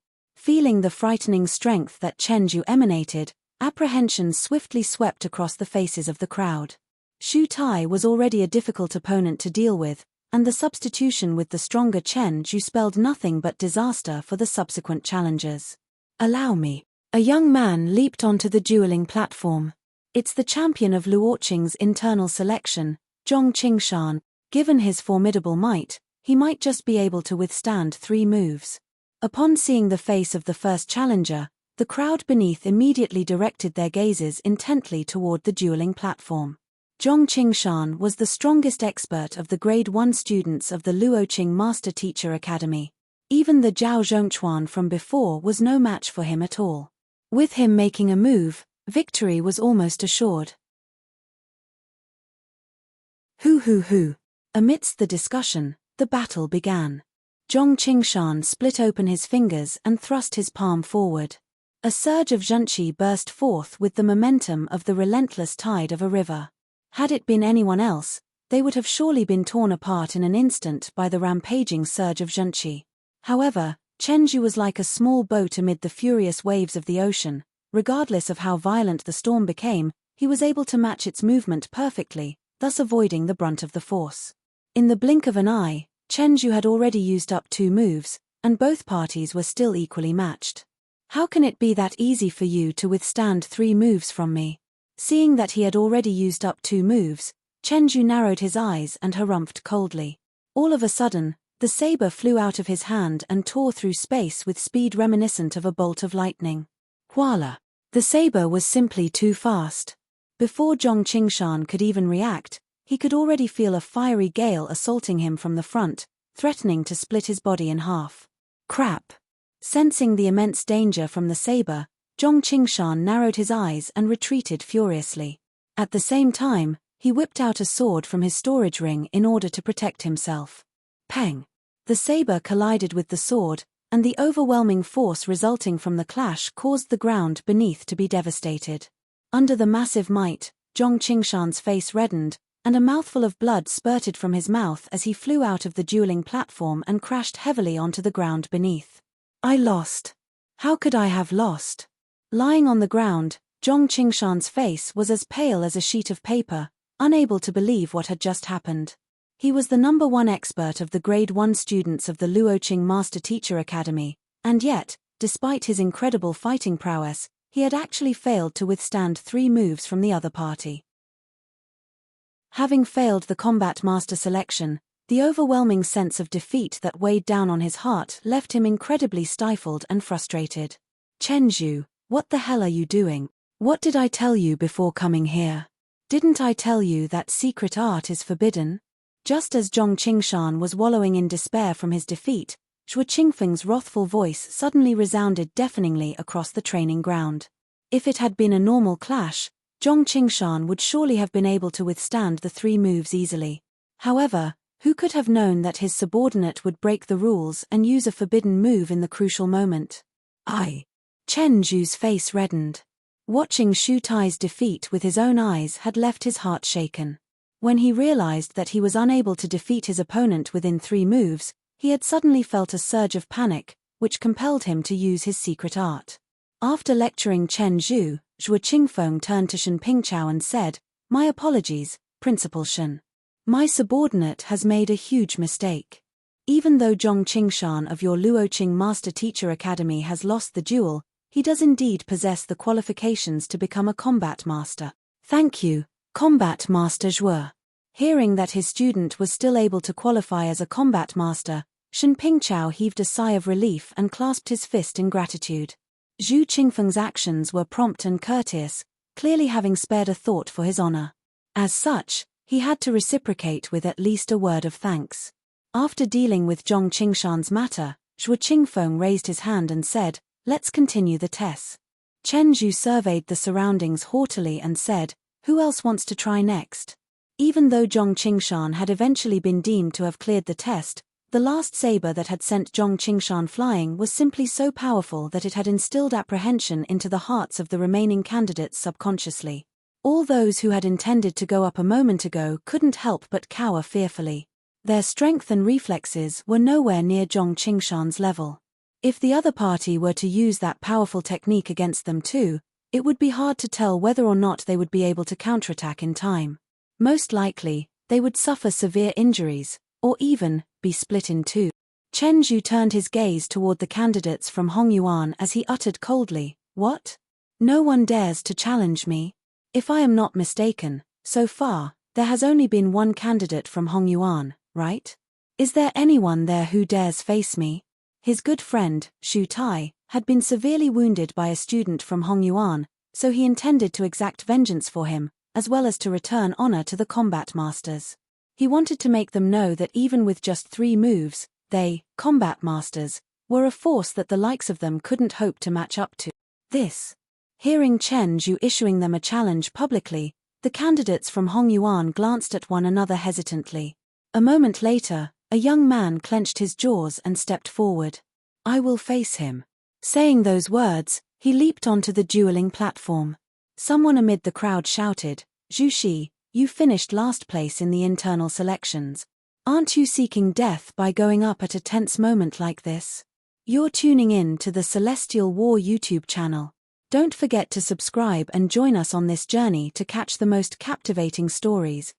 Speaker 1: Feeling the frightening strength that Chen Zhu emanated, apprehension swiftly swept across the faces of the crowd. Xu Tai was already a difficult opponent to deal with, and the substitution with the stronger Chen Zhu spelled nothing but disaster for the subsequent challengers. "Allow me." A young man leaped onto the dueling platform. It's the champion of Luoqing's internal selection, Zhong Qingshan. Given his formidable might, he might just be able to withstand 3 moves. Upon seeing the face of the first challenger, the crowd beneath immediately directed their gazes intently toward the dueling platform. Zhong Qingshan was the strongest expert of the Grade 1 students of the Luoqing Master Teacher Academy. Even the Zhao Zhongchuan from before was no match for him at all. With him making a move, victory was almost assured. Hoo. Amidst the discussion, the battle began. Zhong Qingshan split open his fingers and thrust his palm forward. A surge of zhenqi burst forth with the momentum of the relentless tide of a river. Had it been anyone else, they would have surely been torn apart in an instant by the rampaging surge of zhenqi. However, Chen Zhu was like a small boat amid the furious waves of the ocean. Regardless of how violent the storm became, he was able to match its movement perfectly, thus avoiding the brunt of the force. In the blink of an eye, Chen Zhu had already used up 2 moves, and both parties were still equally matched. "How can it be that easy for you to withstand 3 moves from me?" Seeing that he had already used up 2 moves, Chen Zhu narrowed his eyes and harumphed coldly. All of a sudden, the saber flew out of his hand and tore through space with speed reminiscent of a bolt of lightning. Voila! The saber was simply too fast. Before Zhong Qingshan could even react, he could already feel a fiery gale assaulting him from the front, threatening to split his body in half. Crap! Sensing the immense danger from the saber, Zhong Qingshan narrowed his eyes and retreated furiously. At the same time, he whipped out a sword from his storage ring in order to protect himself. Peng! The saber collided with the sword, and the overwhelming force resulting from the clash caused the ground beneath to be devastated. Under the massive might, Zhong Qingshan's face reddened, and a mouthful of blood spurted from his mouth as he flew out of the dueling platform and crashed heavily onto the ground beneath. "I lost. How could I have lost?" Lying on the ground, Zhong Qingshan's face was as pale as a sheet of paper, unable to believe what had just happened. He was the number 1 expert of the Grade 1 students of the Luoqing Master Teacher Academy, and yet, despite his incredible fighting prowess, he had actually failed to withstand 3 moves from the other party. Having failed the combat master selection, the overwhelming sense of defeat that weighed down on his heart left him incredibly stifled and frustrated. "Chen Zhu, what the hell are you doing? What did I tell you before coming here? Didn't I tell you that secret art is forbidden?" Just as Zhong Qingshan was wallowing in despair from his defeat, Zhuo Qingfeng's wrathful voice suddenly resounded deafeningly across the training ground. If it had been a normal clash, Zhong Qingshan would surely have been able to withstand the 3 moves easily. However, who could have known that his subordinate would break the rules and use a forbidden move in the crucial moment? Chen Zhu's face reddened. Watching Xu Tai's defeat with his own eyes had left his heart shaken. When he realized that he was unable to defeat his opponent within 3 moves, he had suddenly felt a surge of panic, which compelled him to use his secret art. After lecturing Chen Zhu, Zhuo Qingfeng turned to Shen Pingchao and said, "My apologies, Principal Shen. My subordinate has made a huge mistake. Even though Zhong Qingshan of your Luoqing Master Teacher Academy has lost the duel, he does indeed possess the qualifications to become a combat master. Thank you, Combat Master Zhuo." Hearing that his student was still able to qualify as a combat master, Shen Pingchao heaved a sigh of relief and clasped his fist in gratitude. Zhu Qingfeng's actions were prompt and courteous, clearly having spared a thought for his honor. As such, he had to reciprocate with at least a word of thanks. After dealing with Zhong Qingshan's matter, Zhuo Qingfeng raised his hand and said, "Let's continue the test." Chen Zhu surveyed the surroundings haughtily and said, "Who else wants to try next?" Even though Zhong Qingshan had eventually been deemed to have cleared the test, the last saber that had sent Zhong Qingshan flying was simply so powerful that it had instilled apprehension into the hearts of the remaining candidates subconsciously. All those who had intended to go up a moment ago couldn't help but cower fearfully. Their strength and reflexes were nowhere near Zhong Qingshan's level. If the other party were to use that powerful technique against them too, it would be hard to tell whether or not they would be able to counterattack in time. Most likely, they would suffer severe injuries, or even be split in two. Chen Zhu turned his gaze toward the candidates from Hongyuan as he uttered coldly, "What? No one dares to challenge me? If I am not mistaken, so far, there has only been one candidate from Hongyuan, right? Is there anyone there who dares face me?" His good friend, Shu Tai, had been severely wounded by a student from Hongyuan, so he intended to exact vengeance for him, as well as to return honor to the combat masters. He wanted to make them know that even with just 3 moves, they, combat masters, were a force that the likes of them couldn't hope to match up to. Hearing Chen Zhu issuing them a challenge publicly, the candidates from Hongyuan glanced at one another hesitantly. A moment later, a young man clenched his jaws and stepped forward. "I will face him." Saying those words, he leaped onto the dueling platform. Someone amid the crowd shouted, "Zhu Shi, you finished last place in the internal selections. Aren't you seeking death by going up at a tense moment like this?" You're tuning in to the Celestial War YouTube channel. Don't forget to subscribe and join us on this journey to catch the most captivating stories.